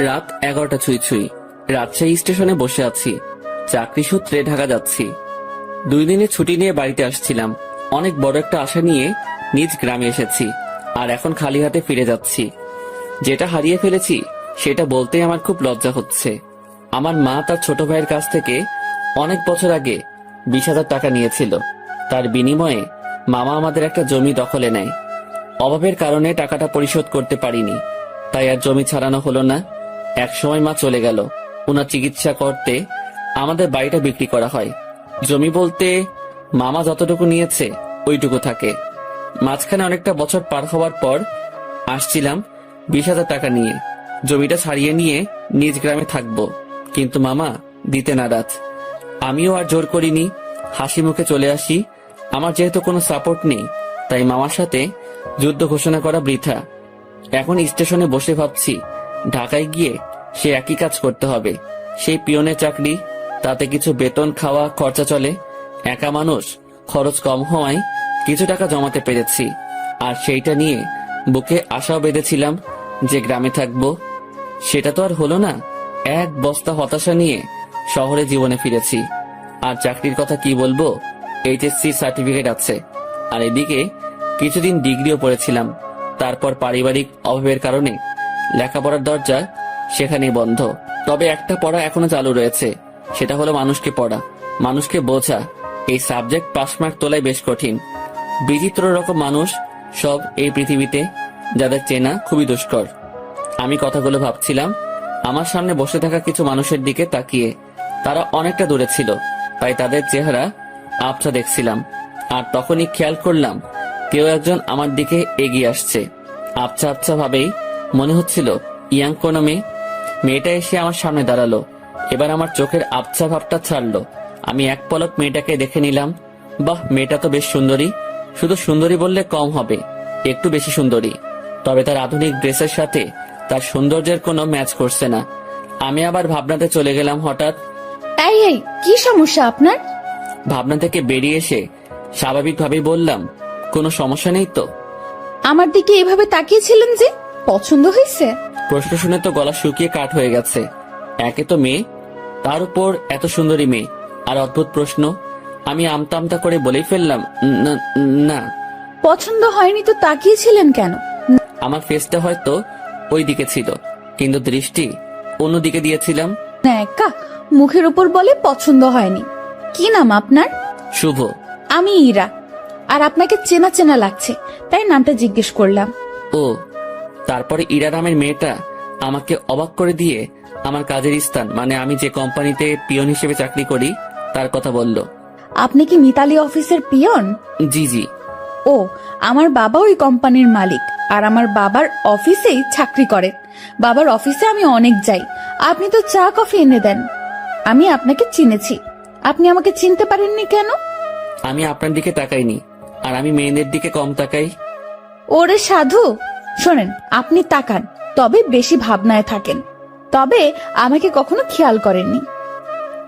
রাত 11টা ছুঁই ছুঁই। রাজশাহী স্টেশনে বসে আছি, চাকরি সূত্রে ঢাকা যাচ্ছি। 2 দিনের ছুটি নিয়ে বাড়িতে আসছিলাম। অনেক বড় একটা আশা নিয়ে নিজ গ্রামে এসেছি, আর এখন খালি হাতে ফিরে যাচ্ছি। যেটা হারিয়ে ফেলেছি সেটা বলতেই আমার খুব লজ্জা হচ্ছে। আমার মা তার ছোট ভাইয়ের কাছ থেকে অনেক বছর আগে 20,000 টাকা নিয়েছিল। তার বিনিময়ে মামা আমাদের একটা জমি দখলে নেয়। অভাবের কারণে টাকাটা পরিশোধ করতে পারিনি, তাই আর জমি ছাড়ানো হলো না। একসময় মা চলে গেল, ওনার চিকিৎসা করতে আমাদের বাড়িটা বিক্রি করা হয়। জমি বলতে মামা যতটুকু নিয়েছে ওইটুকু থাকে। মাঝখানে অনেকটা বছর পার হওয়ার পর আসছিলাম 20,000 টাকা নিয়ে। জমিটা ছাড়িয়ে নিয়ে নিজ গ্রামে থাকবো, কিন্তু মামা দিতে নারাজ। আমিও আর জোর করিনি, হাসি মুখে চলে আসি। আমার যেহেতু কোনো সাপোর্ট নেই, তাই মামার সাথে যুদ্ধ ঘোষণা করা বৃথা। এখন স্টেশনে বসে ভাবছি, ঢাকায় গিয়ে সে একই কাজ করতে হবে। সেই পিয়নের চাকরি, তাতে কিছু বেতন, খাওয়া খরচা চলে। একা মানুষ, খরচ কম হওয়ায় কিছু টাকা জমাতে পেরেছি। আর সেইটা নিয়ে বুকে আশাও বেঁধেছিলাম যে গ্রামে থাকবো। সেটা তো আর হলো না। এক বস্তা হতাশা নিয়ে শহরে জীবনে ফিরেছি। আর চাকরির কথা কি বলবো, এইচএসসি সার্টিফিকেট আছে, আর এদিকে কিছুদিন ডিগ্রিও পড়েছিলাম। তারপর পারিবারিক অভাবের কারণে লেখাপড়ার দরজা সেখানেই বন্ধ। তবে একটা পড়া এখনো চালু রয়েছে, সেটা হলো মানুষকে পড়া, মানুষকে বোঝা। এই সাবজেক্ট পাস মার্ক তোলাই বেশ কঠিন। বিচিত্র রকম মানুষ সব এই পৃথিবীতে, যাদের চেনা খুবই দুষ্কর। আমি কথাগুলো ভাবছিলাম আমার সামনে বসে থাকা কিছু মানুষের দিকে তাকিয়ে। তারা অনেকটা দূরে ছিল, তাই তাদের চেহারা আবছা দেখছিলাম। আর তখনই খেয়াল করলাম কেউ একজন আমার দিকে এগিয়ে আসছে। আবছা আবছা ভাবেই মনে হচ্ছিল ইয়াং কোনো মেয়ে। মেয়েটা এসে আমার সামনে দাঁড়ালো। এবার আমার চোখের আবছা ভাবটা ছাড়লো। আমি এক পলক মেয়েটাকে দেখে নিলাম। বাহ, মেয়েটা তো বেশ সুন্দরী। শুধু সুন্দরী বললে কম হবে, একটু বেশি সুন্দরী। তবে তার আধুনিক ড্রেসের সাথে তার সৌন্দর্যের কোনো ম্যাচ করছে না। আমি আবার ভাবনাতে চলে গেলাম। হঠাৎ এই এই কি সমস্যা আপনার? ভাবনা থেকে বেরিয়ে এসে স্বাভাবিকভাবেই বললাম, কোনো সমস্যা নেই তো? আমার দিকে এভাবে তাকিয়েছিলেন যে, পছন্দ হয়েছে? প্রশ্ন শুনে তো গলা শুকিয়ে কাঠ হয়ে গেছে। একে তো মেয়ে, তার উপর এত সুন্দরী মেয়ে, আর অদ্ভুত প্রশ্ন। আমি আমতা আমতা করে বলেই ফেললাম, না না। পছন্দ হয়নি তো তাকিয়েছিলেন কেন? আমার ফেসটা হয়তো ওই দিকে ছিল, কিন্তু দৃষ্টি অন্যদিকে দিয়েছিলাম। না, একা মুখের উপর বলে পছন্দ হয়নি। কি নাম আপনার? শুভ। আমি ইরা। আর আপনাকে চেনা চেনা লাগছে, তাই নামটা জিজ্ঞেস করলাম। ও, তারপরে ইরা নামের মেয়েটা আমাকে অবাক করে দিয়ে আমার কাজের স্থান, মানে আমি যে কোম্পানিতে পিয়ন হিসেবে চাকরি করি, তার কথা বলল। আপনি কি মিতালি অফিসের পিয়ন? জি জি। ও, আমার বাবা ওই কোম্পানির মালিক, আর আমার বাবার অফিসেই চাকরি করেন। বাবার অফিসে আমি অনেক যাই। আপনি তো চা কফি এনে দেন। আমি আপনাকে চিনেছি, আপনি আমাকে চিনতে পারেননি কেন? আমি আপনার দিকে তাকাইনি, আর আমি মেয়েদের দিকে কম তাকাই। ওরে সাধু, শোনেন, আপনি তাকান, তবে বেশি ভাবনায় থাকেন। তবে আমাকে কখনো খেয়াল করেননি।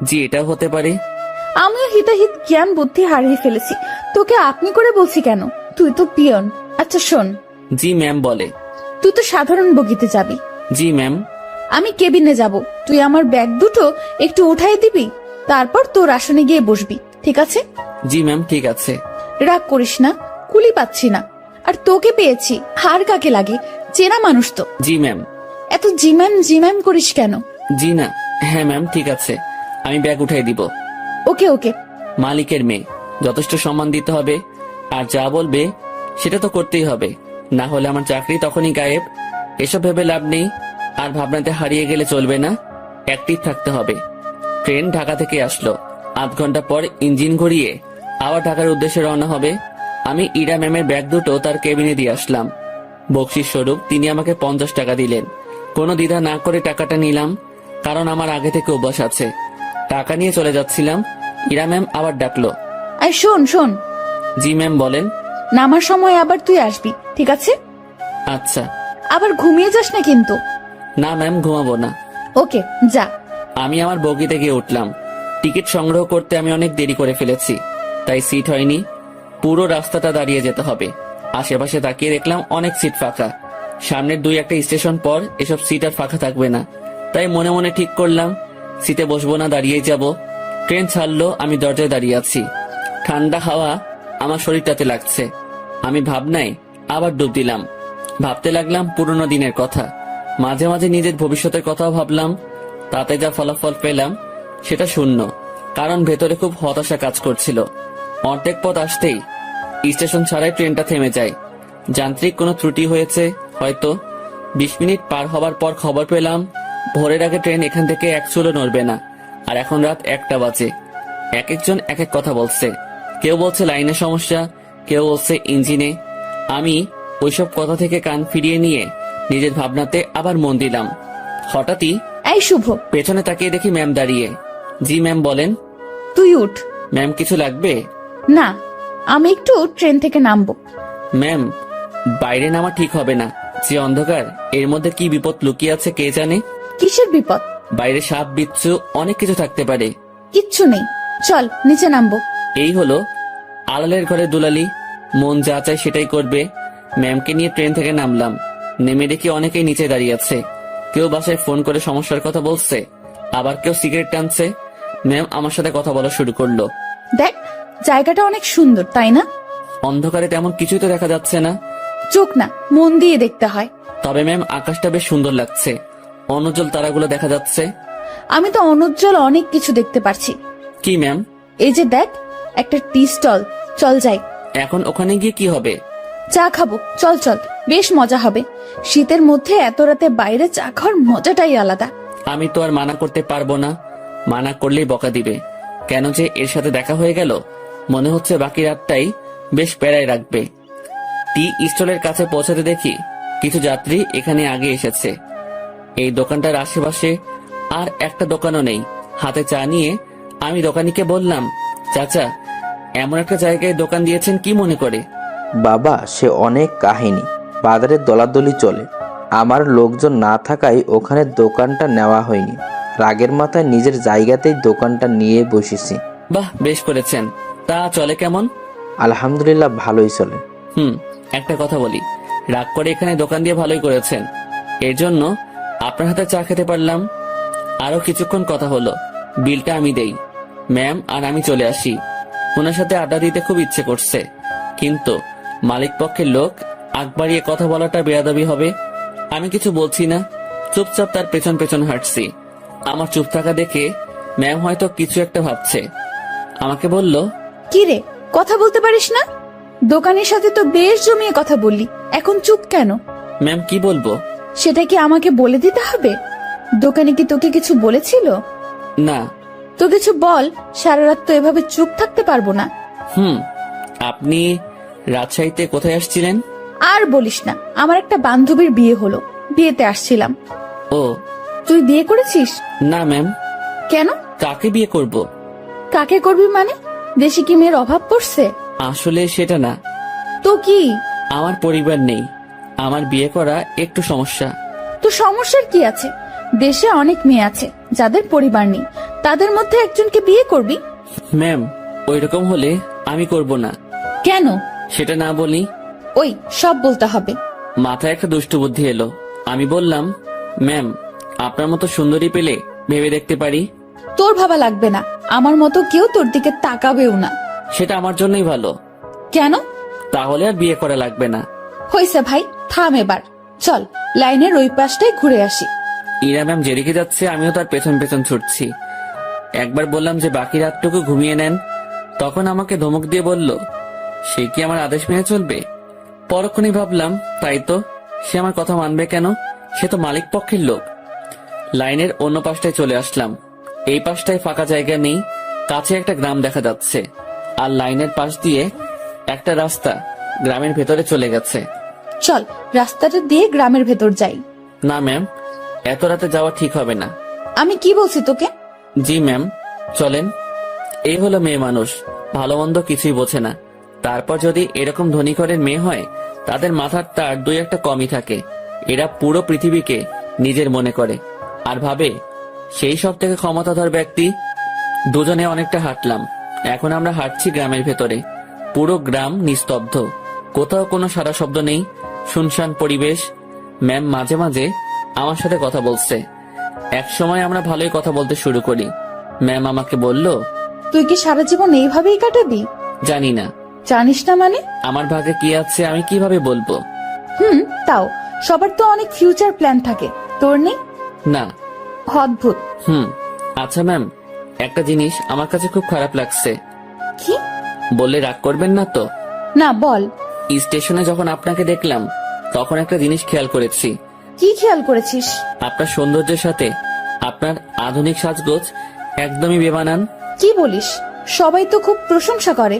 জি, এটাও হতে পারে। আমিও হিতাহিত জ্ঞান বুদ্ধি হারিয়ে ফেলেছি। তোকে আপনি করে বলছি কেন? তুই তো পিয়ন। আচ্ছা শোন, জি ম্যাম বলে। তুই তো সাধারণ বগিতে যাবি, জি ম্যাম। আমি কেবিনে যাব। তুই আমার ব্যাগ দুটো একটু উঠাই দিবি, তারপর তোর আসনে গিয়ে বসবি, ঠিক আছে? জি ম্যাম, ঠিক আছে। রাগ করিস না, কুলি পাচ্ছি না। আর তোকে পেয়েছি, হার কাকে লাগে? চেনা মানুষ তো। জি ম্যাম। এত জিম্যাম করিস কেন? জি না, হ্যাঁ ম্যাম, ঠিক আছে, আমি ব্যাগ উঠাই দিব। ওকে ওকে। মালিকের মেয়ে, যথেষ্ট সম্মান দিতে হবে, আর যা বলবে সেটা তো করতেই হবে, না হলে আমার চাকরি তখনই গায়েব। এসব ভেবে লাভ নেই, আর ভাবনাতে হারিয়ে গেলে চলবে না, অ্যাক্টিভ থাকতে হবে। ট্রেন ঢাকা থেকে আসলো, 8 ঘন্টা পর ইঞ্জিন ঘুরিয়ে আবার ঢাকার উদ্দেশ্যে রওনা হবে। আমি ইরা ম্যামের ব্যাগ দুটো তার কেবিনে দিয়ে আসলাম। বকশিস স্বরূপ তিনি আমাকে 50 টাকা দিলেন। কোনো দ্বিধা না করে টাকাটা নিলাম, কারণ আমার আগে থেকে অভ্যাস আছে। টাকা নিয়ে চলে যাচ্ছিলাম, ইরা ম্যাম আবার ডাকলো। আই শোন শোন। জি ম্যাম বলেন। নামার সময় আবার তুই আসবি, ঠিক আছে? আচ্ছা। আবার ঘুমিয়ে যাস না কিন্তু। না ম্যাম, ঘুমাবো না। ওকে, যা। আমি আমার বগিতে গিয়ে উঠলাম। টিকিট সংগ্রহ করতে আমি অনেক দেরি করে ফেলেছি, তাই সিট হয়নি। পুরো রাস্তাটা দাঁড়িয়ে যেতে হবে। আশেপাশে তাকিয়ে দেখলাম অনেক সিট ফাঁকা। সামনের 2-1 স্টেশন পর এসব সিট আর ফাঁকা থাকবে না। তাই মনে মনে ঠিক করলাম সিটে বসবো না, দাঁড়িয়েই যাব। ট্রেন ছাড়লো, আমি দরজায় দাঁড়িয়ে আছি। ঠান্ডা হাওয়া আমার শরীরটাতে লাগছে। আমি ভাবনায় আবার ডুব দিলাম। ভাবতে লাগলাম পুরনো দিনের কথা। মাঝে মাঝে নিজের ভবিষ্যতের কথাও ভাবলাম। তাতে যা ফলাফল পেলাম সেটা শূন্য, কারণ ভেতরে খুব হতাশা কাজ করছিল। অর্ধেক পথ আসতেই স্টেশন ছাড়াই ট্রেনটা থেমে যায়। যান্ত্রিক কোনো ত্রুটি হয়েছে হয়তো। 20 মিনিট পার হবার পর খবর পেলাম ভোরের আগে ট্রেন এখান থেকে এক চুলো নড়বে না। আর এখন রাত 1টা বাজে। এক একজন এক এক কথা বলছে। কেউ বলছে লাইনের সমস্যা, কেউ বলছে ইঞ্জিনে। আমি ওইসব কথা থেকে কান ফিরিয়ে নিয়ে নিজের ভাবনাতে আবার মন দিলাম। হঠাৎই এই শুভ, পেছনে তাকিয়ে দেখি ম্যাম দাঁড়িয়ে। জি ম্যাম বলেন। তুই উঠ। ম্যাম কিছু লাগবে? না, আমি একটু ট্রেন থেকে নামবো। ম্যাম বাইরে নামা ঠিক হবে না। যে অন্ধকার, এর মধ্যে কি বিপদ লুকিয়ে আছে কে জানে। কিসের বিপদ? বাইরে সাপ বিচ্ছু অনেক কিছু থাকতে পারে। কিচ্ছু নেই, চল নিচে নামবো। এই হলো আড়ালের ঘরে দুলালি, মন যা চায় সেটাই করবে। ম্যামকে নিয়ে ট্রেন থেকে নামলাম। নেমে দেখি অনেকেই নিচে দাঁড়িয়ে আছে। কেউ বাসায় ফোন করে সমস্যার কথা বলছে, আবার কেউ সিগারেট টানছে। ম্যাম আমার সাথে কথা বলা শুরু করলো। দেখ, জায়গাটা অনেক সুন্দর, তাই না? অন্ধকারে তেমন কিছুই তো দেখা যাচ্ছে না। চোখ না, মন দিয়ে দেখতে হয়। তবে ম্যাম আকাশটা বেশ সুন্দর লাগছে, অনুজ্জ্বল তারাগুলো দেখা যাচ্ছে। আমি তো অনুজ্জ্বল অনেক কিছু দেখতে পারছি। কি ম্যাম? এই যে দেখ, একটা টি স্টল, চল যাই। এখন ওখানে গিয়ে কি হবে? চা খাবো, চল চল, বেশ মজা হবে। শীতের মধ্যে এত রাতে বাইরে চা খাওয়ার মজাটাই আলাদা। আমি তো আর মানা করতে পারবো না, মানা করলেই বকা দিবে। কেন যে এর সাথে দেখা হয়ে গেল, মনে হচ্ছে বাকি রাতটাই বেশ প্যারায় রাখবে। টি স্টলের কাছে পৌঁছাতে দেখি কিছু যাত্রী এখানে আগে এসেছে। এই দোকানটার আশেপাশে আর একটা দোকানও নেই। হাতে চা নিয়ে আমি দোকানিকে বললাম, চাচা এমন একটা জায়গায় দোকান দিয়েছেন কি মনে করে? বাবা, সে অনেক কাহিনী। বাজারে দলাদলি চলে। আমার লোকজন না থাকায় ওখানে দোকানটা নেওয়া হয়নি। রাগের মাথায় নিজের জায়গাতেই দোকানটা নিয়ে বসেছি। বাহ, বেশ করেছেন। তা চলে কেমন? আলহামদুলিল্লাহ, ভালোই চলে। একটা কথা বলি, রাগ করে এখানে দোকান দিয়ে ভালোই করেছেন। এর জন্য আপনার হাতে চা খেতে পারলাম। আরো কিছুক্ষণ কথা হলো, বিলটা আমি দেই। ম্যাম আর আমি চলে আসি। ওনার সাথে আড্ডা দিতে খুব ইচ্ছে করছে, কিন্তু মালিক পক্ষের লোক আগ বাড়িয়ে কথা বলাটা বেয়াদবি হবে। আমি কিছু বলছি না, চুপচাপ তার পেছন পেছন হাঁটছি। আমার চুপ থাকা দেখে ম্যাম হয়তো কিছু একটা ভাবছে। আমাকে বলল, কি রে, কথা বলতে পারিস না? দোকানের সাথে তো বেশ জমিয়ে কথা বললি, এখন চুপ কেন? ম্যাম কি বলবো? সেটা কি আমাকে বলে দিতে হবে? দোকানে কি তোকে কিছু বলেছিল? না। তো কিছু বল, সারা রাত তো এভাবে চুপ থাকতে পারবো না। আপনি রাজশাহীতে কোথায় আসছিলেন? আর বলিস না, আমার একটা বান্ধবীর বিয়ে হলো, বিয়েতে আসছিলাম। ও, তুই বিয়ে করেছিস? না ম্যাম। কেন? কাকে বিয়ে করব? কাকে করবি মানে? দেশে কি মেয়ের অভাব পড়ছে? আসলে সেটা না। তো কি? আমার পরিবার নেই, আমার বিয়ে করা একটু সমস্যা। তো সমস্যার কি আছে? দেশে অনেক মেয়ে আছে যাদের পরিবার নেই, তাদের মধ্যে একজনকে বিয়ে করবি। ম্যাম ওইরকম হলে আমি করব না। কেন? সেটা না বলি। ওই সব বলতে হবে। মাথায় একটা দুষ্টু বুদ্ধি এলো। আমি বললাম, ম্যাম আপনার মতো সুন্দরী পেলে ভেবে দেখতে পারি। তোর ভাবা লাগবে না, আমার মতো কেউ তোর দিকে তাকাবেও না। সেটা আমার জন্যই ভালো। কেন? তাহলে আর বিয়ে করা লাগবে না। হইছে ভাই, থাম এবার। চল লাইনের ওই পাশটায় ঘুরে আসি। ইরা ম্যাম যেদিকে যাচ্ছে আমিও তার পেছন পেছন ছুটছি। একবার বললাম যে বাকি রাতটুকু ঘুমিয়ে নেন, তখন আমাকে ধমক দিয়ে বলল, সে কি আমার আদেশ মেনে চলবে? পরক্ষণেই ভাবলাম, তাই তো, সে আমার কথা মানবে কেন? সে তো মালিক পক্ষের লোক। লাইনের অন্য পাশটায় চলে আসলাম। এই পাশটায় ফাঁকা জায়গা নেই, কাছে একটা গ্রাম দেখা যাচ্ছে, আর লাইনের পাশ দিয়ে একটা রাস্তা গ্রামের ভেতরে চলে গেছে। চল রাস্তাটা দিয়ে গ্রামের ভেতর যাই। না ম্যাম, এত রাতে যাওয়া ঠিক হবে না। আমি কি বলছি তোকে? জি ম্যাম, চলেন। এই হলো মেয়ে মানুষ, ভালো মন্দ কিছুই বোঝে না। তারপর যদি এরকম ধনী ঘরের মেয়ে হয়, তাদের মাথার তার 2-1 কমই থাকে। এরা পুরো পৃথিবীকে নিজের মনে করে আর ভাবে সেই সব থেকে ক্ষমতাধর ব্যক্তি। দুজনে অনেকটা হাঁটলাম। এখন আমরা হাঁটছি গ্রামের ভেতরে। পুরো গ্রাম নিস্তব্ধ, কোথাও কোনো সারা শব্দ নেই, শুনশান পরিবেশ। ম্যাম মাঝে মাঝে আমার সাথে কথা বলছে। এক সময় আমরা ভালোই কথা বলতে শুরু করি। ম্যাম আমাকে বলল, তুই কি সারা জীবন এইভাবেই কাটাবি? জানি না জানিস না মানে? আমার ভাগ্যে কি আছে আমি কিভাবে বলবো। তাও সবার তো অনেক ফিউচার প্ল্যান থাকে, তোর নেই? না। অদ্ভুত। আচ্ছা ম্যাম, একটা জিনিস আমার কাছে খুব খারাপ লাগছে। কি? বললে রাগ করবেন না তো? না, বল। স্টেশনে যখন আপনাকে দেখলাম তখন একটা জিনিস খেয়াল করেছি। কি খেয়াল করেছিস? আপনার সৌন্দর্যের সাথে আপনার আধুনিক সাজগোজ একদমই বেমানান। কি বলিস? সবাই তো খুব প্রশংসা করে।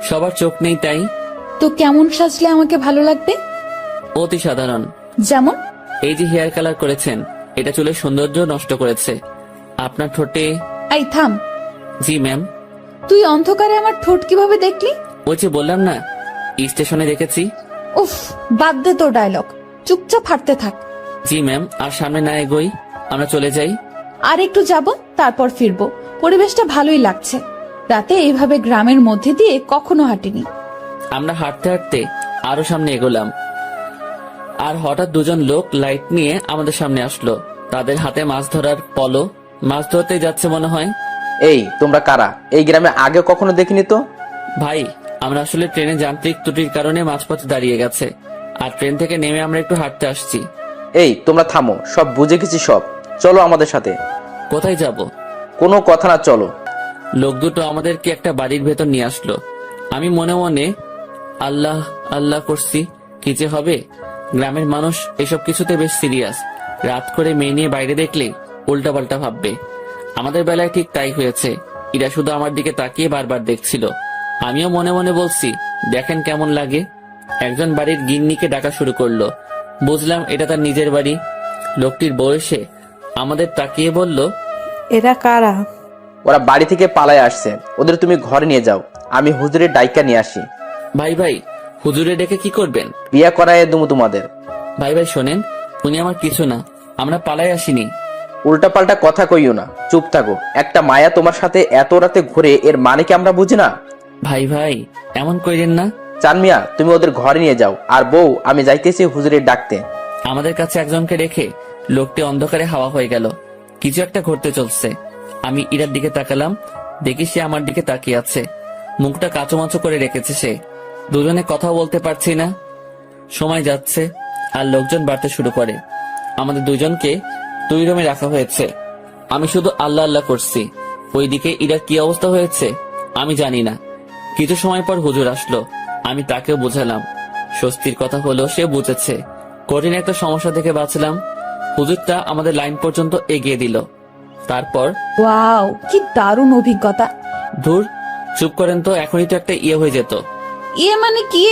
সবার চোখ নেই তাই। তো কেমন সাজলে আমাকে ভালো লাগবে? অতি সাধারণ। যেমন? এই যে হেয়ার কালার করেছেন, এটা চুলের সৌন্দর্য নষ্ট করেছে। আপনার ঠোঁটে। এই থাম। জি ম্যাম। তুই অন্ধকারে আমার ঠোঁট কিভাবে দেখলি? ওই যে বললাম না, স্টেশনে দেখেছি। উফ, বাদ দে তোর ডায়লগ, চুপচাপ হাঁটতে থাক। জি ম্যাম। আর সামনে না এগোই, আমরা চলে যাই। আর একটু যাব, তারপর ফিরবো। পরিবেশটা ভালোই লাগছে। রাতে এইভাবে গ্রামের মধ্যে দিয়ে কখনো হাঁটিনি। আমরা হাঁটতে হাঁটতে আরো সামনে এগোলাম, আর হঠাৎ দুজন লোক লাইট নিয়ে আমাদের সামনে আসলো। তাদের হাতে মাছ ধরার পলো। মাছ ধরতে যাচ্ছে মনে হয়। এই তোমরা কারা? এই গ্রামে আগে কখনো দেখিনি তো। ভাই, আমরা আসলে ট্রেনে যান্ত্রিক ত্রুটির কারণে মাঝপথে দাঁড়িয়ে গেছে, আর ট্রেন থেকে নেমে আমরা একটু হাঁটতে আসছি। এই তোমরা থামো, সব বুঝে গেছি সব। চলো আমাদের সাথে। কোথায় যাব? কোনো কথা না, চলো। লোক দুটো আমাদেরকে একটা বাড়ির ভেতর নিয়ে আসলো। আমি মনে মনে আল্লাহ আল্লাহ করছি, কি যে হবে। গ্রামের মানুষ এসব কিছুতে বেশ সিরিয়াস। রাত করে মেয়ে নিয়ে বাইরে দেখলে উল্টাপাল্টা ভাববে। আমাদের বেলায় ঠিক তাই হয়েছে। এরা শুধু আমার দিকে তাকিয়ে বারবার দেখছিল। আমিও মনে মনে বলছি, দেখেন কেমন লাগে। একজন বাড়ির গিন্নিকে ডাকা শুরু করলো। বুঝলাম এটা তার নিজের বাড়ি। লোকটির বয়সে আমাদের তাকিয়ে বলল, এরা কারা? ওরা বাড়ি থেকে পালায় আসছে, ওদের তুমি ঘরে নিয়ে যাও, আমি হুজুরের ডাইকা নিয়ে আসি। ভাই ভাই, হুজুরে ডেকে কি করবেন? বিয়া করায় দুমু তোমাদের। ভাই ভাই শোনেন, উনি আমার কিছু না, আমরা পালাই আসিনি। উল্টাপাল্টা কথা কইও না, চুপ থাকো। একটা মায়া তোমার সাথে এত রাতে ঘুরে, এর মানে কি আমরা বুঝি না? ভাই ভাই এমন কইরেন না। চান মিয়া, তুমি ওদের ঘরে নিয়ে যাও, আর বউ আমি যাইতেছি হুজুরের ডাকতে। আমাদের কাছে একজনকে রেখে লোকটি অন্ধকারে হাওয়া হয়ে গেল। কিছু একটা ঘটতে চলছে। আমি ইরার দিকে তাকালাম, দেখি সে আমার দিকে তাকিয়ে আছে। মুখটা কাঁচোমাচো করে রেখেছে সে। দুজনে কথাও বলতে পারছি না। সময় যাচ্ছে আর লোকজন বাড়তে শুরু করে। আমাদের দুজনকে 2 রুমে রাখা হয়েছে। আমি শুধু আল্লাহ আল্লাহ করছি। ওইদিকে ইরার কি অবস্থা হয়েছে আমি জানি না। কিছু সময় পর হুজুর আসলো। আমি তাকেও বোঝালাম। স্বস্তির কথা হলো সে বুঝেছে। কঠিন একটা সমস্যা থেকে বাঁচলাম। হুজুরটা আমাদের লাইন পর্যন্ত এগিয়ে দিল। তারপর ওয়াও, কি দারুণ অভিজ্ঞতা। ধুর, চুপ করেন তো, এখনই তো একটা ইয়ে হয়ে যেত। ইয়ে মানে কি?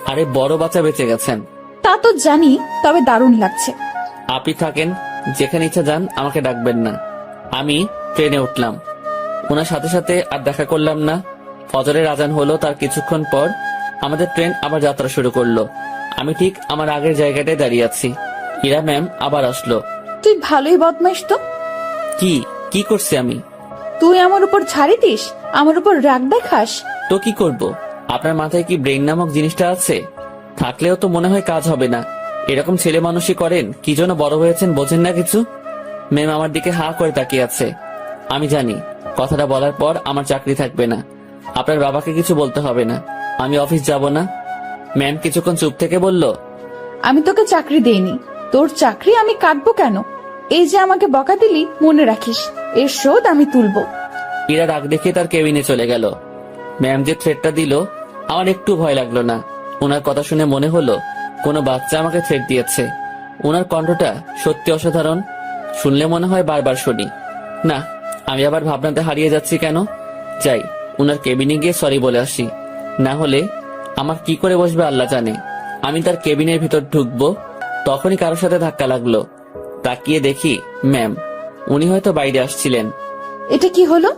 আরে বড় বাচ্চা বেঁচে গেছেন। তা তো জানি, তবে দারুণ লাগছে। আপনি থাকেন, যেখানে ইচ্ছা যান, আমাকে ডাকবেন না। আমি ট্রেনে উঠলাম। ওনার সাথে সাথে আর দেখা করলাম না। ফজরের আজান হলো, তার কিছুক্ষণ পর আমাদের ট্রেন আবার যাত্রা শুরু করলো। আমি ঠিক আমার আগের জায়গাটায় দাঁড়িয়ে আছি। ইরা ম্যাম আবার আসলো। তুই ভালোই বদমাইশ তো। কি কি করছি আমি? তুই আমার উপর ছাড়ি দিস, আমার উপর রাগ দেখাস। তো কি করব? আপনার মাথায় কি ব্রেন নামক জিনিসটা আছে? থাকলেও তো মনে হয় কাজ হবে না। এরকম ছেলে মানুষই করেন, কি জন্য বড় হয়েছেন বোঝেন না কিছু। ম্যাম আমার দিকে হা করে তাকিয়ে আছে। আমি জানি কথাটা বলার পর আমার চাকরি থাকবে না। আপনার বাবাকে কিছু বলতে হবে না, আমি অফিস যাব না। ম্যাম কিছুক্ষণ চুপ থেকে বলল, আমি তোকে চাকরি দেইনি, তোর চাকরি আমি কাটবো কেন? এই যে আমাকে বকা দিলি, মনে রাখিস, এর শোধ আমি তুলবো। ইরা রাগ দেখে তার কেবিনে চলে গেল। ম্যাম যে থ্রেটটা দিল আমার একটু ভয় লাগলো না। ওনার কথা শুনে মনে হলো কোনো বাচ্চা আমাকে থ্রেট দিয়েছে। ওনার কণ্ঠটা সত্যি অসাধারণ। শুনলে মনে হয় বারবার শুনি। না, আমি আবার ভাবনাতে হারিয়ে যাচ্ছি কেন। যাই, ওনার কেবিনে গিয়ে সরি বলে আসি। না হলে আমার কি করে বসবে আল্লাহ জানে। আমি তার কেবিনের ভিতর ঢুকবো, তখনই কারোর সাথে ধাক্কা লাগলো। তাকিয়ে দেখি ম্যাম। উনি হয়তো বাইরে আসছিলেন। এটা কি হলো?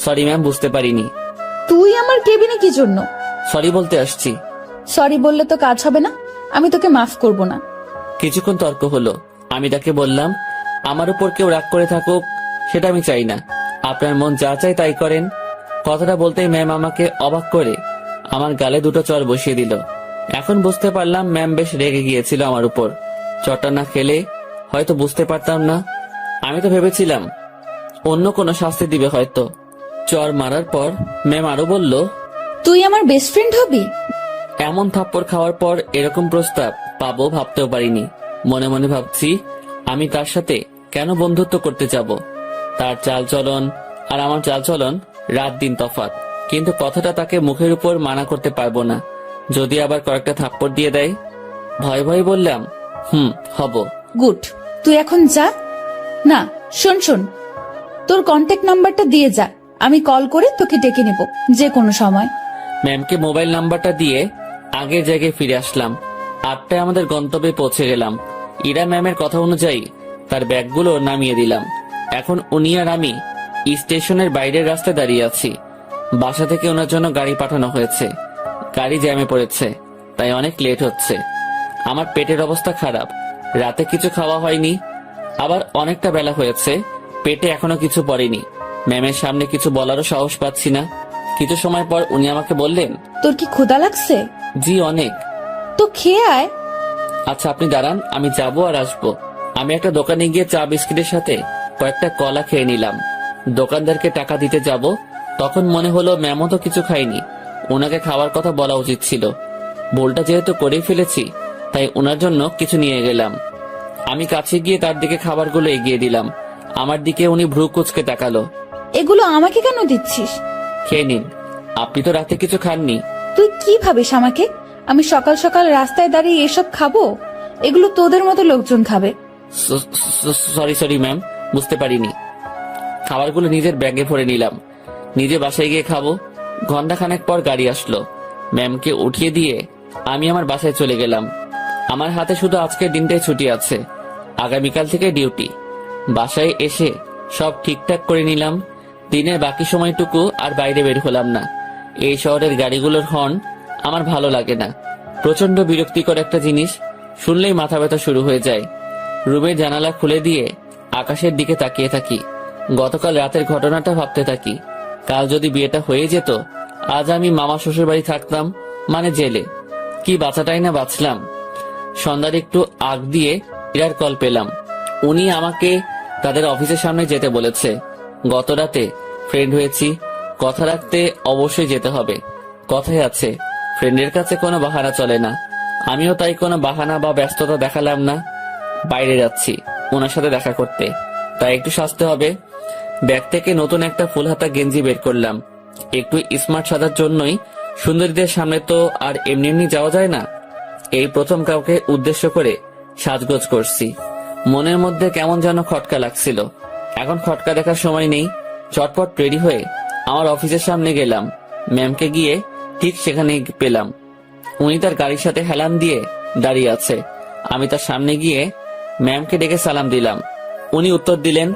সরি ম্যাম, বুঝতে পারিনি। তুই আমার কেবিনে কি জন্য? সরি বলতে আসছি। সরি বললে তো কাজ হবে না, আমি তোকে মাফ করব না। কিছুক্ষণ তর্ক হলো। আমি তাকে বললাম, আমার উপর কেউ রাগ করে থাকুক সেটা আমি চাই না, আপনার মন যা চাই তাই করেন। কথাটা বলতেই ম্যাম আমাকে অবাক করে আমার গালে 2টো চড় বসিয়ে দিল। এখন বুঝতে পারলাম ম্যাম বেশ রেগে গিয়েছিল আমার উপর। চটা না খেলে হয়তো বুঝতে পারতাম না। আমি তো ভেবেছিলাম অন্য কোনো শাস্তি দিবে হয়তো। চর মারার পর ম্যাম আরো বলল, তুই আমার বেস্ট ফ্রেন্ড হবি? এমন থাপ্পড় খাওয়ার পর এরকম প্রস্তাব পাবো ভাবতেও পারিনি। মনে মনে ভাবছি আমি তার সাথে কেন বন্ধুত্ব করতে যাব। তার চালচলন আর আমার চালচলন রাত দিন তফাৎ, কিন্তু কথাটা তাকে মুখের উপর মানা করতে পারবো না। যদি আবার কয়েকটা থাপ্পড় দিয়ে দেয়। ভয় ভয় বললাম, হব। গুড, তুই এখন যা। না, শোন শোন, তোর কন্ট্যাক্ট নাম্বারটা দিয়ে যা, আমি কল করে তোকে ডেকে নেব যে কোনো সময়। ম্যামকে মোবাইল নাম্বারটা দিয়ে আগের জায়গায় ফিরে আসলাম। 8টায় আমাদের গন্তব্যে পৌঁছে গেলাম। ইরা ম্যামের কথা অনুযায়ী তার ব্যাগগুলো নামিয়ে দিলাম। এখন উনি আর আমি স্টেশনের বাইরের রাস্তায় দাঁড়িয়ে আছি। বাসা থেকে ওনার জন্য গাড়ি পাঠানো হয়েছে। গাড়ি জ্যামে পড়েছে, তাই অনেক লেট হচ্ছে। আমার পেটের অবস্থা খারাপ, রাতে কিছু খাওয়া হয়নি, আবার অনেকটা বেলা হয়েছে, পেটে এখনো কিছু পড়েনি। ম্যামের সামনে কিছু বলারও সাহস পাচ্ছি না। কিছু সময় পর উনি আমাকে বললেন, তোর কি ক্ষুধা লাগছে? জি অনেক। তো খেয়ে আয়। আচ্ছা আপনি দাঁড়ান, আমি যাবো আর আসবো। আমি একটা দোকানে গিয়ে চা বিস্কিটের সাথে কয়েকটা কলা খেয়ে নিলাম। দোকানদারকে টাকা দিতে যাব, তখন মনে হলো ম্যামও তো কিছু খাইনি, ওনাকে খাওয়ার কথা বলা উচিত ছিল। ভুলটা যেহেতু করেই ফেলেছি, তাই ওনার জন্য কিছু নিয়ে গেলাম। আমি কাছে গিয়ে তার দিকে খাবারগুলো এগিয়ে দিলাম। আমার দিকে উনি ভ্রু কুঁচকে তাকালো। এগুলো আমাকে কেন দিচ্ছিস? খেয়ে নিন, আপনি তো রাতে কিছু খাননি। তুই কি ভাবিস আমাকে? আমি সকাল সকাল রাস্তায় দাঁড়িয়ে এসব খাবো? এগুলো তোদের মতো লোকজন খাবে। সরি ম্যাম, বুঝতে পারিনি। খাবারগুলো নিজের ব্যাগে ভরে নিলাম। নিজে বাসায় গিয়ে খাবো। ঘন্টাখানেক পর গাড়ি আসলো। ম্যামকে উঠিয়ে দিয়ে আমি আমার বাসায় চলে গেলাম। আমার হাতে শুধু আজকের দিনটাই ছুটি আছে, আগামীকাল থেকে ডিউটি। বাসায় এসে সব ঠিকঠাক করে নিলাম। দিনের বাকি সময়টুকু আর বাইরে বের হলাম না। এই শহরের গাড়িগুলোর হর্ন আমার ভালো লাগে না। প্রচন্ড বিরক্তিকর একটা জিনিস, শুনলেই মাথা ব্যথা শুরু হয়ে যায়। রুমের জানালা খুলে দিয়ে আকাশের দিকে তাকিয়ে থাকি। গতকাল রাতের ঘটনাটা ভাবতে থাকি। কাল যদি বিয়েটা হয়ে যেত, আজ আমি মামা শ্বশুর বাড়ি থাকতাম, মানে জেলে। কি বাঁচাটাই না বাঁচলাম। সন্ধ্যার একটু আগ দিয়ে ইরার কল পেলাম। উনি আমাকে তাদের অফিসের সামনে যেতে বলেছে। গত রাতে ফ্রেন্ড হয়েছি, কথা রাখতে অবশ্যই যেতে হবে। কথাই আছে, ফ্রেন্ডের কাছে কোনো বাহানা চলে না। আমিও তাই কোনো বাহানা বা ব্যস্ততা দেখালাম না। বাইরে যাচ্ছি ওনার সাথে দেখা করতে, তাই একটু সাজতে হবে। ব্যাগ থেকে নতুন একটা ফুল হাতা গেঞ্জি বের করলাম। একটু স্মার্ট সাজার জন্যই। সুন্দরীদের সামনে তো আর এমনি এমনি যাওয়া যায় না। এই প্রথম কাউকে উদ্দেশ্য করে সাজগোজ করছি। মনের মধ্যে কেমন যেন খটকা লাগছিল। এখন খটকা দেখার সময় নেই। চটপট রেডি হয়ে আমার অফিসের সামনে গেলাম। ম্যামকে গিয়ে ঠিক সেখানে পেলাম। উনি তার গাড়ির সাথে হেলান দিয়ে দাঁড়িয়ে আছে। আমি তার সামনে গিয়ে ম্যামকে ডেকে সালাম দিলাম। উনি উত্তর দিলেন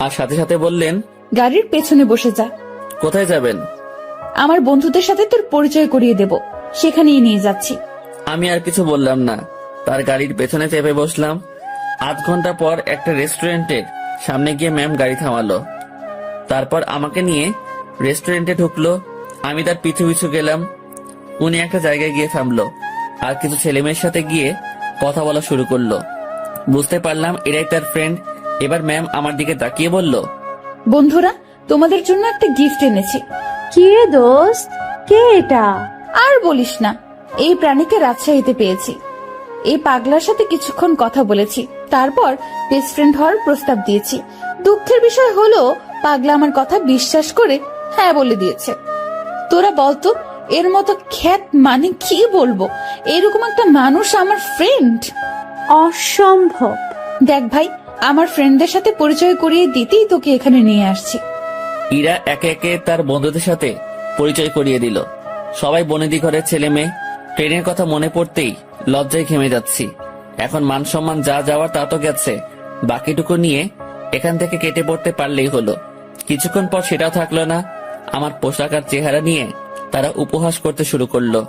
আর সাথে সাথে বললেন, গাড়ির পেছনে বসে যা। কোথায় যাবেন? আমার বন্ধুদের সাথে তোর পরিচয় করিয়ে দেব, সেখানেই নিয়ে যাচ্ছি। আমি আর কিছু বললাম না, তার গাড়ির পেছনে চেপে বসলাম। আধ ঘন্টা পর একটা রেস্টুরেন্টের সামনে গিয়ে ম্যাম গাড়ি থামালো। তারপর আমাকে নিয়ে রেস্টুরেন্টে ঢুকলো। আমি তার পিছু পিছু গেলাম। উনি একটা জায়গায় গিয়ে থামলো আর কিছু ছেলেমেয়ের সাথে গিয়ে কথা বলা শুরু করলো। বুঝতে পারলাম এরাই তার ফ্রেন্ড। এবার ম্যাম আমার দিকে তাকিয়ে বলল, বন্ধুরা, তোমাদের জন্য একটা গিফট এনেছি। কি রে দোস্ত, কে এটা? আর বলিস না, এই প্রাণীকে রাজশাহীতে পেয়েছি। এই পাগলার সাথে কিছুক্ষণ কথা বলেছি, তারপর বেস্ট ফ্রেন্ড হওয়ার প্রস্তাব দিয়েছি। দুঃখের বিষয় হলো পাগলা আমার কথা বিশ্বাস করে হ্যাঁ বলে দিয়েছে। তোরা বলতো এর মতো খ্যাত মানে কি বলবো, এরকম একটা মানুষ আমার ফ্রেন্ড। অসম্ভব। দেখ ভাই, আমার ফ্রেন্ডদের সাথে পরিচয় করিয়ে দিতেই তোকে এখানে নিয়ে আসছি। ইরা একে একে তার বন্ধুদের সাথে পরিচয় করিয়ে দিল। সবাই বনেদি ঘরের ছেলে মেয়ে। ট্রেনের কথা মনে পড়তেই লজ্জায় ঘেমে যাচ্ছি। এখন মান সম্মান যা যাওয়ার তা তো গেছে, বাকিটুকু নিয়ে এখান থেকে কেটে পড়তে পারলেই হলো। কিছুক্ষণ পর সেটাও থাকলো না। আমার পোশাক আর চেহারা নিয়ে তারা উপহাস করতে শুরু করলো।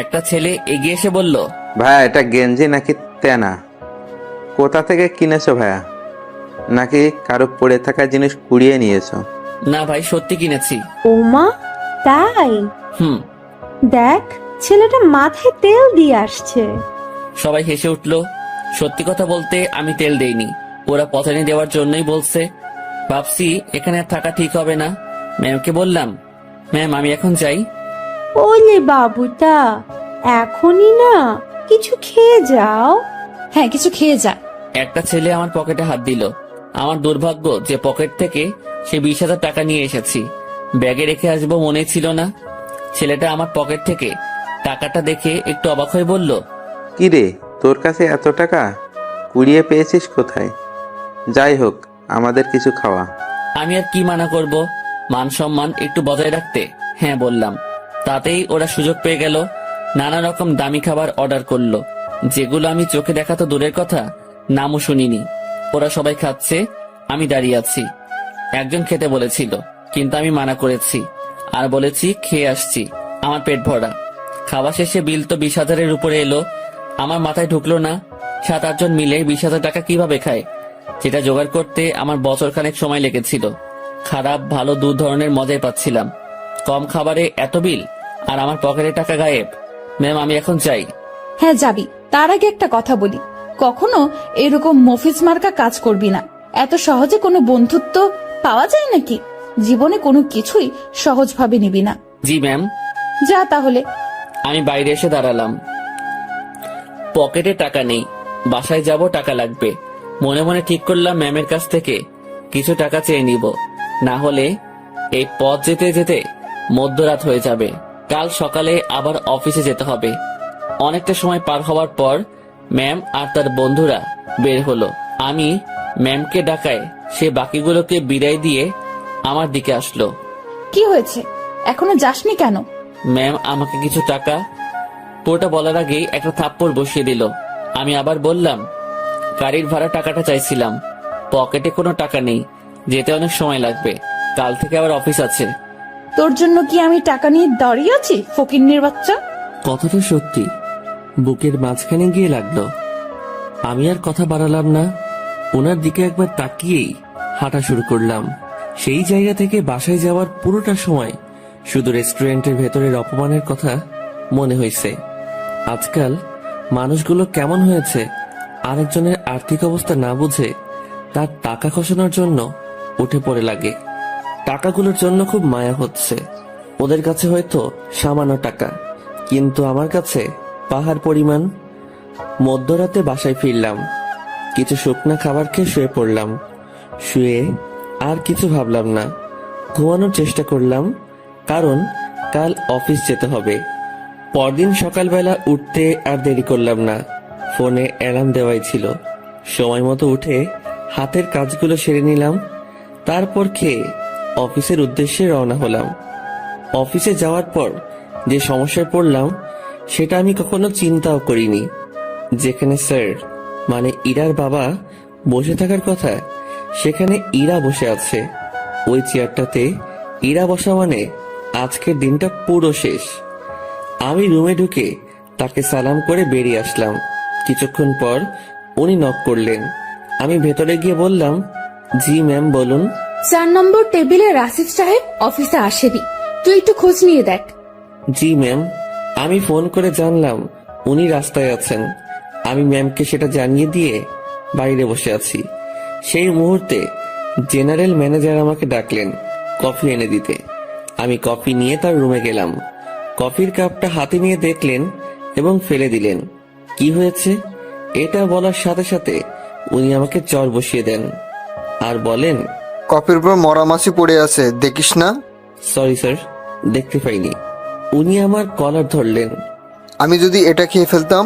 একটা ছেলে এগিয়ে এসে বলল, ভাইয়া এটা গেঞ্জি নাকি তেনা? কোথা থেকে কিনেছো ভাইয়া? নাকি কারো পড়ে থাকা জিনিস কুড়িয়ে নিয়েছো? না ভাই, সত্যি কিনেছি। ওমা, তাই? হুম। দেখ, ছেলেটা মাথায় তেল দিয়ে আসছে। সবাই হেসে উঠলো। সত্যি কথা বলতে আমি তেল দেইনি, ওরা পচানি দেওয়ার জন্যই বলছে। ভাবছি এখানে আর থাকা ঠিক হবে না। ম্যামকে বললাম, ম্যাম আমি এখন যাই। ওলে বাবুটা, এখনই না, কিছু খেয়ে যাও। হ্যাঁ, কিছু খেয়ে যা। একটা ছেলে আমার পকেটে হাত দিল। আমার দুর্ভাগ্য যে পকেট থেকে সে 20,000 টাকা নিয়ে এসেছি, ব্যাগে রেখে আসবো মনে ছিল না। ছেলেটা আমার পকেট থেকে টাকাটা দেখে একটু অবাক হয়ে বলল, কি রে, তোর কাছে এত টাকা কুড়িয়ে পেয়েছিস কোথায়? যাই হোক, আমাদের কিছু খাওয়া। আমি আর কি মানা করব, মান সম্মান একটু বজায় রাখতে হ্যাঁ বললাম। তাতেই ওরা সুযোগ পেয়ে গেল, নানা রকম দামি খাবার অর্ডার করলো, যেগুলো আমি চোখে দেখা তো দূরের কথা, নামও শুনিনি। ওরা সবাই খাচ্ছে, আমি দাঁড়িয়ে আছি। একজন খেতে বলেছিল, কিন্তু আমি মানা করেছি আর বলেছি খেয়ে আসছি, আমার পেট ভরা। খাওয়া শেষে বিল তো 20,000-এর উপরে এলো। আমার মাথায় ঢুকলো না 7-8 জন মিলে 20,000 টাকা কিভাবে খায়। যেটা জোগাড় করতে আমার বছর খানেক সময় লেগেছিল। খারাপ ভালো দু ধরনের মজাই পাচ্ছিলাম। কম খাবারে এত বিল আর আমার পকেটে টাকা গায়েব। ম্যাম আমি এখন চাই। হ্যাঁ যাবি, তার আগে একটা কথা বলি, কখনো এরকম মফিজ মার্কা কাজ করবি না। এত সহজে কোনো বন্ধুত্ব পাওয়া যায় নাকি? জীবনে কোনো কিছুই সহজভাবে নিবি না। জি ম্যাম। যা তাহলে। আমি বাইরে এসে দাঁড়ালাম। পকেটে টাকা নেই, বাসায় যাব টাকা লাগবে। মনে মনে ঠিক করলাম ম্যামের কাছ থেকে কিছু টাকা চেয়ে নিব, না হলে এই পথ যেতে যেতে মধ্যরাত হয়ে যাবে। কাল সকালে আবার অফিসে যেতে হবে। অনেকটা সময় পার হওয়ার পর ম্যাম আর তার বন্ধুরা বের হলো। আমি ম্যামকে ডাকায় সে বাকিগুলোকে বিদায় দিয়ে আমার দিকে আসলো। কি হয়েছে, এখনো যাসনি কেন? ম্যাম আমাকে কিছু টাকা, পুরোটা বলার আগেই একটা থাপ্পড় বসিয়ে দিল। আমি আবার বললাম, গাড়ির ভাড়া টাকাটা চাইছিলাম, পকেটে কোনো টাকা নেই, যেতে অনেক সময় লাগবে, কাল থেকে আবার অফিস আছে। তোর জন্য কি আমি টাকা নিয়ে দাঁড়িয়ে আছি, ফকিন্নির বাচ্চা? কথাটা সত্যি বুকের মাঝখানে গিয়ে লাগলো। আমি আর কথা বাড়ালাম না, ওনার দিকে একবার তাকিয়েই হাঁটা শুরু করলাম। সেই জায়গা থেকে বাসায় যাওয়ার পুরোটা সময় শুধু রেস্টুরেন্টের ভেতরের অপমানের কথা মনে হয়েছে। আজকাল মানুষগুলো কেমন হয়েছে, আরেকজনের আর্থিক অবস্থা না বুঝে তার টাকা খসানোর জন্য উঠে পড়ে লাগে। টাকাগুলোর জন্য খুব মায়া হচ্ছে। ওদের কাছে হয়তো সামান্য টাকা, কিন্তু আমার কাছে পাহাড় পরিমাণ। মধ্যরাতে বাসায় ফিরলাম, কিছু শুকনা খাবার খেয়ে শুয়ে পড়লাম। শুয়ে আর কিছু ভাবলাম না, ঘুমানোর চেষ্টা করলাম, কারণ কাল অফিস যেতে হবে। পরদিন সকালবেলা উঠতে আর দেরি করলাম না, ফোনে অ্যালার্ম দেওয়াই ছিল। সময় মতো উঠে হাতের কাজগুলো সেরে নিলাম, তারপর খেয়ে অফিসের উদ্দেশ্যে রওনা হলাম। অফিসে যাওয়ার পর যে সমস্যায় পড়লাম সেটা আমি কখনো চিন্তাও করিনি। যেখানে স্যার মানে ইরার বাবা বসে থাকার কথা, সেখানে ইরা বসে আছে। ওই চেয়ারটাতে ইরা বসা মানে আজকের দিনটা পুরো শেষ। আমি রুমে ঢুকে তাকে সালাম করে বেরিয়ে আসলাম। কিছুক্ষণ পর উনি নক করলেন। আমি ভেতরে গিয়ে বললাম, জি ম্যাম বলুন। 4 নম্বর টেবিলে রাসিফ সাহেব অফিসে আসেনি, তুই একটু খোঁজ নিয়ে দেখ। জি ম্যাম। আমি ফোন করে জানলাম উনি রাস্তায় আছেন। আমি ম্যামকে সেটা জানিয়ে দিয়ে বাইরে বসে আছি। সেই মুহূর্তে জেনারেল ম্যানেজার আমাকে ডাকলেন কফি এনে দিতে। আমি কফি নিয়ে তার রুমে গেলাম। কফির কাপটা হাতে নিয়ে দেখলেন এবং ফেলে দিলেন। কি হয়েছে এটা বলার সাথে সাথে উনি আমাকে চর বসিয়ে দেন আর বলেন, কফির উপর মরা মাছি পড়ে আছে, দেখিস না? সরি স্যার, দেখতে পাইনি। উনি আমার কলার ধরলেন। আমি যদি এটা খেয়ে ফেলতাম,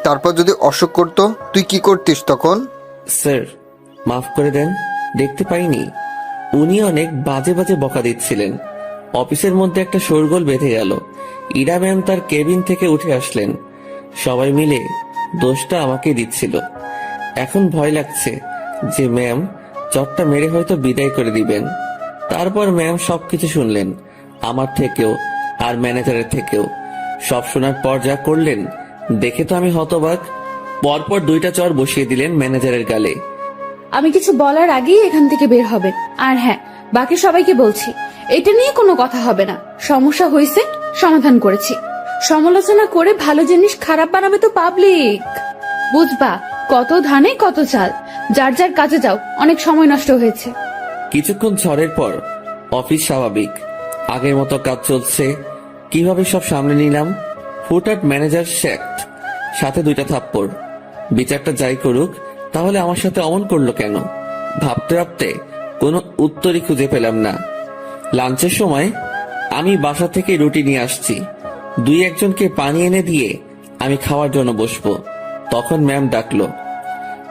তারপর যদি অসুখ করতো, তুই কি করতিস তখন? স্যার মাফ করে দেন, দেখতে পাইনি। উনি অনেক বাজে বাজে বকা দিচ্ছিলেন। অফিসের মধ্যে একটা শোরগোল বেঁধে গেল। ইরা ম্যাম তার কেবিন থেকে উঠে আসলেন। সবাই মিলে দোষটা আমাকে দিচ্ছিল। এখন ভয় লাগছে যে ম্যাম চটটা মেরে হয়তো বিদায় করে দিবেন। তারপর ম্যাম সবকিছু শুনলেন, আমার থেকেও আর ম্যানেজারের থেকেও। সব শোনার পর যা করলেন দেখে তো আমি হতবাক। পরপর 2টা চর বসিয়ে দিলেন ম্যানেজারের গালে। আমি কিছু বলার আগেই এখান থেকে বের হবে। আর হ্যাঁ, বাকি সবাইকে বলছি, এটা নিয়ে কোনো কথা হবে না। সমস্যা হয়েছে, সমাধান করেছি। সমালোচনা করে ভালো জিনিস খারাপ বানাবে তো পাবলিক, বুঝবা? কত ধানে কত চাল, যার যার কাজে যাও, অনেক সময় নষ্ট হয়েছে। কিছুক্ষণ ঝড়ের পর অফিস স্বাভাবিক, আগের মতো কাজ চলছে। কিভাবে সব সামনে নিলাম, হুটহাট ম্যানেজার শ্যাক্ট, সাথে 2টা থাপ্পড়। বিচারটা যাই করুক, তাহলে আমার সাথে অমন করলো কেন? ভাবতে ভাবতে কোনো উত্তরই খুঁজে পেলাম না। লাঞ্চের সময় আমি বাসা থেকে রুটি নিয়ে আসছি। 2-1জনকে পানি এনে দিয়ে আমি খাওয়ার জন্য বসবো। তখন ম্যাম ডাকলো।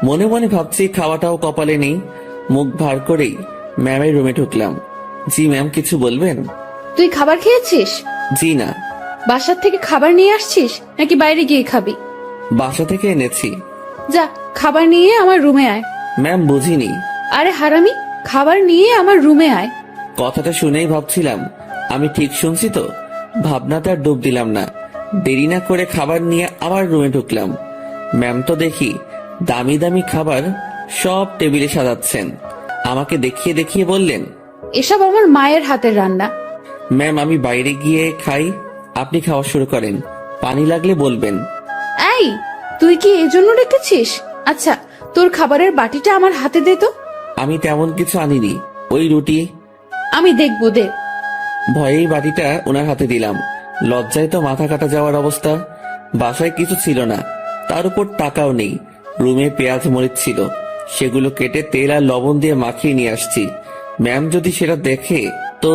মনে মনে ভাবছি খাওয়াটাও কপালে নেই। মুখ ভার করেই ম্যামের রুমে ঢুকলাম। জি ম্যাম, কিছু বলবেন? তুই খাবার খেয়েছিস? জি না। বাসার থেকে খাবার নিয়ে আসছিস নাকি বাইরে গিয়ে খাবি? বাসা থেকে এনেছি। যা, খাবার নিয়ে আমার রুমে আয়। ম্যাম, বুঝিনি। আরে হারামি, খাবার নিয়ে আমার রুমে আয়। কথাটা শুনেই ভাবছিলাম আমি ঠিক শুনছি তো। ভাবনাতে আর ডুব দিলাম না। দেরি না করে খাবার নিয়ে আবার রুমে ঢুকলাম। ম্যাম তো দেখি দামি দামি খাবার সব টেবিলে সাজাচ্ছেন। আমাকে দেখিয়ে দেখিয়ে বললেন, এসব আমার মায়ের হাতের রান্না। ম্যাম আমি বাইরে গিয়ে খাই, আপনি খাওয়া শুরু করেন। পানি লাগলে বলবেন। এই, তুই কি এজন্য রেখেছিস? আচ্ছা, তোর খাবারের বাটিটা আমার হাতে দে তো। আমি তেমন কিছু আনিনি, ওই রুটি। আমি দেখবো, দে। ভয়েই বাটিটা ওনার হাতে দিলাম। লজ্জায় তো মাথা কাটা যাওয়ার অবস্থা। বাসায় কিছু ছিল না, তার উপর টাকাও নেই। রুমে পেঁয়াজ মরিচ ছিল, সেগুলো কেটে তেল আর লবণ দিয়ে মাখিয়ে নিয়ে আসছি। ম্যাম যদি সেটা দেখে তো।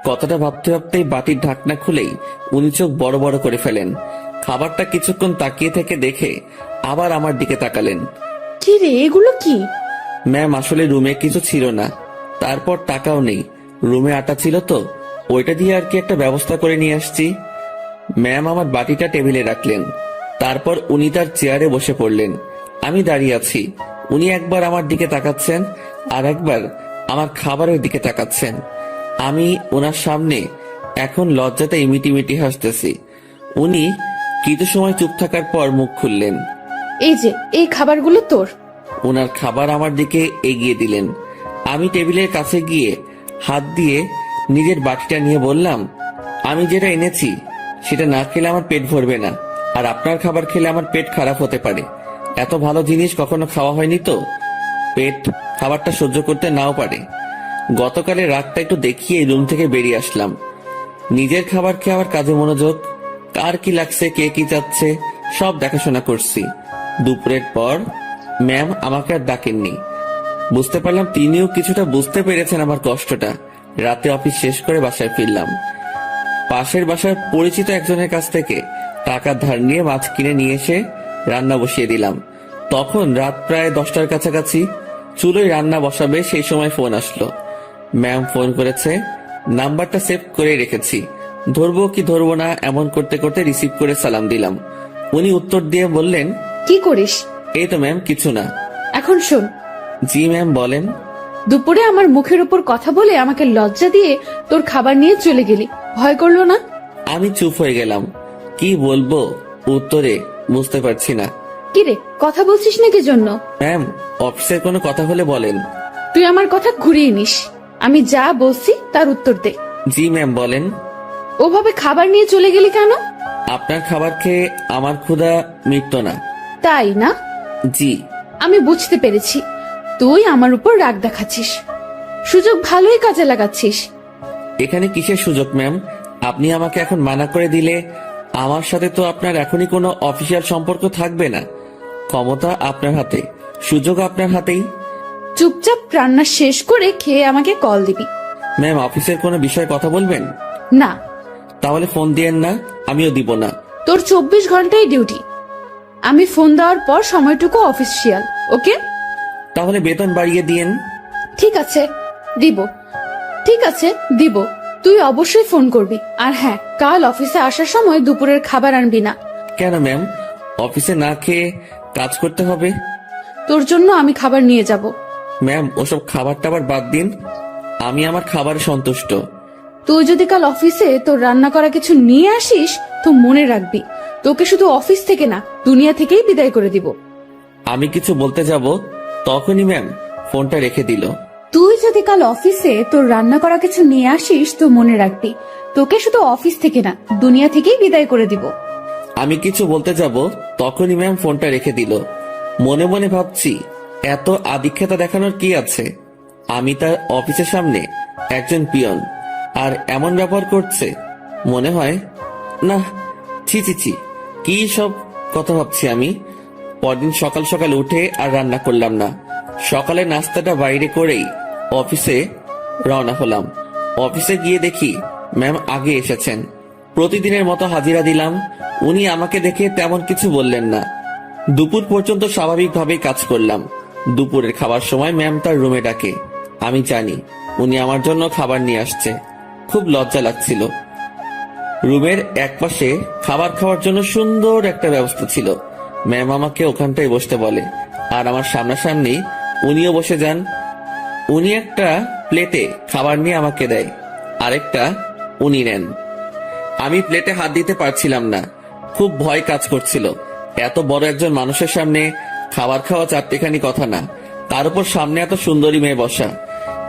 কথাটা ভাবতে ভাবতেই বাটির ঢাকনা খুলেই উনি চোখ বড় বড় করে ফেলেন। খাবারটা কিছুক্ষণ তাকিয়ে থেকে দেখে আবার আমার দিকে তাকালেন। কি রে, এগুলো কি? ম্যাম আসলে রুমে কিছু ছিল না, তারপর টাকাও নেই। রুমে আটা ছিল তো, ওইটা দিয়ে আর কি একটা ব্যবস্থা করে নিয়ে আসছি। ম্যাম আমার বাটিটা টেবিলে রাখলেন। তারপর উনি তার চেয়ারে বসে পড়লেন। আমি দাঁড়িয়ে আছি। উনি একবার আমার দিকে তাকাচ্ছেন, আর একবার আমার খাবারের দিকে তাকাচ্ছেন। আমি ওনার সামনে এখন লজ্জাতে ইমিটিমিটি হাসতেছি। উনি কিছু সময় চুপ থাকার পর মুখ খুললেন। এই যে, এই খাবারগুলো তোর। ওনার খাবার আমার দিকে এগিয়ে দিলেন। আমি টেবিলের কাছে গিয়ে হাত দিয়ে নিজের বাটিটা নিয়ে বললাম, আমি যেটা এনেছি সেটা না খেলে আমার পেট ভরবে না, আর আপনার খাবার খেলে আমার পেট খারাপ হতে পারে। এত ভালো জিনিস কখনো খাওয়া হয়নি তো, পেট খাবারটা সহ্য করতে নাও পারে। গতকালের রাতটা একটু দেখিয়ে রুম থেকে বেরিয়ে আসলাম। নিজের খাবার খেয়ে আবার কাজে মনোযোগ। কার কি লাগছে, কে কি চাচ্ছে, সব দেখাশোনা করছি। দুপুরের পর ম্যাম আমাকে আর ডাকেননি। বুঝতে পারলাম তিনিও কিছুটা বুঝতে পেরেছেন আমার কষ্টটা। রাতে অফিস শেষ করে বাসায় ফিরলাম। পাশের বাসার পরিচিত একজনের কাছ থেকে টাকা ধার নিয়ে মাছ কিনে নিয়ে এসে রান্না বসিয়ে দিলাম। তখন রাত প্রায় 10টার কাছাকাছি। চুলোয় রান্না বসাবে সেই সময় ফোন আসলো। ম্যাম ফোন করেছে, নাম্বারটা সেভ করে রেখেছি। ধরবো কি ধরবো না এমন করতে করতে রিসিভ করে সালাম দিলাম। উনি উত্তর দিয়ে বললেন, কি করিস? এই তো ম্যাম, কিছু না। এখন শোন। জি ম্যাম, বলেন। দুপুরে আমার মুখের উপর কথা বলে আমাকে লজ্জা দিয়ে তোর খাবার নিয়ে চলে গেলি, ভয় করলো না? আমি চুপ হয়ে গেলাম। কি বলবো উত্তরে বুঝতে পারছি না। কি রে, কথা বলছিস নাকি জন্য? ম্যাম, অফিসের কোনো কথা হলে বলেন। তুই আমার কথা ঘুরিয়ে নিস। আমি যা বলছি তার উত্তর দে। জি ম্যাম, বলেন। ওভাবে খাবার নিয়ে চলে গেলি কেন? আপনার খাবার খেয়ে আমার ক্ষুধা মিটতো না। তাই না? জি। আমি বুঝতে পেরেছি, তুই আমার উপর রাগ দেখাচ্ছিস। সুযোগ ভালোই কাজে লাগাচ্ছিস। এখানে কিসের সুযোগ ম্যাম? আপনি আমাকে এখন মানা করে দিলে আমার সাথে তো আপনার এখনই কোনো অফিসিয়াল সম্পর্ক থাকবে না। ক্ষমতা আপনার হাতে, সুযোগ আপনার হাতেই। চুপচাপ রান্না শেষ করে খেয়ে আমাকে কল দিবি। ম্যাম, অফিসের কোনো বিষয়ে কথা বলবেন? না। তাহলে ফোন দিয়েন না, আমিও দিব না। তোর 24 ঘন্টাই ডিউটি। আমি ফোন দেওয়ার পর সময়টুকু অফিসিয়াল, ওকে? তাহলে বেতন বাড়িয়ে দিয়েন। ঠিক আছে, দিব। ঠিক আছে, দিব। তুই অবশ্যই ফোন করবি। আর হ্যাঁ, কাল অফিসে আসার সময় দুপুরের খাবার আনবি না। কেন ম্যাম? অফিসে না খেয়ে কাজ করতে হবে? তোর জন্য আমি খাবার নিয়ে যাব। ম্যাম, ওসব খাবার টাবার বাদ দিন, আমি আমার খাবারে সন্তুষ্ট। তুই যদি কাল অফিসে তোর রান্না করা কিছু নিয়ে আসিস তো মনে রাখবি, তোকে শুধু অফিস থেকে না, দুনিয়া থেকেই বিদায় করে দিব। আমি কিছু বলতে যাব তখনই ম্যাম ফোনটা রেখে দিল। তুই যদি কাল অফিসে তোর রান্না করা কিছু নিয়ে আসিস তো মনে রাখবি, তোকে শুধু অফিস থেকে না, দুনিয়া থেকেই বিদায় করে দিব। আমি কিছু বলতে যাব তখনই ম্যাম ফোনটা রেখে দিল। মনে মনে ভাবছি এত আদিক্ষেতা দেখানোর কি আছে। আমি তার অফিসের সামনে একজন পিয়ন, আর এমন ব্যবহার করছে। মনে হয় না, ছি ছি ছি, কি সব কথা ভাবছি আমি। পরদিন সকাল সকাল উঠে আর রান্না করলাম না। সকালে নাস্তাটা বাইরে করেই অফিসে রওনা হলাম। অফিসে গিয়ে দেখি ম্যাম আগে এসেছেন। প্রতিদিনের মতো হাজিরা দিলাম। উনি আমাকে দেখে তেমন কিছু বললেন না। দুপুর পর্যন্ত স্বাভাবিকভাবেই কাজ করলাম। দুপুরের খাবার সময় ম্যাম তার রুমে ডাকে। আমি জানি উনি আমার জন্য খাবার নিয়ে আসছে। খুব লজ্জা লাগছিল। রুমের একপাশে খাবার খাওয়ার জন্য সুন্দর একটা ব্যবস্থা ছিল। ম্যাম আমাকে ওখানটায় বসতে বলে, আর আমার সামনাসামনি উনিও বসে যান। উনি একটা প্লেটে খাবার নিয়ে আমাকে দেয়, আরেকটা উনি নেন। আমি প্লেটে হাত দিতে পারছিলাম না, খুব ভয় কাজ করছিল। এত বড় একজন মানুষের সামনে খাবার খাওয়া চারটেখানি কথা না, তার উপর সামনে এত সুন্দরী মেয়ে বসা।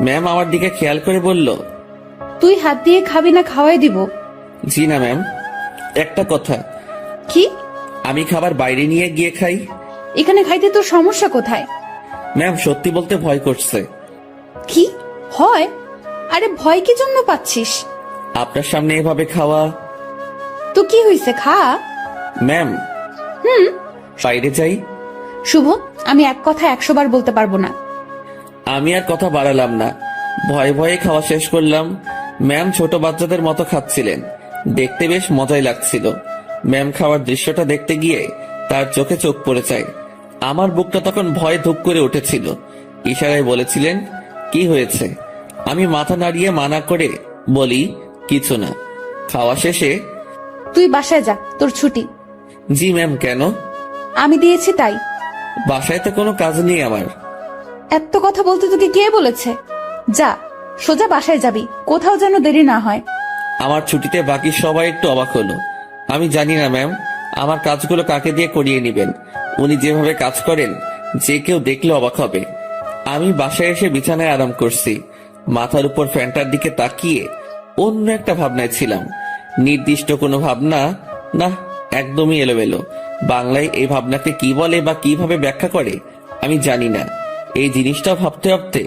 ম্যাম আমার দিকে খেয়াল করে বলল, তুই হাত দিয়ে খাবি না খাওয়াই দিব? জি না ম্যাম। একটা কথা, কি? আমি খাবার বাইরে নিয়ে গিয়ে খাই। এখানে খাইতে তোর সমস্যা কোথায়? ম্যাম সত্যি বলতে ভয় করছে। কি হয়? আরে ভয় কি জন্য পাচ্ছিস? আপনার সামনে এভাবে খাওয়া। তো কি হয়েছে, খা। ম্যাম বাইরে যাই। শুভ, আমি এক কথা 100 বার বলতে পারবো না। আমি আর কথা বাড়ালাম না, ভয়ে ভয়ে খাওয়া শেষ করলাম। ম্যাম ছোট বাচ্চাদের মতো খাচ্ছিলেন, দেখতে বেশ মজাই লাগছিল। ম্যাম খাওয়ার দৃশ্যটা দেখতে গিয়ে তার চোখে চোখ পড়ে যায়। আমার বুকটা তখন ভয়ে ধুপ করে উঠেছিল। ইশারায় বলেছিলেন, কি হয়েছে? আমি মাথা নাড়িয়ে মানা করে বলি, কিছু না। খাওয়া শেষে, তুই বাসায় যা, তোর ছুটি। জি ম্যাম। কেন? আমি দিয়েছি তাই। বাসায় তো কোনো কাজ নেই আমার। এত কথা বলতে তোকে কে বলেছে? যা, সোজা বাসায় যাবি, কোথাও যেন দেরি না হয়। আমার ছুটিতে বাকি সবাই একটু অবাক হলো। আমি জানি না ম্যাম, আমার কাজগুলো কাকে দিয়ে করিয়ে নেবেন। উনি যেভাবে কাজ করেন, যে কেউ দেখলে অবাক হবে। আমি বাসায় এসে বিছানায় আরাম করছি। মাথার উপর ফ্যানটার দিকে তাকিয়ে অন্য একটা ভাবনায় ছিলাম। নির্দিষ্ট কোনো ভাবনা না, একদমই এলোমেলো। বাংলায় এই ভাবনাকে কি বলে বা কিভাবে ব্যাখ্যা করে আমি জানি না। এই জিনিসটা ভাবতে ভাবতে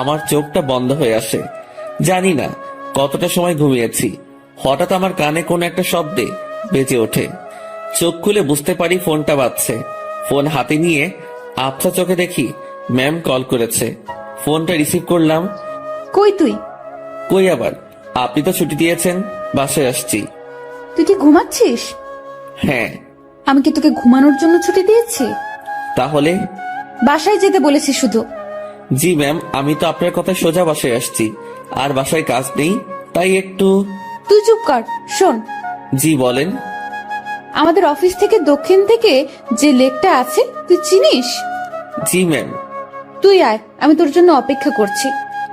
আমার চোখটা বন্ধ হয়ে আসে। জানি না কতটা সময় ঘুমিয়েছি। হঠাৎ আমার কানে কোনো একটা শব্দে বেজে ওঠে। চোখ খুলে বুঝতে পারি ফোনটা বাজছে। ফোন হাতে নিয়ে আবছা চোখে দেখি ম্যাম কল করেছে। ফোনটা রিসিভ করলাম। কই তুই? কই আবার, আপনি তো ছুটি দিয়েছেন, বাসায় আসছি। তুই কি ঘুমাচ্ছিস? হ্যাঁ। আমি কি তোকে ঘুমানোর জন্য ছুটি দিয়েছি? তাহলে? বাসায় যেতে বলেছি শুধু। জি ম্যাম, আমি তো আপনার কথা সোজা বাসায় আসছি, আর বাসায় কাজ নেই, তাই একটু। তুই চুপ কর, শোন। জি বলেন। আমাদের অফিস থেকে দক্ষিণ থেকে যে লেকটা আছে, তুই চিনিস? জি ম্যাম। তুই আয়, আমি তোর জন্য অপেক্ষা করছি।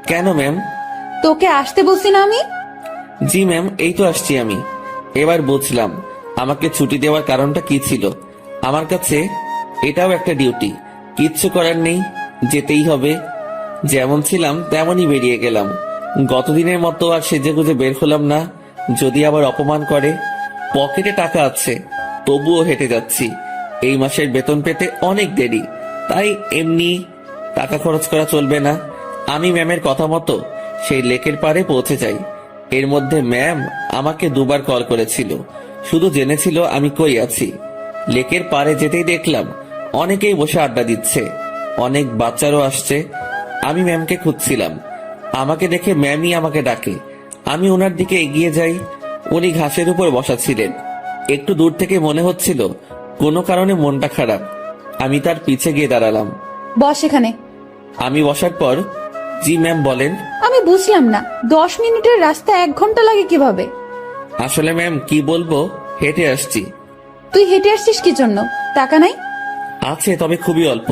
কেন ম্যাম? তোকে আসতে বলছি না আমি? জি ম্যাম, এই তো আসছি আমি। এবার বুঝলাম আমাকে ছুটি দেওয়ার কারণটা কি ছিল। আমার কাছে এটাও একটা ডিউটি, কিচ্ছু করার নেই, যেতেই হবে। যেমন ছিলাম তেমনই বেরিয়ে গেলাম। গতদিনের মতো আর সেজেগুজে বের হলাম না, যদি আবার অপমান করে। পকেটে টাকা আছে, তবুও হেঁটে যাচ্ছি। এই মাসের বেতন পেতে অনেক দেরি, তাই এমনি টাকা খরচ করা চলবে না। আমি ম্যামের কথা মতো সেই লেকের পাড়ে পৌঁছে যাই। এর মধ্যে ম্যাম আমাকে 2বার কল করেছিল, শুধু জেনেছিল আমি কই আছি। লেকের পাড়ে যেতেই দেখলাম অনেকেই বসে আড্ডা দিচ্ছে, অনেক বাচ্চারও আসছে। আমি ম্যামকে খুঁজছিলাম, আমাকে দেখে ম্যামই আমাকে ডাকে। আমি ওনার দিকে এগিয়ে যাই। উনি ঘাসের উপর বসা ছিলেন। একটু দূর থেকে মনে হচ্ছিল কোনো কারণে মনটা খারাপ। আমি তার পিছে গিয়ে দাঁড়ালাম। বস এখানে। আমি বসার পর, জি ম্যাম বলেন। আমি বুঝলাম না, 10 মিনিটের রাস্তা 1 ঘন্টা লাগে কিভাবে? আসলে ম্যাম কি বলবো, হেঁটে আসছি। তুই হেঁটে আসছিস কি জন্য? টাকা নাই? আছে, তবে খুবই অল্প।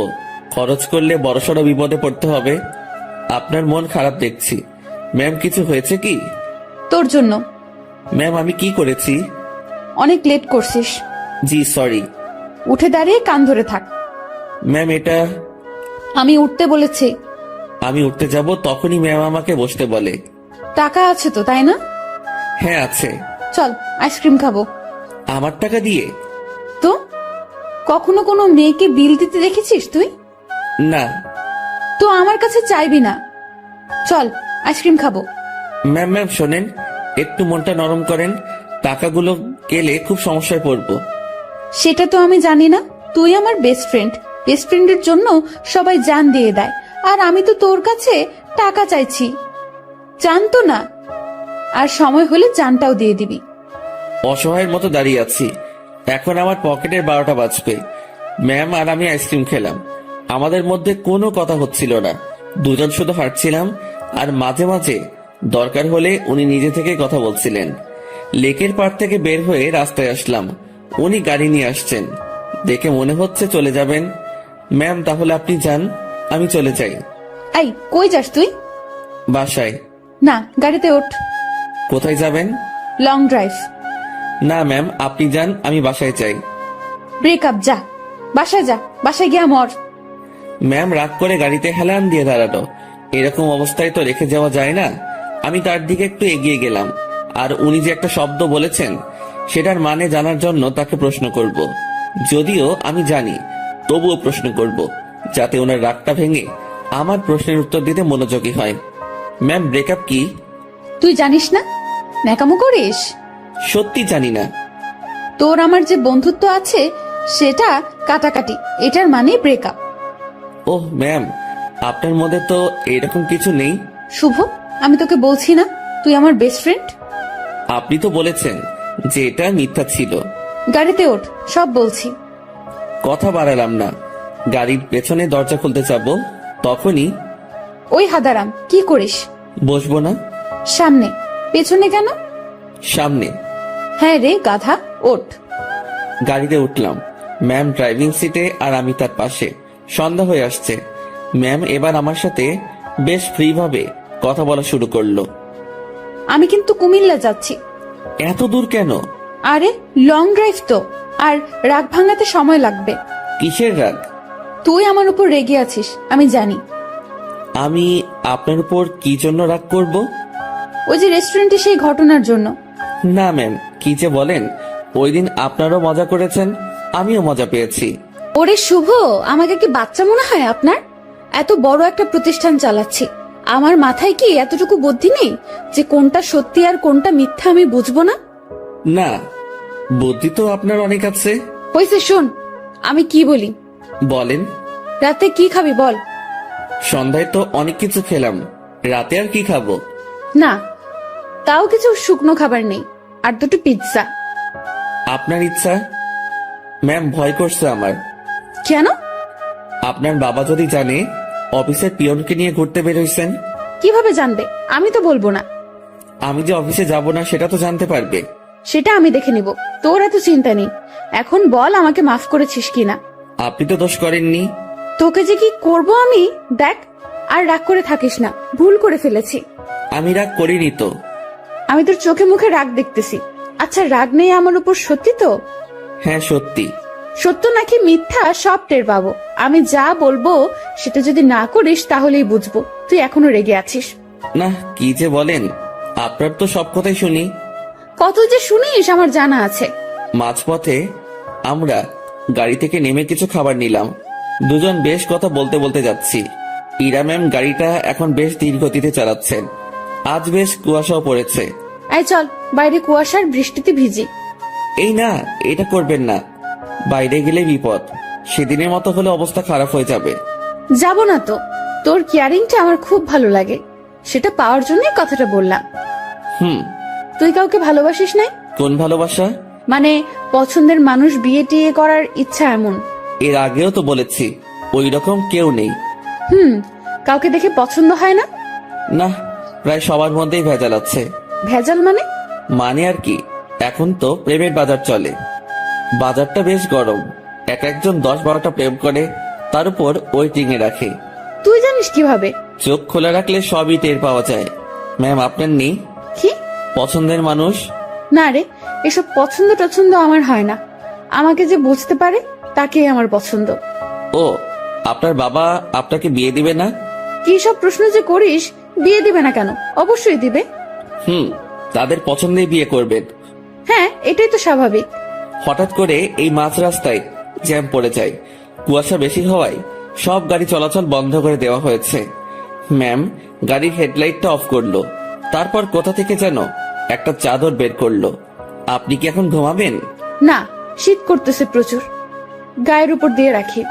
খরচ করলে বড়সড় বিপদে পড়তে হবে। আপনার মন খারাপ দেখছি। ম্যাম কিছু হয়েছে কি? তোর জন্য। ম্যাম আমি কি করেছি? অনেক লেট করছিস। জি সরি। উঠে দাঁড়িয়ে কান ধরে থাক। ম্যাম এটা। আমি উঠতে বলেছি। আমি উঠতে যাব তখনই ম্যাম আমাকে বসতে বলে। টাকা আছে তো, তাই না? হ্যাঁ আছে। চল আইসক্রিম খাবো। আমার টাকা দিয়ে? তো কখনো কোনো মেয়েকে বিল দিতে দেখেছিস তুই? না তো আমার কাছে চাইবি না। চল আইসক্রিম খাবো। ম্যাম ম্যাম শোনেন, একটু মনটা নরম করেন, টাকাগুলো গেলে খুব সমস্যায় পড়বো। সেটা তো আমি জানি না। তুই আমার বেস্ট ফ্রেন্ড, বেস্ট ফ্রেন্ডের জন্য সবাই জান দিয়ে দেয়, আর আমি তো তোর কাছে টাকা চাইছি। জানতো না, আর সময় হলে জানটাও দিয়ে দিবি। অসহায়ের মতো দাঁড়িয়ে আছি, এখন আমার পকেটের 12টা বাজবে। ম্যাম আর আমি আইসক্রিম খেলাম, আমাদের মধ্যে কোনো কথা হচ্ছিল না, দুজন শুধু হাঁটছিলাম, আর মাঝে মাঝে দরকার হলে উনি নিজে থেকে কথা বলছিলেন। লেকের পাড় থেকে বের হয়ে রাস্তায় আসলাম, উনি গাড়ি নিয়ে আসছেন, দেখে মনে হচ্ছে চলে যাবেন। ম্যাম তাহলে আপনি যান, আমি চলে যাই। এই কই যাস তুই? বাসায়। না, গাড়িতে ওঠ। কোথায় যাবেন? Long drive. না ম্যাম আপনি যান, আমি বাসায় চাই। ব্রেকআপ, যা বাসায় যা, বাসায় গিয়া মর। ম্যাম রাগ করে গাড়িতে হেলান দিয়ে দাঁড়ালো। এরকম অবস্থায় তো রেখে যাওয়া যায় না। আমি তার দিকে একটু এগিয়ে গেলাম, আর উনি যে একটা শব্দ বলেছেন সেটার মানে জানার জন্য তাকে প্রশ্ন করব। যদিও আমি জানি, তবুও প্রশ্ন করব, যাতে ওনার রাগটা ভেঙে আমার প্রশ্নের উত্তর দিতে মনোযোগী হয়। ম্যাম ব্রেকআপ কি? তুই জানিস না? ন্যাকামো করিস? সত্যি জানি না। তোর আমার যে বন্ধুত্ব আছে সেটা কাটাকাটি, এটার মানে ব্রেকআপ। ওহ ম্যাম, আপনার মধ্যে তো এরকম কিছু নেই। শুভ, আমি তোকে বলছি না তুই আমার বেস্ট ফ্রেন্ড? আপনি তো বলেছেন যে এটা মিথ্যা ছিল। গাড়িতে ওঠ, সব বলছি। কথা বাড়ালাম না, গাড়ির পেছনে দরজা খুলতে যাবো, তখনই ওই হাদারাম, কি করিস? বসবো না। সামনে। পেছনে কেন? সামনে। হ্যাঁ রে গাধা, ওঠ। গাড়িতে উঠলাম, ম্যাম ড্রাইভিং সিটে আর আমি তার পাশে। সন্ধ্যা হয়ে আসছে। ম্যাম এবার আমার সাথে বেশ ফ্রি ভাবে কথা বলা শুরু করলো। আমি কিন্তু কুমিল্লা যাচ্ছি। এত দূর কেন? আরে লং ড্রাইভ তো, আর রাগ ভাঙাতে সময় লাগবে। কিসের রাগ? তুই আমার উপর রেগে আছিস, আমি জানি। আমি আপনার উপর কি জন্য রাগ করব? ওই যে রেস্টুরেন্টে সেই ঘটনার জন্য। না ম্যাম, কি যে বলেন, ওই দিন আপনারও মজা করেছেন, আমিও মজা পেয়েছি। ওরে শুভ, আমাকে কি বাচ্চা মনে হয় আপনার? এত বড় একটা প্রতিষ্ঠান চালাচ্ছি, আমার মাথায় কি এতটুকু বুদ্ধি নেই যে কোনটা সত্যি আর কোনটা মিথ্যা আমি বুঝবো না? না, বুদ্ধি তো আপনার অনেক আছে। হইছে, শোন আমি কি বলি। বলেন। রাতে কি খাবি বল? সন্ধ্যায় তো অনেক কিছু খেলাম, রাতে আর কি খাবো? না, তাও কিছু শুকনো খাবার নেই, আর দুটো পিৎজা। আপনার ইচ্ছা। ম্যাম ভয় করছে আমার। কেন? আপনার বাবা যদি জানে অফিসের পিয়নকে নিয়ে ঘুরতে বের হইছেন। কিভাবে জানবে? আমি তো বলবো না। আমি যে অফিসে যাব না সেটা তো জানতে পারবে। সেটা আমি দেখে নিব, তোর এত চিন্তা নেই। এখন বল আমাকে মাফ করেছিস কিনা? আপনি তো দোষ করেননি। তোকে যে কি করব আমি, দেখ। আর রাগ করে থাকিস না, ভুল করে ফেলেছি। আমি রাগ করিনি তো। আমি তোর চোখে মুখে রাগ দেখতেছি। আচ্ছা, রাগ নেই আমার উপর, সত্যি তো? হ্যাঁ সত্যি। সত্য নাকি মিথ্যা সব টের পাবো। আমি যা বলবো সেটা যদি না করিস তাহলেই বুঝবো তুই এখনো রেগে আছিস। না, কি যে বলেন, আপনার তো সব কথাই শুনি। কত যে শুনিস আমার জানা আছে। মাঝপথে আমরা গাড়ি থেকে নেমে কিছু খাবার নিলাম, দুজন বেশ কথা বলতে বলতে যাচ্ছি। ইরা ম্যাম গাড়িটা এখন বেশ ধীর গতিতে চালাচ্ছেন। আজ বেশ কুয়াশাও পড়েছে। এই চল, বাইরে কুয়াশার বৃষ্টিতে ভিজি। এই না, এটা করবেন না, বাইরে গেলে বিপদ। সেদিনের মতো হলে অবস্থা খারাপ হয়ে যাবে। যাব না তো, তোর কেয়ারিংটা আমার খুব ভালো লাগে, সেটা পাওয়ার জন্যই কথাটা বললাম। হুম। তুই কাউকে ভালোবাসিস নাই? কোন ভালোবাসা? মানে পছন্দের মানুষ বিয়ে টিয়ে করার ইচ্ছা এমন? এর আগেও তো বলেছি ওই রকম কেউ নেই। কাউকে দেখে পছন্দ হয় না? না, প্রায় সবার মধ্যেই ভেজাল আছে। ভেজাল মানে? মানে আর কি, এখন তো প্রেমের বাজার চলে। বাজারটা বেশ গরম, এক একজন 10-12টা প্রেম করে, তার উপর ওয়েটিং এ রাখে। তুই জানিস কিভাবে? চোখ খোলা রাখলে সবই টের পাওয়া যায়। ম্যাম আপনার নেই কি পছন্দের মানুষ? না রে, এসব পছন্দ টছন্দ আমার হয় না। আমাকে যে বুঝতে পারে তাকেই আমার পছন্দ। ও, আপনার বাবা আপনাকে বিয়ে দিবে না? কি সব প্রশ্ন যে করিস! বিয়ে দিবে না কেন? অবশ্যই দিবে। তাদের পছন্দেই বিয়ে করবেন। হ্যাঁ, এটাই তো স্বাভাবিক। হঠাৎ করে এই মাঝ রাস্তায় জ্যাম পড়ে যায়। কুয়াশা বেশি হওয়ায় সব গাড়ি চলাচল বন্ধ করে দেওয়া হয়েছে। ম্যাম গাড়ির হেডলাইটটা অফ করলো, তারপর কোথা থেকে যেন একটা চাদর বের করলো। আপনি কি এখন ঘুমাবেন? না, শীত করতেছে প্রচুর, গায়ের উপর দিয়ে রাখি।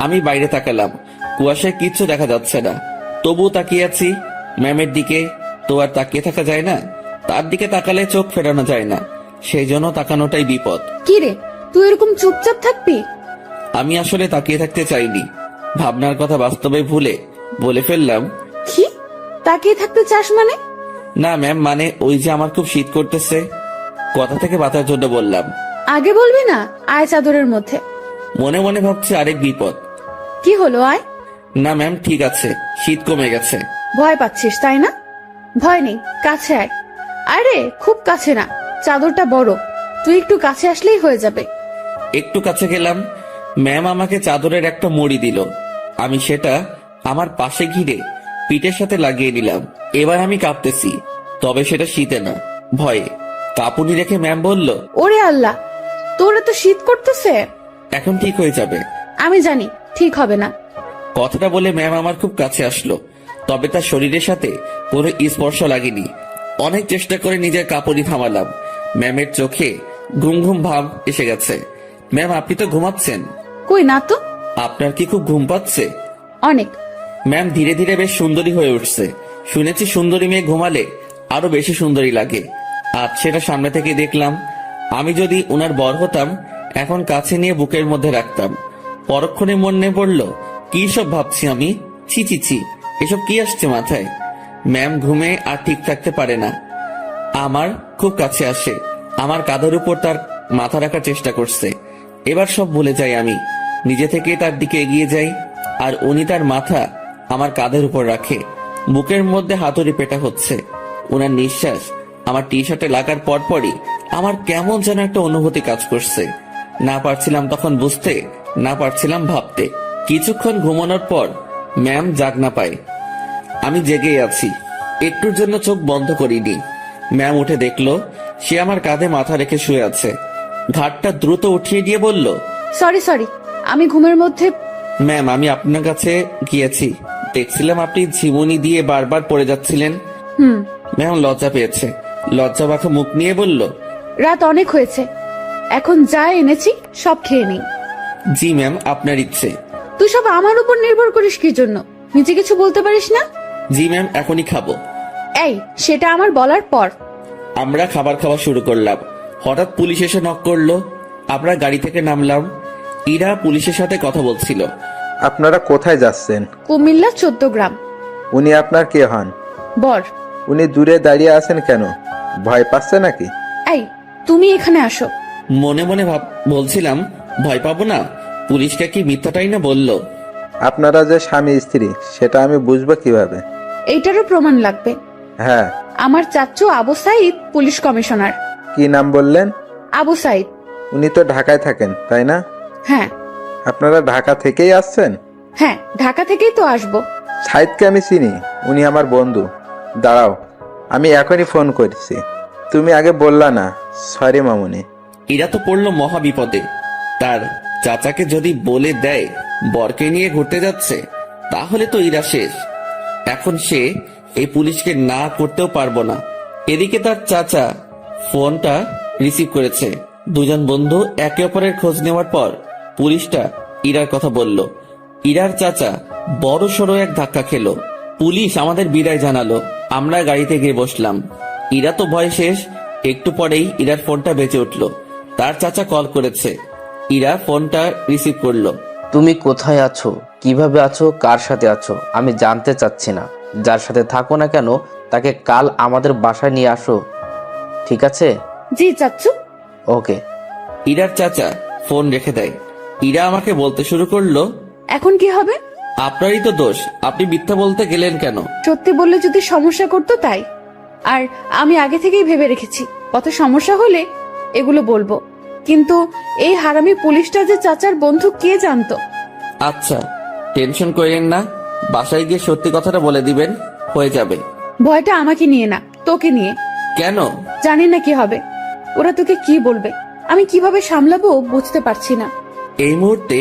আমি বাইরে তাকালাম, কুয়াশায় কিচ্ছু দেখা যাচ্ছে না, তবু তাকিয়ে আছি ম্যামের দিকে। তো আর তাকিয়ে থাকা যায় না, তার দিকে তাকালে চোখ ফেরানো যায় না, সেই জন্য তাকানোটাই বিপদ। কি রে, তুই এরকম চুপচাপ থাকবি? আমি আসলে তাকিয়ে থাকতে চাইনি, ভাবনার কথা বাস্তবে ভুলে বলে ফেললাম। কি তাকিয়ে থাকতে চাস মানে? না ম্যাম, মানে ওই যে আমার খুব শীত করতেছে, কথা থেকে বাঁচার জন্য বললাম। আগে বলবি না? আয় চাদরের মধ্যে। মনে মনে ভাবছি আরেক বিপদ। কি হলো, আয়। না ম্যাম, ঠিক আছে, শীত কমে গেছে। ভয় পাচ্ছিস তাই না? ভয় নেই, কাছে আয়। আরে খুব কাছে না, চাদরটা বড়, তুই একটু কাছে আসলেই হয়ে যাবে। একটু কাছে গেলাম, ম্যাম আমাকে চাদরের একটা মুড়ি দিল। আমি সেটা আমার পাশে ঘিরে পিঠের সাথে লাগিয়ে নিলাম। এবার আমি কাঁপতেছি, তবে সেটা শীতে না, ভয়ে। কাঁপুনি রেখে ম্যাম বলল, ওরে আল্লাহ, তোর এত শীত করতেছে? এখন ঠিক হয়ে যাবে। আমি জানি ঠিক হবে না। কথাটা বলে ম্যাম আমার খুব কাছে আসলো, তবে তার শরীরের সাথে কোনো স্পর্শ লাগেনি। অনেক চেষ্টা করে নিজের কাঁপুনি থামালাম। ম্যামের চোখে ঘুম ঘুম ভাব এসে গেছে। ম্যাম, আপনি তো ঘুমাচ্ছেন। কই না তো। আপনার কি খুব ঘুম পাচ্ছে? অনেক। ম্যাম ধীরে ধীরে বেশ সুন্দরী হয়ে উঠছে। শুনেছি সুন্দরী মেয়ে ঘুমালে আরো বেশি সুন্দরী লাগে। আজ সেটা সামনে থেকে দেখলাম। আমি যদি উনার বর হতাম, এখন কাছে নিয়ে বুকের মধ্যে রাখতাম। পরক্ষণে মনে পড়ল, কি সব ভাবছি আমি। ছি ছি ছি, এসব কি আসছে মাথায়। ম্যাম ঘুমে আর ঠিক থাকতে পারে না, আমার খুব কাছে আসে, আমার কাঁধের উপর তার মাথা রাখার চেষ্টা করছে। এবার সব ভুলে যাই আমি, নিজে থেকে তার দিকে এগিয়ে যাই, আর উনি তার মাথা আমার কাঁধের উপর রাখে। বুকের মধ্যে হাতুড়ি পেটা হচ্ছে। উনার নিঃশ্বাস আমার টি শার্টে লাগার পরপরই আমার কেমন যেন একটা অনুভূতি কাজ করছে। না পারছিলাম তখন বুঝতে, না পারছিলাম ভাবতে। কিছুক্ষণ ঘুমানোর পর ম্যাম জাগ না পায়, আমি জেগেই আছি। একটুর জন্য চোখ বন্ধ করিনি। ম্যাম উঠে দেখলো সে আমার কাঁধে মাথা রেখে শুয়ে আছে। ঘাটটা দ্রুত উঠিয়ে দিয়ে বলল, সরি সরি, আমি ঘুমের মধ্যে। ম্যাম আমি আপনার কাছে গিয়েছি, দেখছিলাম আপনি ঝিমুনি দিয়ে বারবার পড়ে যাচ্ছিলেন। ম্যাম লজ্জা পেয়েছে, লজ্জা মাখা মুখ নিয়ে বলল, রাত অনেক হয়েছে, এখন যা এনেছি সব খেয়ে নেই। জি ম্যাম, আপনার ইচ্ছে। তুই সব আমার উপর নির্ভর করিস কি জন্য? নিজে কিছু বলতে পারিস না? জি ম্যাম, এখনই খাবো। এই, সেটা আমার বলার পর। আমরা খাবার খাওয়া শুরু করলাম। হঠাৎ পুলিশ এসে নক করলো। আমরা গাড়ি থেকে নামলাম। ইরা পুলিশের সাথে কথা বলছিল। আপনারা কোথায় যাচ্ছেন? কুমিল্লা 14 গ্রাম। উনি আপনার কে হন? বর। উনি দূরে দাঁড়িয়ে আছেন কেন? ভয় পাচ্ছে নাকি? এই, তুমি এখানে আসো। মনে মনে বলছিলাম, ভয় পাবো না, পুলিশকে কি মিথ্যাটাই না বললো। আপনারা যে স্বামী স্ত্রী সেটা আমি বুঝবো কিভাবে? এইটারও প্রমাণ লাগবে। হ্যাঁ। আমার চাচ্চু আবু সাইদ পুলিশ কমিশনার। কি নাম বললেন? আবু সাইদ। উনি তো ঢাকায় থাকেন তাই না? হ্যাঁ। আপনারা ঢাকা থেকেই আসছেন? হ্যাঁ, ঢাকা থেকেই তো আসবো। সাইদকে আমি চিনি, উনি আমার বন্ধু। দাঁড়াও, আমি এখনই ফোন করছি। তুমি আগে বললা না। সরি মামুনি। ইরা তো পড়লো মহা বিপদে। তার চাচাকে যদি বলে দেয় বরকে নিয়ে ঘুরতে যাচ্ছে, তাহলে তো ইরা শেষ। এখন সে এই পুলিশকে না করতেও পারবো না। এদিকে তার চাচা ফোনটা রিসিভ করেছে। দুজন বন্ধু একে অপরের খোঁজ নেওয়ার পর পুলিশটা ইরার কথা বলল। ইরার চাচা বড় সড়ো এক ধাক্কা খেলো। পুলিশ আমাদের বিদায় জানালো। আমরা গাড়িতে গিয়ে বসলাম। ইরা তো ভয় শেষ। একটু পরেই ইরার ফোনটা বেজে উঠলো। তার চাচা কল করেছে। ইরা ফোনটা রিসিভ করলো। তুমি কোথায় আছো, কিভাবে আছো, কার সাথে আছো আমি জানতে চাচ্ছি না। যার সাথে থাকো না কেন তাকে কাল আমাদের বাসায় নিয়ে আসো, ঠিক আছে? জি চাচ্চু। ওকে। ইরার চাচা ফোন রেখে দেয়। ইরা আমাকে বলতে শুরু করলো, এখন কি হবে? আপনারই তো দোষ, আপনি মিথ্যা বলতে গেলেন কেন? সত্যি বললে যদি সমস্যা করতো তাই। আর আমি আগে থেকেই ভেবে রেখেছি কত সমস্যা হলে এগুলো বলবো। কিন্তু এই হারামি পুলিশটা যে চাচার বন্ধু কে জানতো? আচ্ছা, টেনশন করেন না, বাসায় গিয়ে সত্যি কথাটা বলে দিবেন, হয়ে যাবে। ভয়টা আমাকে নিয়ে না, তোকে নিয়ে। কেন? জানি না কি হবে। ওরা তোকে কি বলবে, আমি কিভাবে সামলাবো বুঝতে পারছি না। এই মুহূর্তে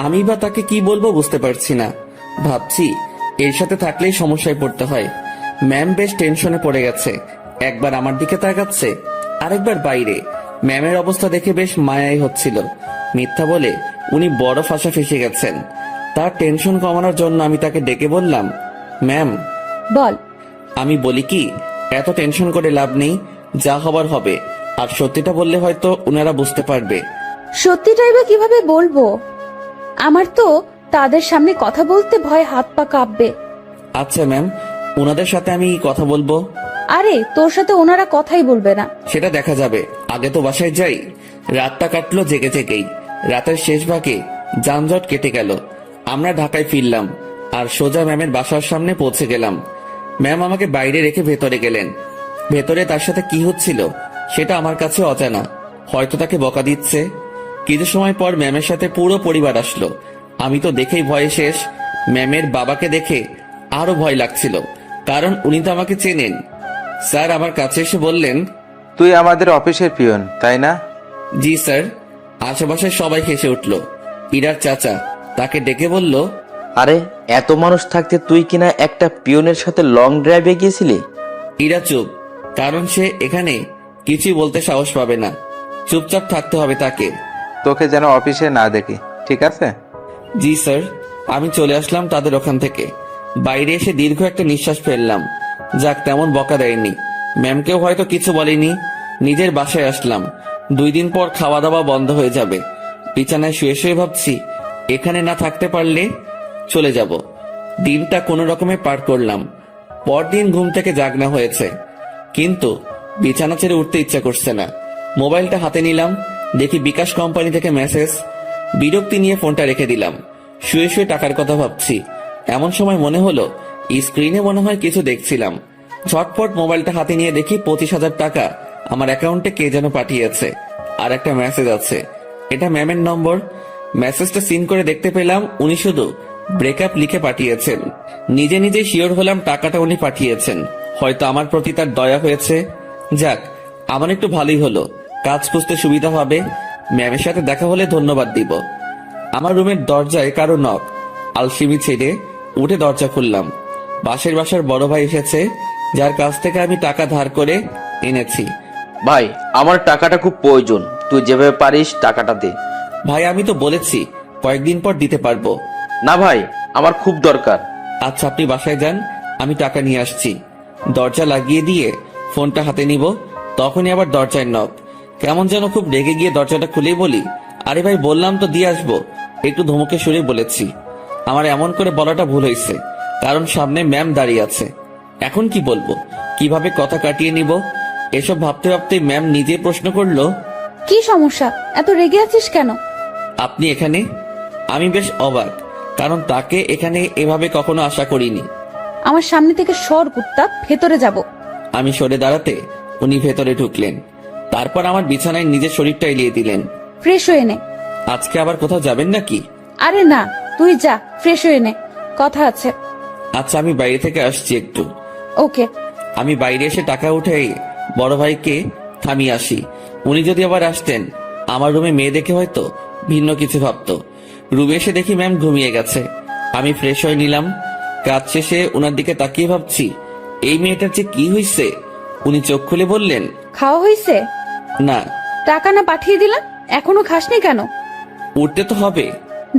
আমি বা তাকে কি বলবো বুঝতে পারছি না। ভাবছি এর সাথে থাকলেই সমস্যায় পড়তে হয়। ম্যাম বেশ টেনশনে পড়ে গেছে, একবার আমার দিকে তাকাচ্ছে, আরেকবার বাইরে। ম্যামের অবস্থা দেখে বেশ মায়াই হচ্ছিল। মিথ্যা বলে উনি বড় ফাঁসা ফেসে গেছেন। তার টেনশন কমানোর জন্য আমি তাকে ডেকে বললাম, ম্যাম। বল। আমি বলি কি, এত টেনশন করে লাভ নেই, যা হবার হবে। আর সত্যিটা বললে হয়তো উনারা বুঝতে পারবে। সত্যিটাই বা কিভাবে বলবো? আমার তো তাদের সামনে কথা বলতে ভয়, হাত পা কাঁপবে। আচ্ছা ম্যাম, ওনাদের সাথে আমি কথা বলবো। আরে তোর সাথে ওনারা কথাই বলবে না। সেটা দেখা যাবে, আগে তো বাসায় যাই। রাতটা কাটলো জেগে জেগেই। রাতের শেষ ভাগে যানজট কেটে গেল। আমরা ঢাকায় ফিরলাম আর সোজা ম্যামের বাসার সামনে পৌঁছে গেলাম। ম্যাম আমাকে বাইরে রেখে ভেতরে গেলেন। ভেতরে তার সাথে কি হচ্ছিল সেটা আমার কাছে অজানা। হয়তো তাকে বকা দিচ্ছে। কিছু সময় পর ম্যামের সাথে পুরো পরিবার আসলো। আমি তো দেখেই ভয়ে শেষ। ম্যামের বাবাকে দেখে আরো ভয় লাগছিল, কারণ উনি তো আমাকে চেনেন। স্যার আমার কাছে এসে বললেন, তুই আমাদের অফিসের পিয়ন তাই না? জি স্যার। আশেপাশে সবাই হেসে উঠল। ইরার চাচা তাকে ডেকে বলল, আরে এত মানুষ থাকতে তুই কিনা একটা পিয়নের সাথে লং ড্রাইভে গিয়েছিলি? ইরা চুপ, কারণ সে এখানে কিছুই বলতে সাহস পাবে না। চুপচাপ থাকতে হবে তাকে। তোকে যেন অফিসে না দেখি, ঠিক আছে? জি স্যার। আমি চলে আসলাম তাদের ওখান থেকে। বাইরে এসে দীর্ঘ একটা নিঃশ্বাস ফেললাম। যাক, তেমন বকা দেয়নি। ম্যামকেও হয়তো কিছু বলেনি। নিজের বাসায় আসলাম। 2 দিন পর খাওয়া দাওয়া বন্ধ হয়ে যাবে। বিছানায় শুয়ে শুয়ে ভাবছি, এখানে না থাকতে পারলে চলে যাব। দিনটা কোনো রকমে পার করলাম। পরদিন ঘুম থেকে জাগনা হয়েছে, কিন্তু বিছানা ছেড়ে উঠতে ইচ্ছা করছে না। মোবাইলটা হাতে নিলাম, দেখি বিকাশ কোম্পানি থেকে মেসেজ। বিরক্তি নিয়ে ফোনটা রেখে দিলাম। শুয়ে শুয়ে টাকার কথা ভাবছি। এমন সময় মনে হলো স্ক্রিনে মনে হয় কিছু দেখছিলাম। ঝটপট মোবাইলটা হাতে নিয়ে দেখি 25,000 টাকা আমার অ্যাকাউন্টে কে যেন পাঠিয়েছে। আর একটা মেসেজ আছে, এটা ম্যামের নম্বর। মেসেজটা সিন করে দেখতে পেলাম উনি শুধু ব্রেকআপ লিখে পাঠিয়েছেন। নিজে নিজে শিওর হলাম টাকাটা উনি পাঠিয়েছেন। হয়তো আমার প্রতি তার দয়া হয়েছে। যাক, আমার একটু ভালোই হলো, কাজ খুঁজতে সুবিধা হবে। ম্যামের সাথে দেখা হলে ধন্যবাদ দিব। আমার রুমের দরজায় কারো নক। আলসিমি ছেড়ে উঠে দরজা খুললাম। পাশের বাসার বড় ভাই এসেছে, যার কাছ থেকে আমি টাকা ধার করে এনেছি। ভাই, আমার টাকাটা খুব প্রয়োজন, তুই যেভাবে পারিস টাকাটা দে। ভাই আমি তো বলেছি কয়েকদিন পর দিতে পারবো। না ভাই, আমার খুব দরকার। আচ্ছা আপনি বাসায় যান, আমি টাকা নিয়ে আসছি। দরজা লাগিয়ে দিয়ে ফোনটা হাতে নিব, তখনই আবার দরজায় নক। কেমন যেন খুব রেগে গিয়ে দরজাটা খুলেই বলি, আরে ভাই বললাম তো দিয়ে আসবো। একটু ধমকে সুরে বলেছি। আমার এমন করে বলাটা ভুল হয়েছে, কারণ সামনে ম্যাম দাঁড়িয়ে আছে। এখন কি বলবো, কিভাবে কথা কাটিয়ে নিব, এসব ভাবতে ভাবতে ম্যাম নিজে প্রশ্ন করলো, কি সমস্যা? এত রেগে আছিস কেন? আপনি এখানে? আমি বেশ অবাক, কারণ তাকে এখানে এভাবে কখনো আশা করিনি। আমার সামনে থেকে সর কুত্তা, ভেতরে যাব। আমি সরে দাঁড়াতে উনি ভেতরে ঢুকলেন। তারপর আমার বিছানায় নিজের শরীরটা এলিয়ে দিলেন। ফ্রেশ হয়ে নে। আজকে আবার কোথাও যাবেন নাকি? আরে না, তুই যা, ফ্রেশ হয়ে নে, কথা আছে। আচ্ছা আমি বাইরে থেকে আসছি একটু। ওকে। আমি বাইরে এসে টাকা উঠে বড় ভাইকে থামিয়ে আসি। উনি যদি আবার আসতেন, আমার রুমে মেয়ে দেখে হয়তো ভিন্ন কিছু ভাবতো। রুমে এসে দেখি ম্যাম ঘুমিয়ে গেছে। আমি ফ্রেশ হয়ে নিলাম। কাজ শেষে ওনার দিকে তাকিয়ে ভাবছি, এই মেয়েটার যে কি হয়েছে। উনি চোখ খুলে বললেন, খাওয়া হয়েছে? না। টাকা না পাঠিয়ে দিলাম, এখনো খাসনি কেন? উঠতে তো হবে।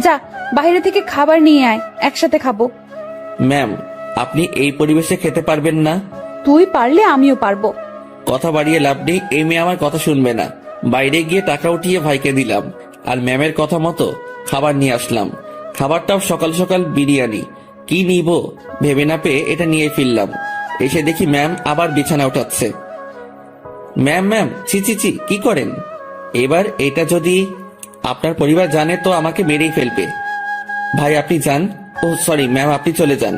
যা, বাইরে থেকে খাবার নিয়ে আয়, একসাথে খাবো। ম্যাম, আপনি এই পরিবেশে খেতে পারবেন না। তুই পারলে আমিও পারবো। কথা বাড়িয়ে লাভ নেই, এই মেয়ে আমার কথা শুনবে না। বাইরে গিয়ে টাকা উঠিয়ে ভাইকে দিলাম, আর ম্যামের কথা মতো খাবার নিয়ে আসলাম। খাবারটাও সকাল সকাল বিরিয়ানি। কি নিব ভেবে না পেয়ে এটা নিয়ে ফিরলাম। এসে দেখি ম্যাম আবার বিছানা উঠাচ্ছে। ম্যাম ম্যাম ছি ছি ছি, কি করেন? এবার এটা যদি আপনার পরিবার জানে তো আমাকে মেরেই ফেলবে। ভাই আপনি যান। ও সরি ম্যাম, আপনি চলে যান।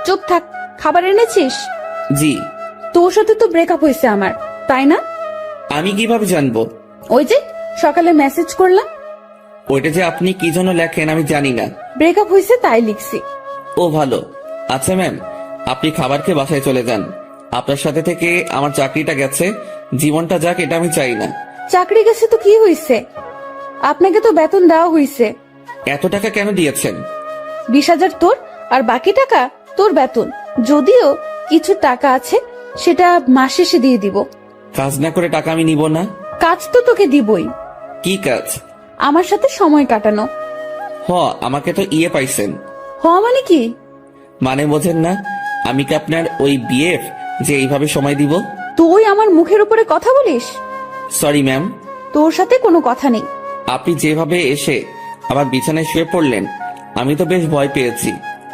চুপ থাক। খাবার এনেছিস? জি। তোর সাথে তো ব্রেকআপ হয়েছে আমার, তাই না? আমি কিভাবে জানবো? ওই যে সকালে মেসেজ করলাম। ওইটা যে আপনি কি জন্য লেখেন আমি জানি না। ব্রেকআপ হয়েছে তাই লিখছি। ও ভালো। আচ্ছা ম্যাম, আপনি খাবার খেয়ে বাসায় চলে যান। আপনার সাথে থেকে আমার চাকরিটা গেছে, জীবনটা যাক এটা আমি চাই না। চাকরি গেছে তো কি হয়েছে? আপনাকে তো বেতন দেওয়া হইছে। এত টাকা কেন দিয়েছেন? 20,000 তোর, আর বাকি টাকা তোর বেতন। যদিও কিছু টাকা আছে, সেটা মাস শেষে দিয়ে দিব। কাজ না করে টাকা আমি নিব না। কাজ তো তোকে দিবই। কি কাজ? আমার সাথে সময় কাটানো। আমাকে তো ইয়ে পাইছেন। মানে কি? মানে বোঝেন না? আমি কি আপনার ওই বিএফ যে এইভাবে সময় দিব? তুই আমার মুখের উপরে কথা বলিস? Sorry ma'am. তোর সাথে কোনো কথা নেই। আপনি যেভাবে এসে আমার বিছানায় শুয়ে পড়লেন, আমি তো বেশ ভয় পেয়েছি,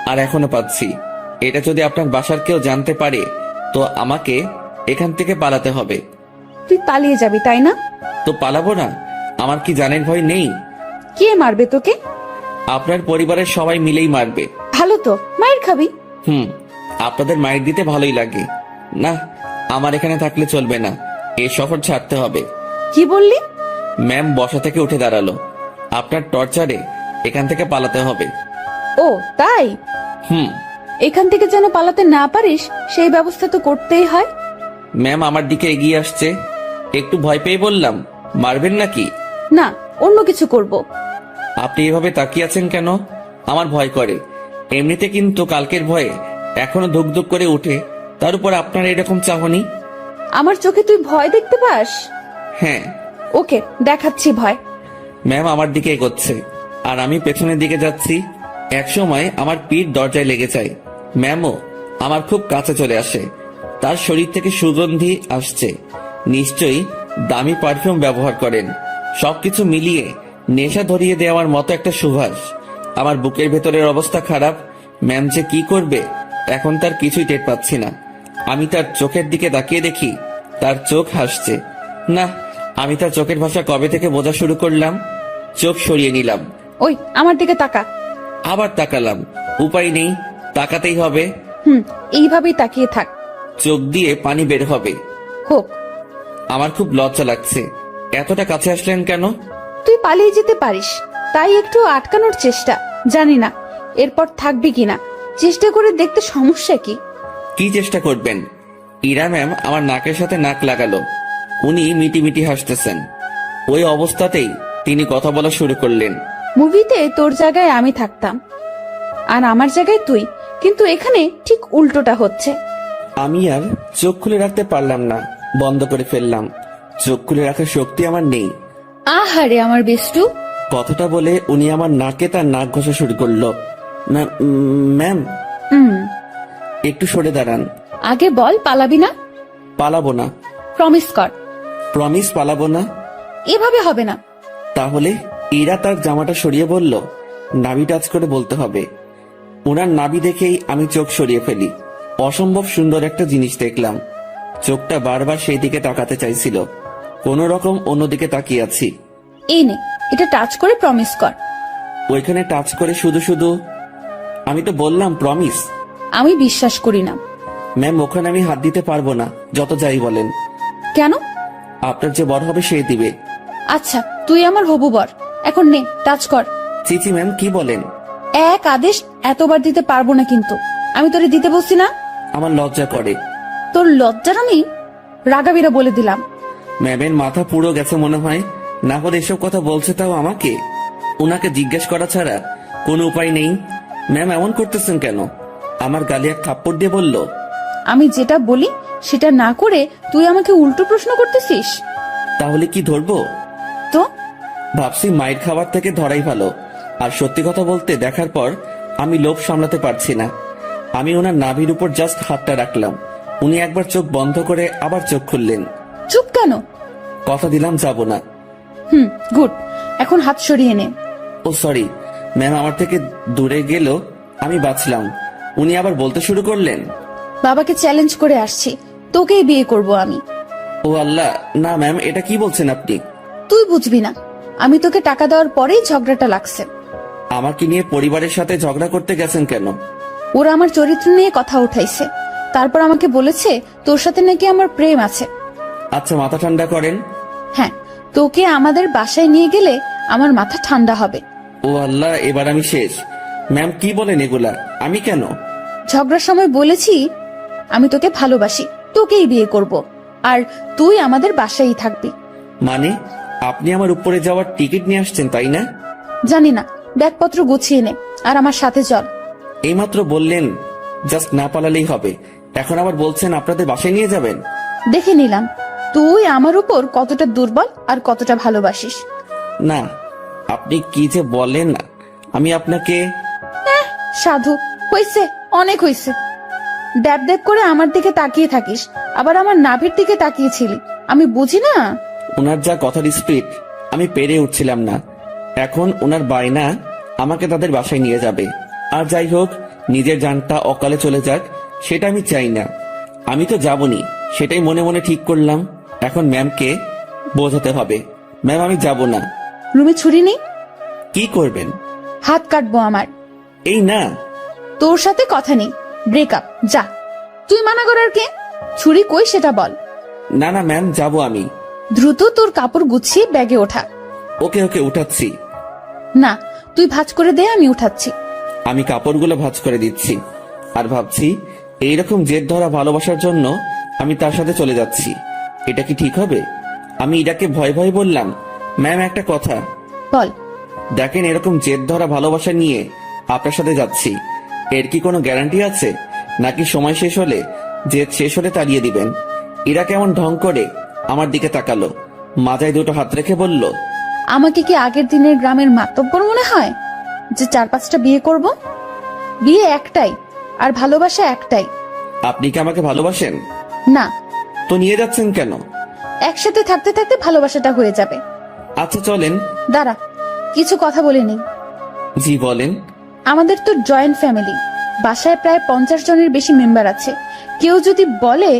আর এখনো পাচ্ছি। এটা যদি আপনার বাসার কেউ জানতে পারে, তো আমাকে এখান থেকে পালাতে হবে। তুই পালিয়ে যাবি তাই না? তো পালাবো না? আমার কি জানের ভয় নেই? কে মারবে তোকে? আপনার পরিবারের সবাই মিলেই মারবে। ভালো তো, মায়ের খাবি। আপনাদের মায়ের দিতে ভালোই লাগে না। আমার এখানে থাকলে চলবে না, এ শহর ছাড়তে হবে। কি বললি? ম্যাম বসা থেকে উঠে দাঁড়ালো। আপনার টর্চারে এখান থেকে পালাতে হবে। ও তাই? হুম। এখান থেকে যেন পালাতে না পারিস, সেই ব্যবস্থা তো করতেই হয়। ম্যাম আমার দিকে এগিয়ে আসছে। একটু ভয় পেয়ে বললাম, মারবেন নাকি? না, অন্য কিছু করব। আপনি এভাবে তাকিয়ে আছেন কেন? আমার ভয় করে এমনিতে, কিন্তু কালকের ভয়ে এখনো ধুক ধুক করে উঠে, তার উপর আপনার এরকম চাহনি। আমার চোখে তুই ভয় দেখতে পাস? হ্যাঁ। ওকে, দেখাচ্ছি ভয়। ম্যাম আমার দিকে এগোচ্ছে, আর আমি পেছনের দিকে যাচ্ছি। একসময় আমার পিঠ দরজায় লেগে যায়। ম্যামও আমার খুব কাছে চলে আসে। তার শরীর থেকে সুগন্ধি আসছে। নিশ্চয়ই দামি পারফিউম ব্যবহার করেন। সবকিছু মিলিয়ে নেশা ধরিয়ে দেওয়ার মতো একটা সুবাস। আমার বুকের ভেতরের অবস্থা খারাপ। ম্যাম যে কি করবে এখন তার কিছুই টের পাচ্ছি না। আমি তার চোখের দিকে তাকিয়ে দেখি তার চোখ হাসছে। না, আমি তার চোখের ভাষা কবে থেকে বোঝা শুরু করলাম। চোখ সরিয়ে নিলাম। ওই আমার দিকে তাকা। আবার তাকালাম। উপায় নেই, তাকাতেই হবে। এইভাবেই তাকিয়ে থাক। চোখ দিয়ে পানি বের হবে। হোক। আমার খুব লজ্জা লাগছে। এতটা কাছে আসলেন কেন? তুই পালিয়ে যেতে পারিস, তাই একটু আটকানোর চেষ্টা। জানি না এরপর থাকবি কিনা, চেষ্টা করে দেখতে সমস্যা কি? কি চেষ্টা করবেন? ইরা ম্যাম আমার নাকের সাথে নাক লাগালো। উনি মিটি মিটি হাসতেছেন। ওই অবস্থাতেই তিনি কথা বলা শুরু করলেন। মুভিতে তোর জায়গায় আমি থাকতাম, আর আমার জায়গায় তুই, কিন্তু এখানে ঠিক উল্টোটা হচ্ছে। আমি আর চোখ খুলে রাখতে পারলাম না, বন্ধ করে ফেললাম। চোখ খুলে রাখার শক্তি আমার নেই। আহারে আমার বেষ্টু। কথাটা বলে উনি আমার নাকে তার নাক ঘষা শুরু করলো। ম্যাম একটু সরে দাঁড়ান। আগে বল পালাবি না? পালাবো না। প্রমিস কর। প্রমিস পালাবো না। এভাবে হবে না। তাহলে? ইরা তার জামাটা সরিয়ে বলল, নাভি টাচ করে বলতে হবে। ওনার নাভি দেখেই আমি চোখ সরিয়ে ফেলি। অসম্ভব সুন্দর একটা জিনিস দেখলাম। চোখটা বারবার সেই দিকে তাকাতে চাইছিল। কোন রকম অন্যদিকে তাকিয়ে আছি। এই নে, এটা টাচ করে প্রমিস কর। ওইখানে টাচ করে শুধু শুধু? আমি তো বললাম প্রমিস। আমি বিশ্বাস করি না। ম্যাম ওখানে আমি হাত দিতে পারবো না, যত যাই বলেন। কেন? আপনার যে বর হবে সে দিবে। আচ্ছা, তুই আমার হবু বর, এখন নে টাচ কর। চিচি ম্যাম কি বলেন? এক আদেশ এতবার দিতে পারবো না, কিন্তু আমি তোরে দিতে বলছি না। আমার লজ্জা করে। তোর লজ্জার আমি রাগাবিরা বলে দিলাম। ম্যামের মাথা পুরো গেছে মনে হয়। না হলে এসব কথা বলছে তাও আমাকে। ওনাকে জিজ্ঞেস করা ছাড়া কোনো উপায় নেই। ম্যাম এমন করতেছেন কেন? আমার গালে এক থাপ্পড় দিয়ে বলল, আমি যেটা বলি সেটা না করে তুই আমাকে উল্টো প্রশ্ন করতেছিস। তাহলে কি ধরবো? তো ভাবছি মায়ের খাবার থেকে ধরাই ভালো। আর সত্যি কথা বলতে দেখার পর আমি লোভ সামলাতে পারছি না। আমি ওনার নাভির উপর জাস্ট হাতটা রাখলাম। উনি একবার চোখ বন্ধ করে আবার চোখ খুললেন। চুপ কেন? কথা দিলাম যাব না। গুড, এখন হাত সরিয়ে নে। ও সরি ম্যাম। আমার থেকে দূরে গেল, আমি বাঁচলাম। উনি আবার বলতে শুরু করলেন, বাবাকে চ্যালেঞ্জ করে আসছি, তোকেই বিয়ে করব আমি। ও আল্লাহ, না ম্যাম এটা কি বলছেন আপনি? তুই বুঝবি না, আমি তোকে টাকা দেওয়ার পরেই ঝগড়াটা লাগছে। আমাকে নিয়ে পরিবারের সাথে ঝগড়া করতে গেছেন কেন? ওরা আমার চরিত্র নিয়ে কথা উঠাইছে, তারপর আমাকে বলেছে তোর সাথে নাকি আমার প্রেম আছে। আচ্ছা মাথা ঠান্ডা করেন। হ্যাঁ, তোকে আমাদের বাসায় নিয়ে গেলে আমার মাথা ঠান্ডা হবে। ও আল্লাহ, এবার আমি শেষ। ম্যাম কি বলেন এগুলা? আমি কেন? ঝগড়ার সময় বলেছি আমি তোকে ভালোবাসি, তোকেই বিয়ে করব, আর তুই আমাদের বাসায়ই থাকবি। মানে আপনি আমার উপরে যাওয়ার টিকিট নিয়ে আসছেন তাই না? জানি না, ব্যাগপত্র গুছিয়ে নে আর আমার সাথে চল। এইমাত্র বললেন জাস্ট না পালালেই হবে, এখন আবার বলছেন আপনাদের বাসায় নিয়ে যাবেন। দেখে নিলাম তুই আমার উপর কতটা দুর্বল আর কতটা ভালোবাসিস। না, আপনি কি যে বলেন না, আমি আপনাকে সাধু, হইছে, অনেক হইছে। ড্যাব ড্যাব করে আমার দিকে তাকিয়ে থাকিস, আবার আমার নাভির দিকে তাকিয়েছিলি, আমি বুঝি না। ওনার যা কথার স্পিড আমি পেরে উঠছিলাম না। এখন ওনার বায়না আমাকে তাদের বাসায় নিয়ে যাবে। আর যাই হোক, নিজের জানটা অকালে চলে যাক সেটা আমি চাই না। আমি তো যাবনি, সেটাই মনে মনে ঠিক করলাম। এখন ম্যামকে বোঝাতে হবে, ম্যাম আমি যাব না। রুমে ছুরি নেই? কি করবেন? হাত কাটবো আমার। এই না, তোর সাথে কথা নেই, ব্রেকআপ, যা। তুই মানা করার কে? ছুরি কই সেটা বল। না না ম্যাম, যাব আমি। দ্রুত তোর কাপড় গুছিয়ে ব্যাগে ওঠা। ওকে ওকে, উঠাচ্ছি। না, তুই ভাঁজ করে দে, আমি উঠাচ্ছি। আমি কাপড়গুলো ভাঁজ করে দিচ্ছি আর ভাবছি এইরকম জেদ ধরা ভালোবাসার জন্য আমি তার সাথে চলে যাচ্ছি। এটা কি ঠিক হবে? আমি ইরাকে ভয় ভয় বললাম, ম্যাম একটা কথা। বল। দেখেন, এরকম জেদ ধরা ভালোবাসা নিয়ে আপনার সাথে যাচ্ছি, এর কি কোনো গ্যারান্টি আছে? নাকি সময় শেষ হলে, জেদ শেষ হলে তাড়িয়ে দিবেন? ইরা কেমন ঢং করে আমার দিকে তাকালো, মাথায় দুটো হাত রেখে বলল, আমাকে কি আগের দিনের গ্রামের মাতব্বর মনে হয় যে 4-5টা বিয়ে করব? বিয়ে একটাই, আর ভালোবাসা একটাই। আপনি কি আমাকে ভালোবাসেন? না। তো নিয়ে যাচ্ছেন কেন? একসাথে থাকতে থাকতে ভালোবাসাটা হয়ে যাবে। আচ্ছা চলেন। দাঁড়া, কিছু কথা বলে নি। জি বলেন। আমাদের তো জয়েন্ট ফ্যামিলি, বাসায় প্রায় 50 জনের বেশি মেম্বার আছে। কেউ যদি বলে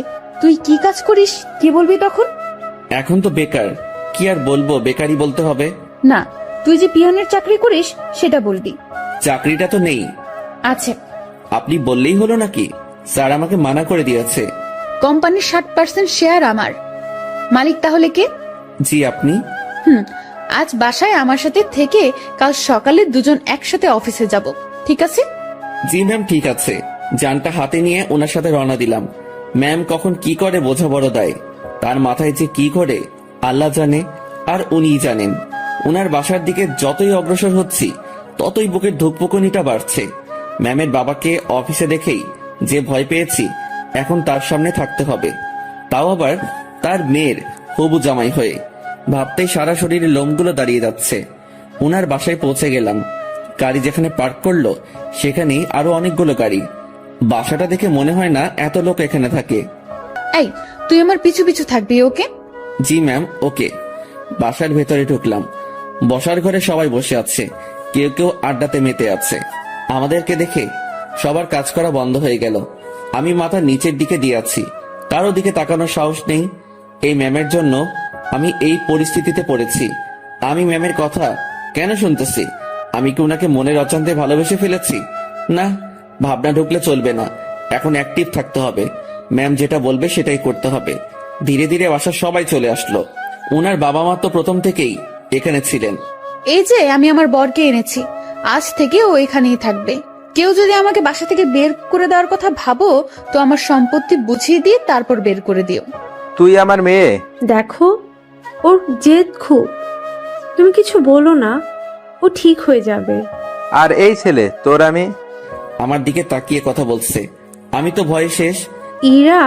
তুই কি কাজ করিস, কি বলবি তখন? এখন তো বেকার, কি আর বলবো, বেকারই বলতে হবে। না, তুই যে পিয়নের চাকরি করিস সেটা বলবি। চাকরিটা তো নেই। আছে। আপনি বললেই হলো নাকি? স্যার আমাকে মানা করে দিয়েছে। কোম্পানির 60% শেয়ার আমার। মালিক তাহলে কে? জি আপনি। আজ বাসায় আমার সাথে থেকে কাল সকালে দুজন একসাথে অফিসে যাব, ঠিক আছে? জি ম্যাম, ঠিক আছে। যানটা হাতে নিয়ে ওনার সাথে রওনা দিলাম। ম্যাম কখন কি করে বোঝা বড় দেয়, তার মাথায় যে কি করে আল্লাহ জানে, আর উনিই জানেন। ওনার বাসার দিকে যতই অগ্রসর হচ্ছি ততই বুকের ধুকপুকুনিটা বাড়ছে। ম্যামের বাবাকে অফিসে দেখেই যে ভয় পেয়েছি, এখন তার সামনে থাকতে হবে, তাও আবার তার মেয়ের হবু জামাই হয়ে। ভাবতেই সারা শরীরে লোমগুলো দাঁড়িয়ে যাচ্ছে। ওনার বাসায় পৌঁছে গেলাম। গাড়ি যেখানে পার্ক করলো সেখানেই আরো অনেকগুলো গাড়ি। বাসাটা দেখে মনে হয় না এত লোক এখানে থাকে। এই, তুই আমার পিছু পিছু থাকবি, ওকে? জি ম্যাম, ওকে। বাসার ভেতরে ঢুকলাম। বসার ঘরে সবাই বসে আছে, কেউ কেউ আড্ডাতে মেতে আছে। আমাদেরকে দেখে সবার কাজ করা বন্ধ হয়ে গেল। আমি মাথা নিচের দিকে দিয়ে আছি, কারো দিকে তাকানোর সাহস নেই। এই ম্যামের জন্য আমি এই পরিস্থিতিতে পড়েছি। আমি ম্যামের কথা কেন শুনতেছি? আমি কি ওনাকে মনের অজান্তে ভালোবেসে ফেলেছি? না, ভাবনা ঢুকলে চলবে না, এখন অ্যাক্টিভ থাকতে হবে। ম্যাম যেটা বলবে সেটাই করতে হবে। ধীরে ধীরে বাসার সবাই চলে আসলো। ওনার বাবা মা তো প্রথম থেকেই এখানে ছিলেন। এই যে আমি আমার বরকে এনেছি, আজ থেকে ও এখানেই থাকবে। কেউ যদি আমাকে বাসা থেকে বের করে দেওয়ার কথা ভাবো তো আমার সম্পত্তি বুঝিয়ে দিয়ে তারপর বের করে দিও। তুই আমার মেয়ে। দেখো, ওর জেদ খুব, তুমি কিছু বলো না, ও ঠিক হয়ে যাবে। আর এই ছেলে তোর আমি। আমার দিকে তাকিয়ে কথা বলছে। আমি তো ভয়ে শেষ। ইরা,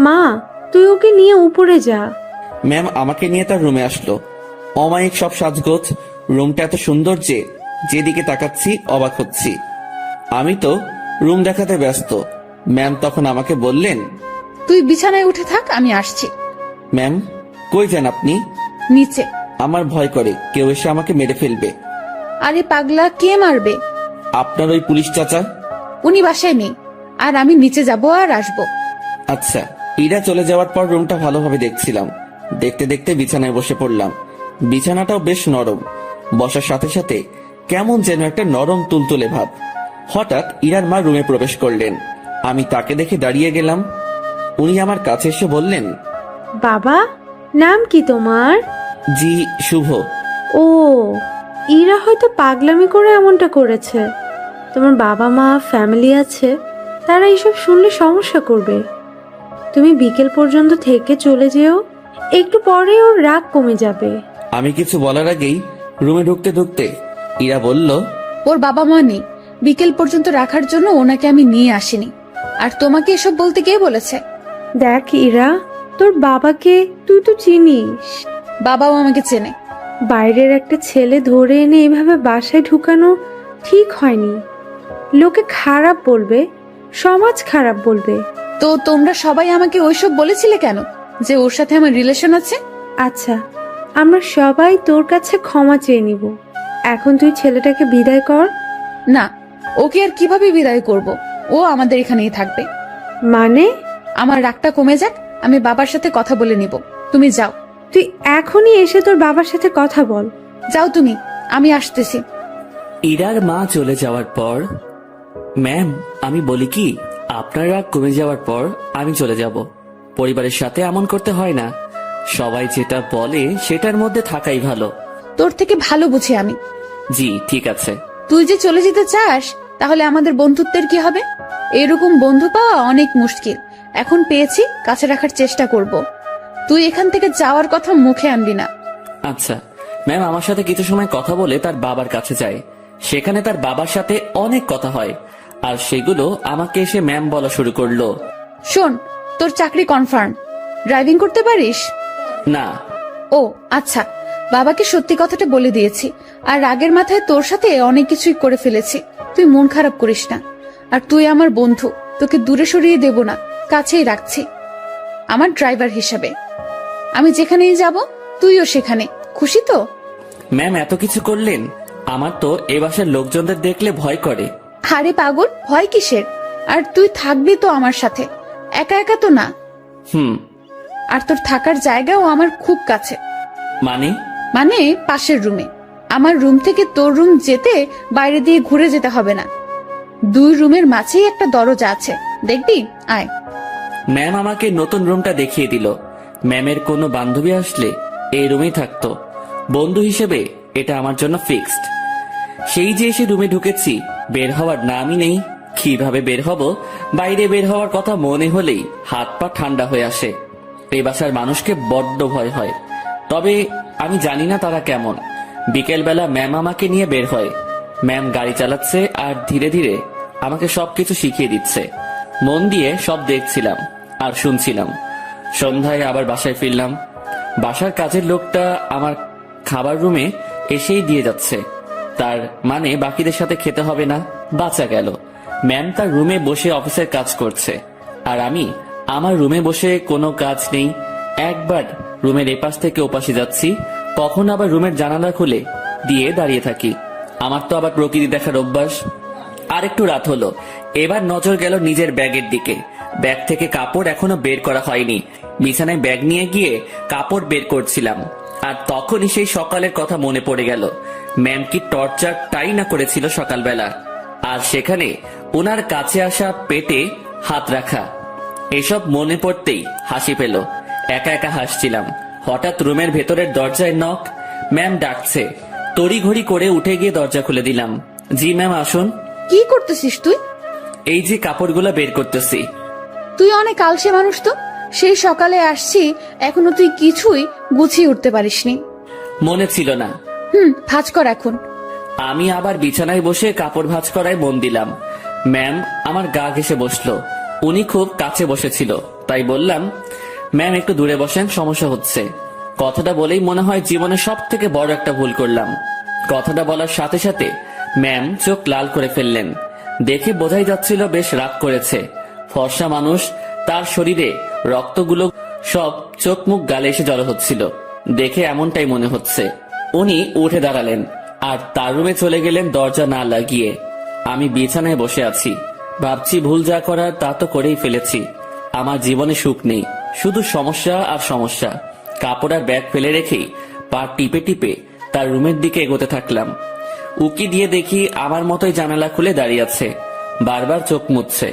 মা, তুই ওকে নিয়ে উপরে যা। ম্যাম আমাকে নিয়ে তার রুমে আসলো। অমায়িক সব সাজগোজ, রুমটা এত সুন্দর যে যেদিকে তাকাচ্ছি অবাক হচ্ছি। আমি তো রুম দেখাতে ব্যস্ত। ম্যাম তখন আমাকে বললেন, তুই বিছানায় উঠে থাক, আমি আসছি। ম্যাম কই যান আপনি? নিচে। আমার ভয় করে কেউ এসে আমাকে মেরে ফেলবে। আরে পাগলা, কে মারবে? আপনার ওই পুলিশ চাচা। উনি বাসায় নেই, আর আমি নিচে যাব আর আসবো। আচ্ছা। ইরা চলে যাওয়ার পর রুমটা ভালোভাবে দেখছিলাম। দেখতে দেখতে বিছানায় বসে পড়লাম। বিছানাটাও বেশ নরম, বসার সাথে সাথে কেমন যেন একটা নরম তুলতুলে ভাব। হঠাৎ ইরার মা রুমে প্রবেশ করলেন। আমি তাকে দেখে দাঁড়িয়ে গেলাম। উনি আমার কাছে এসে বললেন, বাবা, নাম কি তোমার? জি শুভ। ও, ইরা হয়তো পাগলামি করে এমনটা করেছে। তোমার বাবা মা, ফ্যামিলি আছে, তারা এইসব শুনলে সমস্যা করবে। তুমি বিকেল পর্যন্ত থেকে চলে যেও, একটু পরে ওর রাগ কমে যাবে। আমি কিছু বলার আগেই রুমে ঢুকতে ঢুকতে ইরা বলল, ওর বাবা মা নেই, বিকেল পর্যন্ত রাখার জন্য ওনাকে আমি নিয়ে আসিনি। আর তোমাকে এসব বলতে কে বলেছে? দেখ ইরা, তোর বাবাকে তুই তো চিনিস। বাবাও আমাকে চেনে। বাইরের একটা ছেলে ধরে এনে এভাবে বাসায় ঢুকানো ঠিক হয়নি। লোকে খারাপ বলবে, সমাজ খারাপ বলবে। তো তোমরা সবাই আমাকে ওইসব বলেছিলে কেন, যে ওর সাথে আমার রিলেশন আছে? আচ্ছা, আমরা সবাই তোর কাছে ক্ষমা চেয়ে নিব। এখন তুই ছেলেটাকে বিদায় কর। না, ওকে আর কিভাবে বিদায় করব? ও আমাদের এখানেই থাকবে। মানে? আমার রাগটা কমে যাক, আমি বাবার সাথে কথা বলে নিব। তুমি যাও। তুই এখনই এসে তোর বাবার সাথে কথা বল। যাও তুমি, আমি আসতেছি। ইরার মা চলে যাওয়ার পর, ম্যাম আমি বলি কি, আপনার রাগ কমে যাওয়ার পর আমি চলে যাব। পরিবারের সাথে এমন করতে হয় না, সবাই যেটা বলে সেটার মধ্যে থাকাই ভালো। তোর থেকে ভালো বুঝি আমি। জি ঠিক আছে। তুই যে চলে যেতে চাস, তাহলে আমাদের বন্ধুত্বের কি হবে? এরকম বন্ধু পাওয়া অনেক মুশকিল। এখন পেয়েছি, কাছে রাখার চেষ্টা করব। তুই এখান থেকে যাওয়ার কথা মুখে আনবি না। আচ্ছা ম্যাম, আমার সাথে কিছু সময় কথা বলে তার বাবার কাছে যায়। সেখানে তার বাবার সাথে অনেক কথা হয়, আর সেগুলো আমাকে এসে ম্যাম বলা শুরু করলো। শোন, তোর চাকরি কনফার্ম। ড্রাইভিং করতে পারিস? না। ও আচ্ছা, বাবাকে সত্যি কথাটা বলে দিয়েছি। আর রাগের মাথায় তোর সাথে অনেক কিছুই করে ফেলেছি। তুই মন খারাপ করিস না। আর তুই আমার বন্ধু, তোকে দূরে সরিয়ে দেব না, কাছেই রাখছি আমার ড্রাইভার হিসাবে। আমি যেখানেই যাব তুইও সেখানে। খুশি তো? ম্যাম এত কিছু করলেন, আমার তো এ বাসার লোকজনদের দেখলে ভয় করে। আরে পাগল, ভয় কিসের? আর তুই থাকবি তো আমার সাথে, একা একা তো না। হুম। আর তোর থাকার জায়গাও আমার খুব কাছে। মানে? পাশের রুমে। আমার রুম থেকে তোর রুম যেতে বাইরে দিয়ে ঘুরে যেতে হবে না। 2 রুমের মাঝেই একটা দরজা আছে, দেখবি? আয়। ম্যাম আমাকে নতুন রুমটা দেখিয়ে দিল। ম্যামের কোনো বান্ধবী আসলে এই রুমেই থাকতো। বন্ধু হিসেবে এটা আমার জন্য ফিক্সড। সেই যে এসে রুমে ঢুকেছি, বের হওয়ার নামই নেই। কিভাবে বের হব? বাইরে বের হওয়ার কথা মনে হলেই হাত পা ঠান্ডা হয়ে আসে। এই বাসার মানুষকে বড্ড ভয় হয়, তবে আমি জানি না তারা কেমন। বিকেলবেলা ম্যাম আমাকে নিয়ে বের হয়। ম্যাম গাড়ি চালাচ্ছে আর ধীরে ধীরে আমাকে সবকিছু শিখিয়ে দিচ্ছে। মন দিয়ে সব দেখছিলাম আর শুনছিলাম। সন্ধ্যায় আবার বাসায় ফিরলাম। বাসার কাজের লোকটা আমার খাবার রুমে এসেই দিয়ে যাচ্ছে। তার মানে বাকিদের সাথে খেতে হবে না, বাঁচা গেল। ম্যাম তার রুমে বসে অফিসের কাজ করছে, আর আমি আমার রুমে বসে কোনো কাজ নেই। একবার রুমের এপাশ থেকে ওপাশে যাচ্ছি, কখন আবার রুমের জানালা খুলে দিয়ে দাঁড়িয়ে থাকি। আমার তো আবার প্রকৃতি দেখার অভ্যাস। আর একটু রাত হলো, এবার নজর গেল নিজের ব্যাগের দিকে। ব্যাগ থেকে কাপড় এখনো বের করা হয়নি। বিছানায় ব্যাগ নিয়ে গিয়ে কাপড় বের করছিলাম, আর তখনই সেই সকালের কথা মনে পড়ে গেল। ম্যাম কি টর্চারটাই না করেছিল সকালবেলা, আর সেখানে ওনার কাছে আসা পেটে হাত রাখা। এসব মনে পড়তেই হাসি পেল। একা একা হাসছিলাম। হঠাৎ রুমের ভেতরের দরজায় নক। ম্যাম ডাকছে। তড়িঘড়ি করে উঠে গিয়ে দরজা খুলে দিলাম। জি ম্যাম আসুন। কি করতেছিস তুই? এই যে কাপড়গুলো বের করতেছি। তুই অনেক আলসে মানুষ তো। সেই সকালে আসছি, এখনো তুই কিছুই গুছিয়ে উঠতে পারিসনি। মনে ছিল না। ভাঁজ কর এখন। আমি আবার বিছানায় বসে কাপড় ভাঁজ করায় মন দিলাম। ম্যাম আমার গা ঘেঁষে বসলো। উনি খুব কাছে বসেছিল, তাই বললাম, ম্যাম একটু দূরে বসেন, সমস্যা হচ্ছে। কথাটা বলেই মনে হয় জীবনে সব থেকে বড় একটা ভুল করলাম। কথাটা বলার সাথে সাথে ম্যাম চোখ লাল করে ফেললেন। দেখে বোঝাই যাচ্ছিল বেশ রাগ করেছে। ফর্সা মানুষ, তার শরীরে রক্তগুলো সব চোখ মুখ গালে এসে জড়ো হচ্ছিল। দেখে এমনটাই মনে হচ্ছে। উনি উঠে দাঁড়ালেন আর তার রুমে চলে গেলেন দরজা না লাগিয়ে। আমি বিছানায় বসে আছি, ভাবছি ভুল যা করার তা তো করেই ফেলেছি। আমার জীবনে সুখ নেই, শুধু সমস্যা আর সমস্যা। কাপড় আর ব্যাগ ফেলে রেখেই পা টিপে টিপে তার রুমের দিকে এগোতে থাকলাম। উকি দিয়ে দেখি আমার মতোই জানালা খুলে দাঁড়িয়ে আছে, বারবার চোখ মুছছে।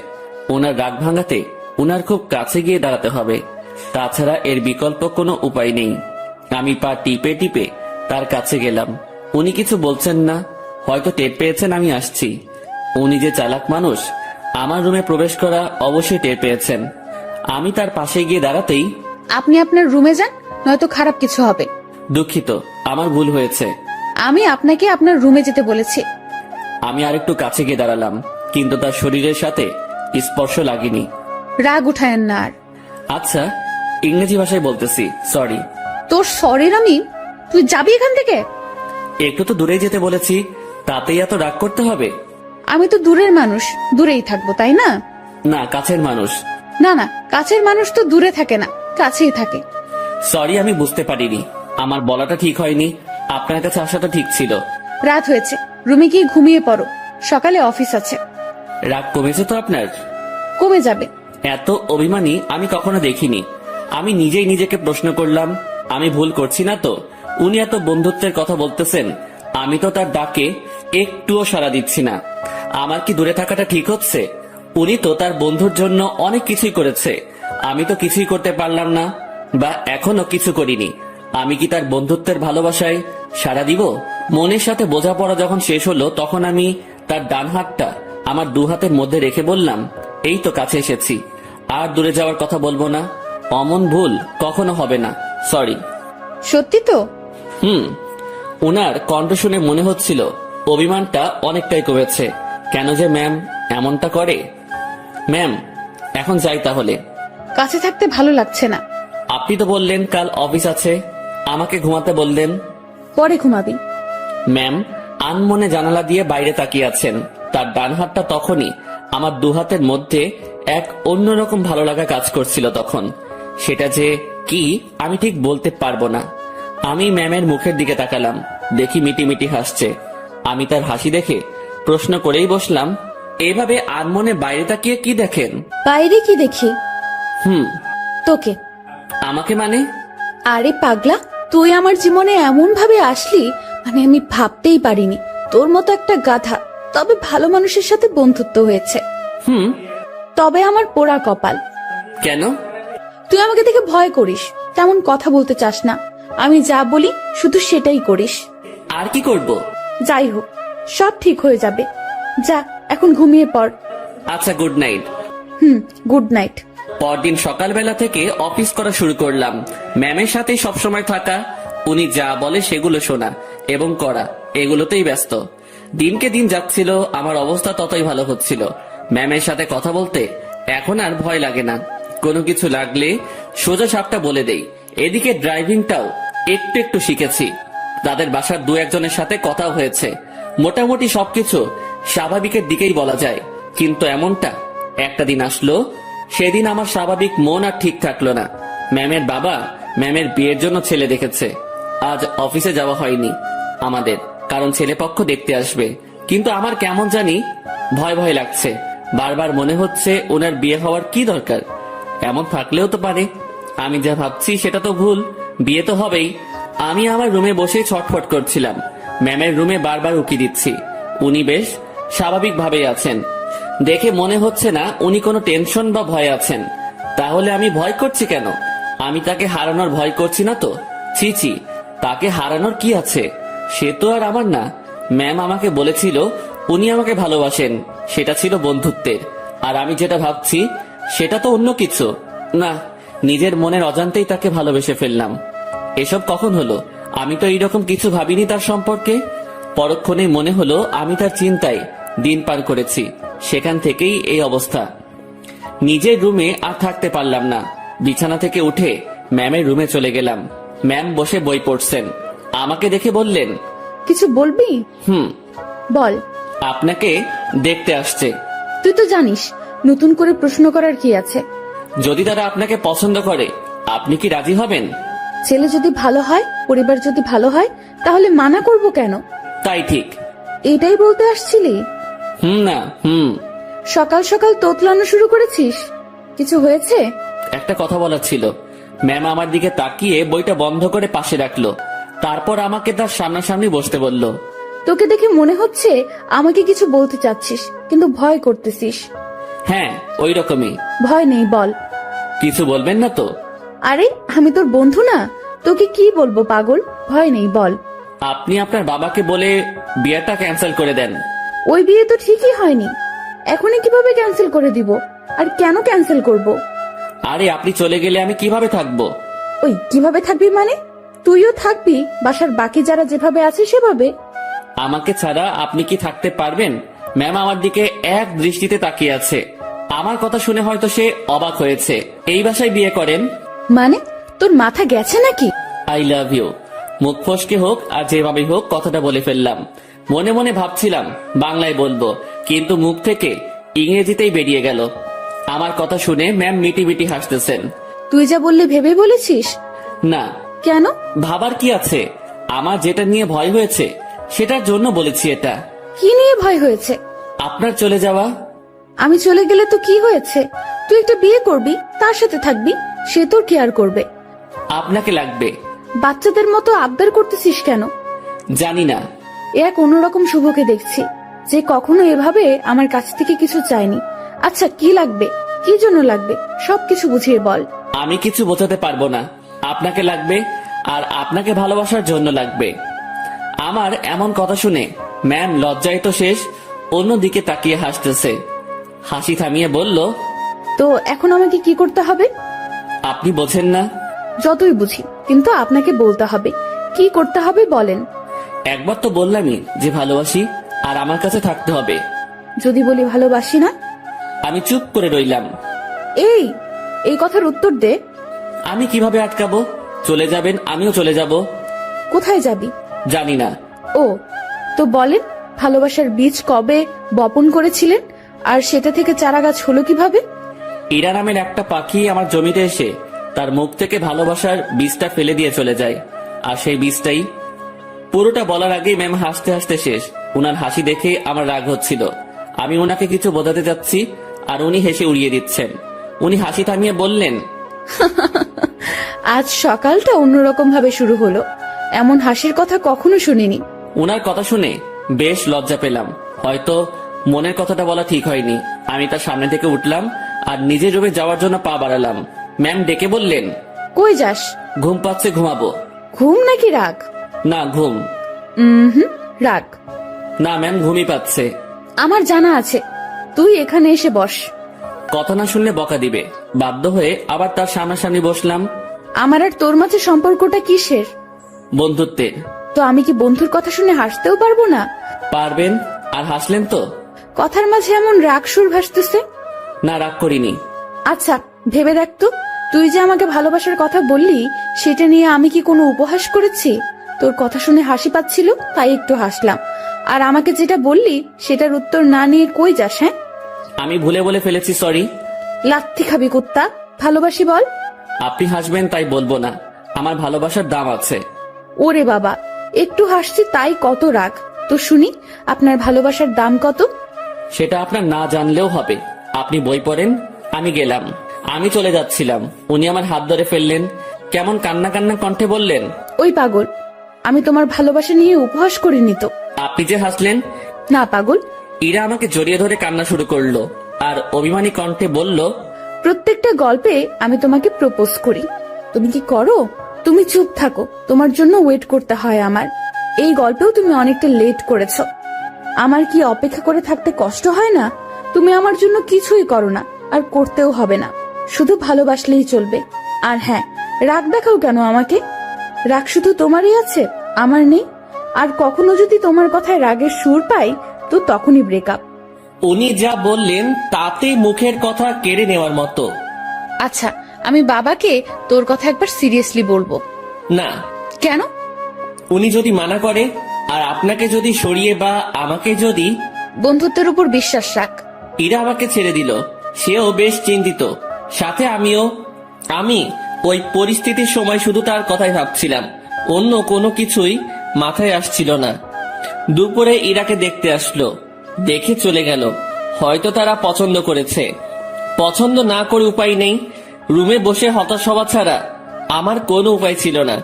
ওনার রাগ ভাঙাতে ওনার খুব কাছে গিয়ে দাঁড়াতে হবে, তাছাড়া এর বিকল্প কোনো উপায় নেই। আমি পা টিপে টিপে তার কাছে গেলাম। উনি কিছু বলছেন না, হয়তো টের পেয়েছেন আমি আসছি। উনি যে চালাক মানুষ, আমার রুমে প্রবেশ করা অবশ্যই টের পেয়েছেন। আমি তার পাশে গিয়ে দাঁড়াতেই, আপনি আপনার রুমে যান, নয়তো খারাপ কিছু হবে। দুঃখিত, আমার ভুল হয়েছে। আমি আপনাকে আপনার রুমে যেতে বলেছি। আমি আরেকটু কাছে গিয়ে দাঁড়ালাম, কিন্তু তার শরীরের সাথে স্পর্শ লাগেনি। রাগ উঠায়েন না আর। আচ্ছা, ইংরেজি ভাষায় বলতেছি, সরি। তোর শরীর তুই যাবি এখান থেকে? একটু তো দূরে যেতে বলেছি, তাতেই এত রাগ করতে হবে? আমি তো দূরের মানুষ, দূরেই থাকবো, তাই না? না, কাছের মানুষ। না না, কাছের মানুষ তো দূরে থাকে না, কাছেই থাকে। সরি, আমি বুঝতে পারিনি। আমার বলাটা ঠিক হয়নি, আপনার কাছে আসাটা ঠিক ছিল। রাত হয়েছে, রুমে গিয়ে ঘুমিয়ে পড়ো, সকালে অফিস আছে। রাগ কমেছে তো আপনার? কমে যাবে। এত অভিমানী আমি কখনো দেখিনি। আমি নিজেই নিজেকে প্রশ্ন করলাম, আমি ভুল করছি না তো? উনি এত বন্ধুত্বের কথা বলতেছেন, আমি তো তার ডাকে একটুও সাড়া দিচ্ছি না। আমার কি দূরে থাকাটা ঠিক হচ্ছে? উনি তো তার বন্ধুর জন্য অনেক কিছুই করেছে, আমি তো কিছুই করতে পারলাম না, বা এখনো কিছু করিনি। আমি কি তার বন্ধুত্বের ভালোবাসায় সাড়া দিব? মনের সাথে বোঝাপড়া যখন শেষ হলো, তখন আমি তার ডান হাতটা আমার দু হাতের মধ্যে রেখে বললাম, এই তো কাছে এসেছি, আর দূরে যাওয়ার কথা বলবো না। অমন ভুল কখনো হবে না, সরি। সত্যি তো? ওনার কণ্ঠ শুনে মনে হচ্ছিল অভিমানটা অনেকটাই কমেছে। কেন যে ম্যাম এমনটা করে? ম্যাম, এখন যাই তাহলে। কাছে থাকতে ভালো লাগছে না। আপনি তো বললেন কাল অফিস আছে, আমাকে ঘুমাতে বললেন। পরে ঘুমাবি। ম্যাম আনমনে জানালা দিয়ে বাইরে তাকিয়ে আছেন। তার ডান হাতটা তখনই আমার দু হাতের মধ্যে এক অন্যরকম ভালো লাগা কাজ করছিল তখন। সেটা যে কি আমি ঠিক বলতে পারবো না। আমি ম্যামের মুখের দিকে তাকালাম, দেখি মিটিমিটি হাসছে। আমি তার হাসি দেখে প্রশ্ন করেই বসলাম, এভাবে আনমনে বাইরে তাকিয়ে কি দেখেন? বাইরে কি দেখি? হুম তোকে। আমাকে মানে? আরে পাগলা, তুই আমার জীবনে এমন ভাবে আসলি, আমি ভাবতেই পারিনি। তোর মতো একটা গাধা, তবে ভালো মানুষের সাথে বন্ধুত্ব হয়েছে। তবে আমার পোড়া কপাল। কেন? তুই আমাকে দেখে ভয় করিস, তেমন কথা বলতে চাস না। আমি যা বলি শুধু সেটাই করিস। আর কি করব? যাই হোক, সব ঠিক হয়ে যাবে। যা এখন ঘুমিয়ে পড়। আচ্ছা, গুড নাইট। Good night. পরদিন সকালবেলা থেকে অফিস করা শুরু করলাম। ম্যামের সাথে সবসময় থাকা, উনি যা বলে সেগুলো শোনা এবং করা, এগুলোতেই ব্যস্ত। দিনকে দিন যাচ্ছিল, আমার অবস্থা ততই ভালো হচ্ছিল। ম্যামের সাথে কথা বলতে এখন আর ভয় লাগে না। কোনো কিছু লাগলে সোজা সাপটা বলে দেই। এদিকে ড্রাইভিংটাও একটু একটু শিখেছি। তাদের বাসার দু একজনের সাথে কথাও হয়েছে। মোটামুটি সবকিছু স্বাভাবিকের দিকেই বলা যায়। কিন্তু এমনটা একটা দিন আসলো, সেদিন আমার স্বাভাবিক মন আর ঠিক থাকলো না। ম্যামের বাবা ম্যামের বিয়ের জন্য ছেলে দেখেছে। আজ অফিসে যাওয়া হয়নি আমাদের, কারণ ছেলেপক্ষ দেখতে আসবে। কিন্তু আমার কেমন জানি ভয় ভয় লাগছে। বারবার মনে হচ্ছে ওনার বিয়ে হওয়ার কি দরকার? এমন থাকলেও তো পারে। আমি যা ভাবছি সেটা তো ভুল, বিয়ে তো হবেই। আমি আমার রুমে বসে ছটফট করছিলাম। ম্যামের রুমে বারবার উকি দিচ্ছি। উনি বেশ স্বাভাবিকভাবেই আছেন, দেখে মনে হচ্ছে না উনি কোনো টেনশন বা ভয় আছেন। তাহলে আমি ভয় করছি কেন? আমি তাকে হারানোর ভয় করছি না তো? ছি ছি, তাকে হারানোর কি আছে? সে তো আর আমার না। ম্যাম আমাকে বলেছিল উনি আমাকে ভালোবাসেন, সেটা ছিল বন্ধুত্বের। আর আমি যেটা ভাবছি সেটা তো অন্য কিছু। না, নিজের মনের অজান্তেই তাকে ভালোবেসে ফেললাম। এসব কখন হলো? আমি তো এইরকম কিছু ভাবিনি তার সম্পর্কে। পরক্ষণে মনে হলো আমি তার চিন্তায় দিন পার করেছি, সেখান থেকেই এই অবস্থা। নিজের রুমে আর থাকতে পারলাম না। বিছানা থেকে উঠে ম্যামের রুমে চলে গেলাম। ম্যাম বসে বই পড়ছেন। আমাকে দেখে বললেন, কিছু বলবি? বল। আপনাকে দেখতে আসছে। তুই তো জানিস নতুন করে প্রশ্ন করার কি আছে। যদি তারা আপনাকে পছন্দ করে, আপনি কি রাজি হবেন? ছেলে যদি ভালো হয়, পরিবার যদি ভালো হয়, তাহলে মানা করব কেন? তাই ঠিক। এটাই বলতে আসছিলি? না। সকাল সকাল তোতলানো শুরু করেছিস। কিছু হয়েছে? একটা কথা বলার ছিল। ম্যাম আমার দিকে তাকিয়ে বইটা বন্ধ করে পাশে রাখলো। তারপর আমাকে তার সামনাসামনি বসতে বলল। তোকে দেখে মনে হচ্ছে আমাকে কিছু বলতে চাচ্ছিস, কিন্তু ভয় করতেছিস। হ্যাঁ, ওই রকমই। ভয় নেই, বল। কিছু বলবেন না তো? আরে আমি তোর বন্ধু না, তোকে কি বলবো পাগল? ভয় নেই, বল। আপনি আপনার বাবাকে বলে বিয়েটা ক্যান্সেল করে দেন। ওই বিয়ে তো ঠিকই হয়নি, এখনই কিভাবে ক্যান্সেল করে দিব? আর কেন ক্যান্সেল করব? আরে আপনি চলে গেলে আমি কিভাবে থাকবো? ওই কিভাবে থাকবি মানে? তুইও থাকবি বাসার বাকি যারা যেভাবে আছে সেভাবে? আমাকে ছাড়া আপনি কি থাকতে পারবেন? ম্যাম আমার দিকে এক দৃষ্টিতে তাকিয়ে আছে। আমার কথা শুনে হয়তো সে অবাক হয়েছে। এই বাসায় বিয়ে করেন? মানে তোর মাথা গেছে নাকি? I love you. মুখ ফসকে হোক আর যেভাবে হোক কথাটা বলে ফেললাম। মনে মনে ভাবছিলাম বাংলায় বলবো, কিন্তু মুখ থেকে ইংরেজিতেই বেরিয়ে গেল। আমার কথা শুনে ম্যাম মিটি মিটি হাসতেছেন। তুই যা বললি ভেবে বলেছিস? না, কেন? ভাবার কি আছে? আমার যেটা নিয়ে ভয় হয়েছে সেটার জন্য বলেছি এটা। কি নিয়ে ভয় হয়েছে? আপনার চলে যাওয়া। আমি চলে গেলে তো কি হয়েছে? তুই একটা বিয়ে করবি, তার সাথে থাকবি, সে তোর কেয়ার করবে। আপনাকে লাগবে। বাচ্চাদের মতো আবদার করতেছিস কেন? জানি না। এক অন্যরকম শুভকে দেখছি, যে কখনো এভাবে আমার কাছ থেকে কিছু চায়নি। আচ্ছা কি লাগবে, কি জন্য লাগবে, সবকিছু বুঝিয়ে বল। আমি কিছু বোঝাতে পারবো না। আপনাকে লাগবে, আর আপনাকে ভালোবাসার জন্য লাগবে। আমার এমন কথা শুনে ম্যাম লজ্জায় তো শেষ, অন্যদিকে তাকিয়ে হাসতেছে। হাসি থামিয়ে বলল, তো এখন আমাকে কি করতে হবে? আপনি বোঝেন না? যতই বুঝি, কিন্তু আপনাকে বলতে হবে। কি করতে হবে বলেন। একবার তো বললামই যে ভালোবাসি, আর আমার কাছে থাকতে হবে। যদি বলি ভালোবাসি না? আমি চুপ করে রইলাম। এই এই কথার উত্তর দে। আমি কিভাবে আটকাবো? চলে যাবেন, আমিও চলে যাব। কোথায় যাবি? জানি না। ও, তো বলেন, ভালোবাসার বীজ কবে বপন করেছিলেন, আর সেটা থেকে চারা গাছ হলো কিভাবে? ইরা নামের একটা পাখি আমার জমিতে এসে তার মুখ থেকে ভালোবাসার বীজটা ফেলে দিয়ে চলে যায়, আর সেই বীজটাই। পুরোটা বলার আগেই ম্যাম হাসতে হাসতে শেষ। উনার হাসি দেখে আমার রাগ হচ্ছিল। আমি ওনাকে কিছু বোঝাতে যাচ্ছি, আর উনি হেসে উড়িয়ে দিচ্ছেন। উনি হাসি থামিয়ে বললেন, আজ সকালটা অন্যরকম ভাবে শুরু হলো। এমন হাসির কথা কখনো শুনিনি। উনার কথা শুনে বেশ লজ্জা পেলাম। হয়তো মনের কথাটা বলা ঠিক হয়নি। আমি তার সামনে থেকে উঠলাম আর নিজের রুমে যাওয়ার জন্য পা বাড়ালাম। ম্যাম ডেকে বললেন, কই যাস? ঘুম পাচ্ছে, ঘুমাবো। ঘুম নাকি রাগ? না, ঘুম। রাগ। না ম্যাম, ঘুমই পাচ্ছে। আমার জানা আছে, তুই এখানে এসে বস। কথা না শুনলে বকা দিবে। বাধ্য হয়ে আবার তার সামনাসামনি বসলাম। আমার আর তোর মাঝে সম্পর্কটা কিসের? বন্ধুত্বের। তো আমি কি বন্ধুর কথা শুনে হাসতেও পারবো না? পারবেন। আর হাসলেন তো? কথার মাঝে এমন রাগ সুর ভাসতেছে। না, রাগ করিনি। আচ্ছা ভেবে দেখ তো, তুই যে আমাকে ভালোবাসার কথা বললি, সেটা নিয়ে আমি কি কোনো উপহাস করেছি? তোর কথা শুনে হাসি পাচ্ছিল তাই একটু হাসলাম। আর আমাকে যেটা বললি সেটার উত্তর না নিয়ে কই যাস? হ্যাঁ, আমি ভুলে বলে ফেলেছি, সরি। লাত্তি খাবি কুত্তা। ভালোবাসি বল। আপনি হাসবেন তাই বলবো না। আমার ভালোবাসার দাম আছে। ওরে বাবা, একটু হাসছি তাই কত রাগ? তো শুনি, আপনার ভালোবাসার দাম কত? সেটা আপনার না জানলেও হবে। আপনি বই পড়েন। আমি গেলাম। আমি চলে যাচ্ছিলাম, উনি আমার হাত ধরে ফেললেন। কেমন কান্না কান্না কণ্ঠে বললেন, ওই পাগল, আমি তোমার ভালোবাসা নিয়ে উপহাস করিনি তো। আপনি যে হাসলেন। না পাগল। ইরা আমাকে জড়িয়ে ধরে কান্না শুরু করলো, আর অভিমানী কণ্ঠে বলল, প্রত্যেকটা গল্পে আমি তোমাকে প্রপোজ করি, তুমি কি করো? তুমি চুপ থাকো, তোমার জন্য ওয়েট করতে হয় আমার। এই গল্পেও তুমি অনেকটা লেট করেছো। আমার কি অপেক্ষা করে থাকতে কষ্ট হয় না? তুমি আমার জন্য কিছুই করো না, আর করতেও হবে না। শুধু ভালোবাসলেই চলবে। আর হ্যাঁ, রাগ দেখাও কেন আমাকে? রাগ শুধু তোমারই আছে, আমার নেই। আর কখনো যদি তোমার কথায় রাগের সুর পাই, তো তখনই ব্রেকআপ। উনি যা বললেন তাতে মুখের কথা কেড়ে নেওয়ার মতো। আচ্ছা, আমি বাবাকে তোর কথা একবার সিরিয়াসলি বলবো। না। কেন? উনি যদি মানা করে, আর আপনাকে যদি সরিয়ে বা আমাকে যদি। বন্ধুত্বের উপর বিশ্বাস রাখ। ইরা আমাকে ছেড়ে দিল, সেও বেশ চিন্তিত, সাথে আমিও। আমি ওই পরিস্থিতির সময় শুধু তার কথাই ভাবছিলাম, অন্য কোনো কিছুই মাথায় আসছিল না। দুপুরে ইরাকে দেখতে আসলো, দেখে চলে গেল। হয়তো তারা পছন্দ করেছে। পছন্দ না করে উপায় নেই। রুমে বসে হতাশ হওয়া ছাড়া আমার কোনো উপায় ছিল না।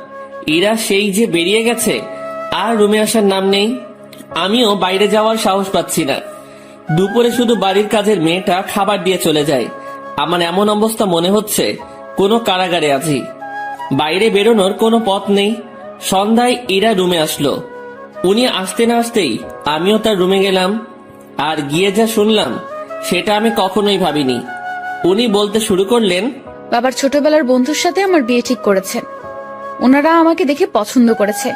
ইরা সেই যে বেরিয়ে গেছে, আর রুমে আসার নাম নেই। আমিও বাইরে যাওয়ার সাহস পাচ্ছি না। দুপুরে শুধু বাড়ির কাজের মেয়েটা খাবার দিয়ে চলে যায়। আমার এমন অবস্থা মনে হচ্ছে কোনো কারাগারে আছি। বাইরে বেরোনোর কোনো পথ নেই। সন্ধ্যায় ইরা রুমে আসলো। উনি আসতে না আসতেই আমিও তার রুমে গেলাম। আর গিয়ে যা শুনলাম সেটা আমি কখনোই ভাবিনি। উনি বলতে শুরু করলেন, বাবার ছোটবেলার বন্ধুর সাথে আমার বিয়ে ঠিক করেছেন। ওনারা আমাকে দেখে পছন্দ করেছে।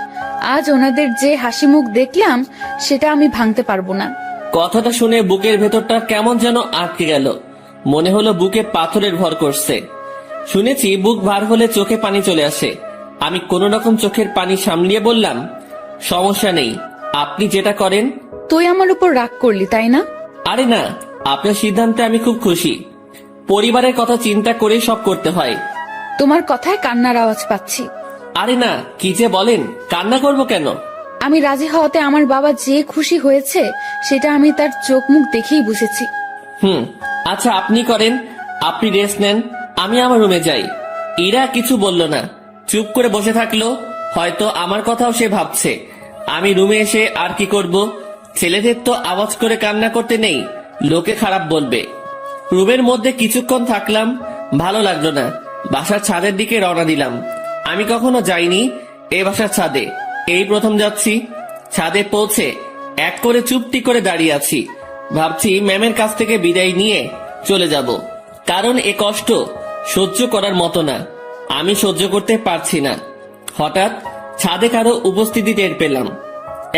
আজ ওনাদের যে হাসি মুখ দেখলাম সেটা আমি ভাঙতে পারবো না। কথাটা শুনে বুকের ভেতরটা কেমন যেন আটকে গেল। মনে হলো বুকে পাথরের ভর করছে। শুনেছি বুক ভার হলে চোখে পানি চলে আসে। আমি কোন রকম চোখের পানি সামলিয়ে বললাম, সমস্যা নেই, আপনি যেটা করেন। তুই আমার উপর রাগ করলি তাই না? আরে না, আপনার সিদ্ধান্তে আমি খুব খুশি। পরিবারের কথা চিন্তা করেই সব করতে হয়। তোমার কথায় কান্নার আওয়াজ পাচ্ছি। আরে না, কি যে বলেন, কান্না করব কেন? আমি রাজি হওয়াতে আমার বাবা যে খুশি হয়েছে সেটা আমি তার চোখ মুখ দেখেই বুঝেছি। আচ্ছা আপনি করেন, আপনি রেস্ট নেন, আমি আমার রুমে যাই। ইরা কিছু বলল না, চুপ করে বসে থাকলো। হয়তো আমার কথাও সে ভাবছে। আমি রুমে এসে আর কি করব? ছেলেদের তো আওয়াজ করে কান্না করতে নেই, লোকে খারাপ বলবে। রুমের মধ্যে কিছুক্ষণ থাকলাম, ভালো লাগলো না। বাসার ছাদের দিকে রওনা দিলাম। আমি কখনো যাইনি এই বাসার ছাদে, এই প্রথম যাচ্ছি। ছাদে পৌঁছে এক করে চুপটি করে দাঁড়িয়ে আছি। ভাবছি ম্যামের কাছ থেকে বিদায় নিয়ে চলে যাব, কারণ এ কষ্ট সহ্য করার মতো না, আমি সহ্য করতে পারছি না। হঠাৎ ছাদে কারো উপস্থিতি টের পেলাম।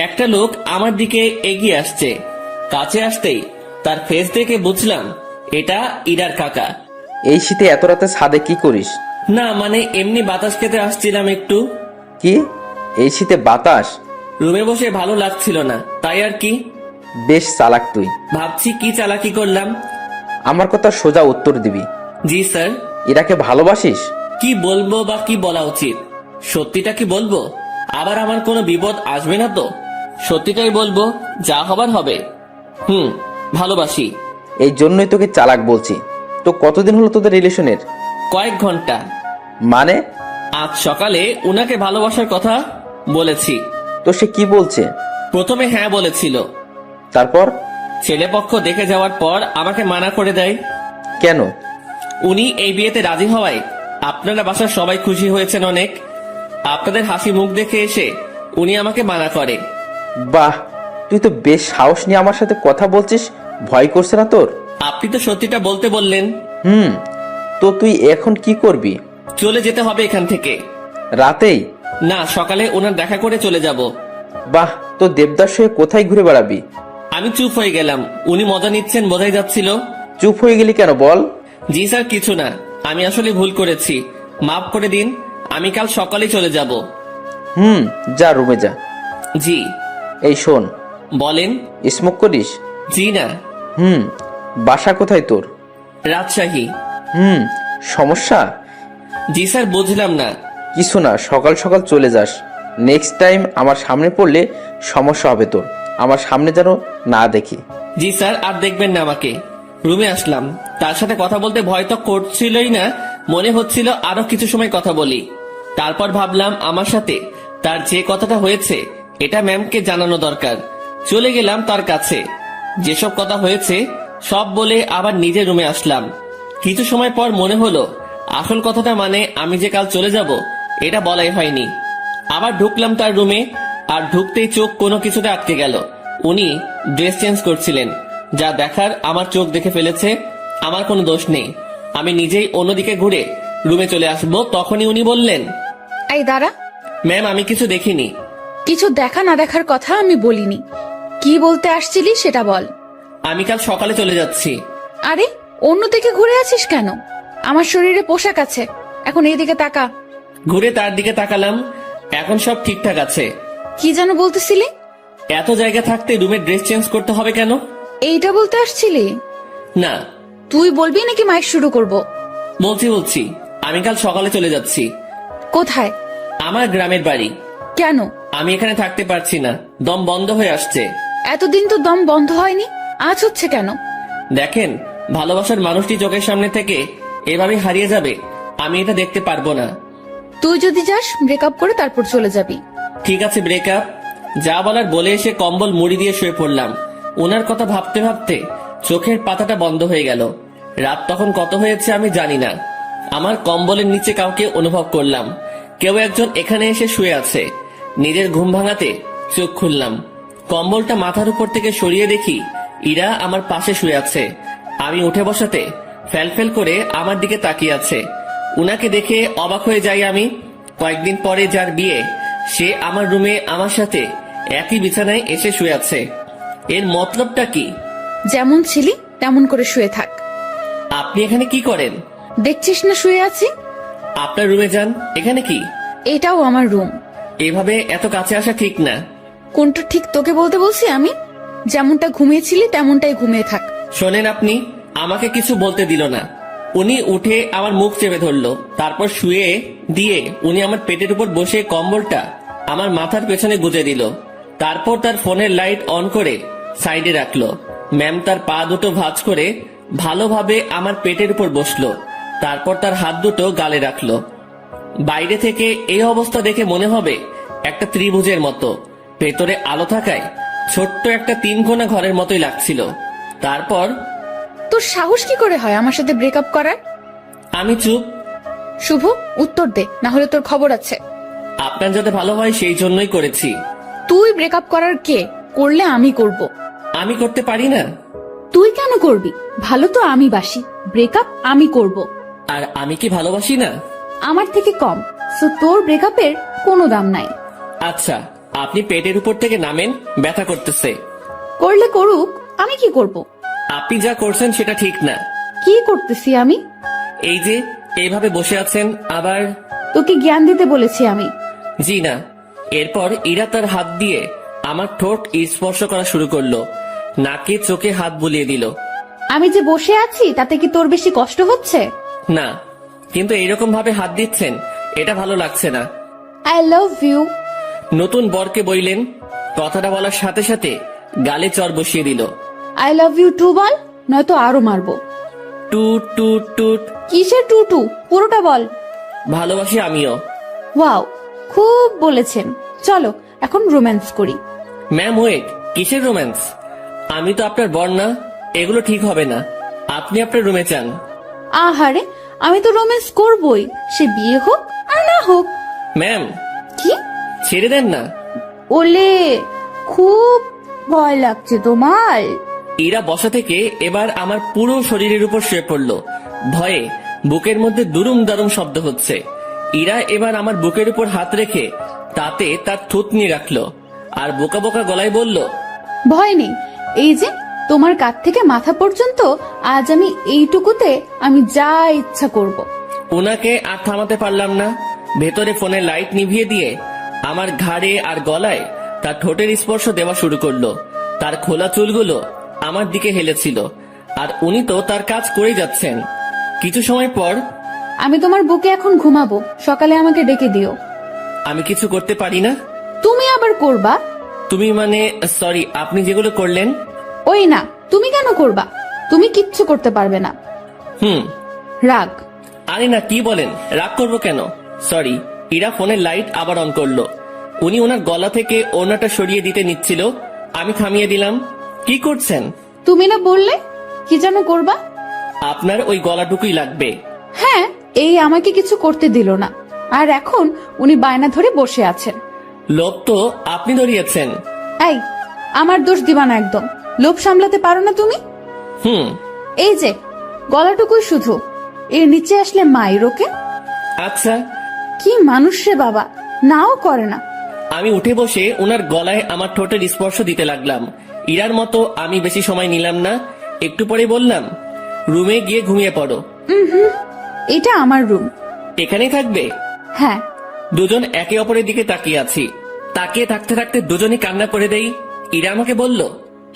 একটা লোক আমার দিকে এগিয়ে আসছে। কাছে আসতেই তার ফেস দেখে বুঝলাম এটা ইরার কাকা। এই শীতে এত রাতে ছাদে কি করিস? না মানে এমনি বাতাস খেতে আসছিলাম একটু। কি, এই শীতে বাতাস? রুমে বসে ভালো লাগছিল না, তাই আর কি। বেশ চালাক তুই। ভাবছি কি চালাকি করলাম। আমার কথা সোজা উত্তর দিবি। জি স্যার। ইরাকে ভালোবাসিস? কি বলবো বা কি বলা উচিত? সত্যিটা কি বলবো? আবার আমার কোনো বিপদ আসবে না তো? সত্যিটাই বলবো, যা হবার হবে। ভালোবাসি। এই জন্যই তোকে চালাক বলছি। তো কতদিন হলো তোদের রিলেশনের? কয়েক ঘন্টা। মানে? আজ সকালে উনাকে ভালোবাসার কথা বলেছি। তো সে কি বলছে? প্রথমে হ্যাঁ বলেছিল, তারপর? ছেলেপক্ষ দেখে যাওয়ার পর আমাকে মানা করে দেয়। কেন? উনি এই বিয়েতে রাজি হওয়ায় আপনারা বাসার সবাই খুশি হয়েছেন অনেক। আপনাদের হাসি মুখ দেখে এসে উনি আমাকে মানা করে। বাহ, তুই তো বেশ সাহস নিয়ে আমার সাথে কথা বলছিস। ভয় করছে না তোর? আপনি তো সত্যিটা বলতে বললেন। তো তুই এখন কি করবি? চলে যেতে হবে এখান থেকে। রাতেই? না, সকালে ওনার দেখা করে চলে যাব। বাহ, তো দেবদাস হয়ে কোথায় ঘুরে বেড়াবি? আমি চুপ হয়ে গেলাম। উনি মজা নিচ্ছেন বোঝাই যাচ্ছিল। চুপ হয়ে গেলি কেন বল? জি স্যার, কিছু না, আমি আসলে ভুল করেছি, মাফ করে দিন। আমি কাল সকালে চলে যাব। যা রুমে যা। জি। এই শোন। বলেন। স্মোক করিস? জি না। বাসা কোথায় তোর? রাজশাহী। সমস্যা? জি স্যার, বুঝলাম না। কিছু না, সকাল সকাল চলে যাস। নেক্সট টাইম আমার সামনে পড়লে সমস্যা হবে তোর। আমার সামনে যেন না দেখি। জি স্যার, আর দেখবেন না আমাকে। রুমে আসলাম। তার সাথে কথা বলতে ভয় তো করছিলই না, মনে হচ্ছিল আরো কিছু সময় কথা বলি। তারপর ভাবলাম আমার সাথে তার যে কথাটা হয়েছে এটা ম্যামকে জানানো দরকার। চলে গেলাম তার কাছে। যেসব কথা হয়েছে সব বলে আবার নিজের রুমে আসলাম। কিছু সময় পর মনে হলো আসল কথাটা মানে আমি যে কাল চলে যাব এটা বলাই হয়নি। আবার ঢুকলাম তার রুমে, আর ঢুকতেই চোখ কোনো কিছুতে আটকে গেল। উনি ড্রেস চেঞ্জ করছিলেন। যা দেখার আমার চোখ দেখে ফেলেছে, আমার কোনো দোষ নেই। আমি নিজেই অন্যদিকে ঘুরে রুমে চলে আসবো, তখনই উনি বললেন, এই দাঁড়া। ম্যাম আমি কিছু দেখিনি। কিছু দেখা না দেখার কথা আমি বলিনি। কি বলতে আসছিলি সেটা বল। আমি কাল সকালে চলে যাচ্ছি। আরে, অন্যদিকে ঘুরে আছিস কেন? আমার শরীরে পোশাক আছে, এখন এইদিকে তাকা। ঘুরে তার দিকে তাকালাম, এখন সব ঠিকঠাক আছে। কি যেন বলতেছিলি? এত জায়গা থাকতে রুমে ড্রেস চেঞ্জ করতে হবে কেন? এইটা বলতে আসছিলি? না। তুই বলবি নাকি মাইক শুরু করব? বলছি আমি কাল সকালে চলে যাচ্ছি। কোথায়? আমার গ্রামের বাড়ি। কেন? আমি এখানে থাকতে পারছি না, দম বন্ধ হয়ে আসছে। এতদিন তো দম বন্ধ হয়নি, আজ হচ্ছে কেন? দেখেন, ভালোবাসার মানুষটি চোখের সামনে থেকে এভাবে হারিয়ে যাবে, আমি এটা দেখতে পারবো না। তুই যদি যাস ব্রেকআপ করে তারপর চলে যাবি। ঠিক আছে, ব্রেকআপ। যা বলার বলে এসে কম্বল মুড়ি দিয়ে শুয়ে পড়লাম। ওনার কথা ভাবতে ভাবতে চোখের পাতাটা বন্ধ হয়ে গেল। রাত তখন কত হয়েছে আমি জানি না। আমার কম্বলের নিচে কাউকে অনুভব করলাম। কেউ একজন এখানে এসে শুয়ে আছে। নিজের ঘুম ভাঙাতে চোখ খুললাম। কম্বলটা মাথার উপর থেকে সরিয়ে দেখি ইরা আমার পাশে শুয়ে আছে। আমি উঠে বসাতে ফ্যালফেল করে আমার দিকে তাকিয়ে আছে। উনাকে দেখে অবাক হয়ে যাই আমি। কয়েকদিন পরে যার বিয়ে সে আমার রুমে আমার সাথে একই বিছানায় এসে শুয়ে আছে। এর মতলবটা কি? যেমন ছিলি তেমন করে শুয়ে থাক। আপনি এখানে কি করেন? দেখছিস না শুয়ে আছি? আপনার রুমে যান। এখানে কি? এটাও আমার রুম। এভাবে এত কাছে আসা ঠিক না। কোনটা ঠিক তোকে বলতে বলছি আমি? যেমনটা ঘুমিয়েছিলি তেমনটাই ঘুমিয়ে থাক। শোনেন, আপনি আমাকে কিছু বলতে দিল না। উনি উঠে আমার মুখ চেপে ধরলো, তারপর শুয়ে দিয়ে উনি আমার পেটের উপর বসে কম্বলটা আমার মাথার পেছনে গুজে দিল। তারপর তার ফোনের লাইট অন করে সাইডে রাখলো। ম্যাম তার পা দুটো ভাঁজ করে ভালোভাবে আমার পেটের উপর বসলো, তারপর তার হাত দুটো গালে রাখলো। বাইরে থেকে এই অবস্থা দেখে মনে হবে একটা ত্রিভুজের মতো, ভেতরে আলো থাকায় ছোট্ট একটা 3 কোণা ঘরের মতোই লাগছিল। তারপর তোর সাহস কি করে হয় আমার সাথে ব্রেকআপ করার? আমি চুপ। শুভ, উত্তর দে, না হলে তোর খবর আছে। আপনার যাতে ভালো হয় সেই জন্যই করেছি। তুই ব্রেকআপ করার কে? করলে আমি করব। আমি করতে পারি না। তুই কেন করবি? ভালো তো আমি বাসি, ব্রেকআপ আমি করব। আর আমি কি ভালোবাসি না? আমার থেকে কম, সো তোর ব্রেকআপের কোনো দাম নাই। আচ্ছা, আপনি পেটের উপর থেকে নামেন, ব্যথা করতেছে। করলে করুক, আমি কি করব? আপনি যা করছেন সেটা ঠিক না। কি করতেছি আমি? এই যে এইভাবে বসে আছেন, আবার তোকে জ্ঞান দিতে বলেছি আমি। জি না। এরপর ইরা তার হাত দিয়ে আমার ঠোঁট স্পর্শ করা শুরু করলো, নাকে চোখে হাত বুলিয়ে দিল। আমি যে বসে আছি তাতে কি তোর বেশি কষ্ট হচ্ছে? না, কিন্তু এইরকম ভাবে হাত দিচ্ছেন এটা ভালো লাগছে না। I love you. নতুন বরকে বইলেন, কথাটা বলার সাথে সাথে গালে চর বসিয়ে দিল। আই লাভ ইউ টু বল, নয়তো আরো মারবো। টুট টুট টুট। কিসের টু টু? পুরোটা বল। ভালোবাসি আমিও। ওয়াও, খুব বলেছেন। চলো এখন রোম্যান্স করি। ম্যাম ওয়েট, কিসের রোম্যান্স? আমি তো আপনার বর না, এগুলো ঠিক হবে না। আপনি আপনার রুমে যান। আহারে, আমি তো রোম্যান্স করবই, সে বিয়ে হোক আর না হোক। ম্যাম কি? ছেড়ে দেন না। ওলে, খুব ভয় লাগছে তোমার? ইরা বসা থেকে এবার আমার পুরো শরীরের উপর শুয়ে পড়লো। ভয়ে বুকের মধ্যে দুরুম দারুম শব্দ হচ্ছে। ইরা এবার আমার বুকের উপর হাত রেখে তাতে তার থুতনি রাখলো আর বোকা বোকা গলায় বলল, ভয় নেই, এই যে তোমার কাঁধ থেকে মাথা পর্যন্ত আজ আমি এইটুকুতে আমি যা ইচ্ছা করব। ওনাকে আর থামাতে পারলাম না। ভেতরে ফোনের লাইট নিভিয়ে দিয়ে আমার ঘাড়ে আর গলায় তার ঠোঁটের স্পর্শ দেওয়া শুরু করলো। তার খোলা চুলগুলো আমার দিকে হেলেছিল, আর উনি তো তার কাজ করে যাচ্ছেন। কিছু সময় পর, আমি তোমার বুকে এখন ঘুমাবো, সকালে আমাকে ডেকে দিও। আমি কিছু করতে পারি না। তুমি আবার করবা? তুমি মানে, সরি, আপনি যেগুলো করলেন। ওই না, তুমি কেন করবা? তুমি কিচ্ছু করতে পারবে না। হুম। রাগ। আরে না, কি বলেন? রাগ করবো কেন? সরি। ইরা ফোনের লাইট আবার অন করলো। উনি ওনার গলা থেকে ওড়নাটা সরিয়ে দিতে নিচ্ছিল, আমি থামিয়ে দিলাম। কি করছেন? তুমি না বললে কি যেন করবা? আপনার ওই গলাটুকুই লাগবে। হ্যাঁ, এই আমাকে কিছু করতে দিল না, আর এখন উনি বায়না ধরে বসে আছেন। লোভ তো আপনি ধরিয়েছেন। এই, আমার দোষ দিবা না একদম। লোভ সামলাতে পারো না তুমি? হুম। এই যে গলাটুকুই শুধু, এর নিচে আসলে মায়ের ওকে। আচ্ছা। কি মানুষ রে বাবা, নাও করে না। আমি উঠে বসে ওনার গলায় আমার ঠোঁটের স্পর্শ দিতে লাগলাম। ইরার মতো আমি বেশি সময় নিলাম না। একটু পরে বললাম, রুমে গিয়ে ঘুমিয়ে পড়ো। এটা আমার রুম। এখানেই থাকবে? হ্যাঁ। দুজন একে অপরের দিকে তাকিয়ে আছি। তাকিয়ে থাকতে থাকতে দুজনই কান্না করে দেই। ইরা আমাকে বলল,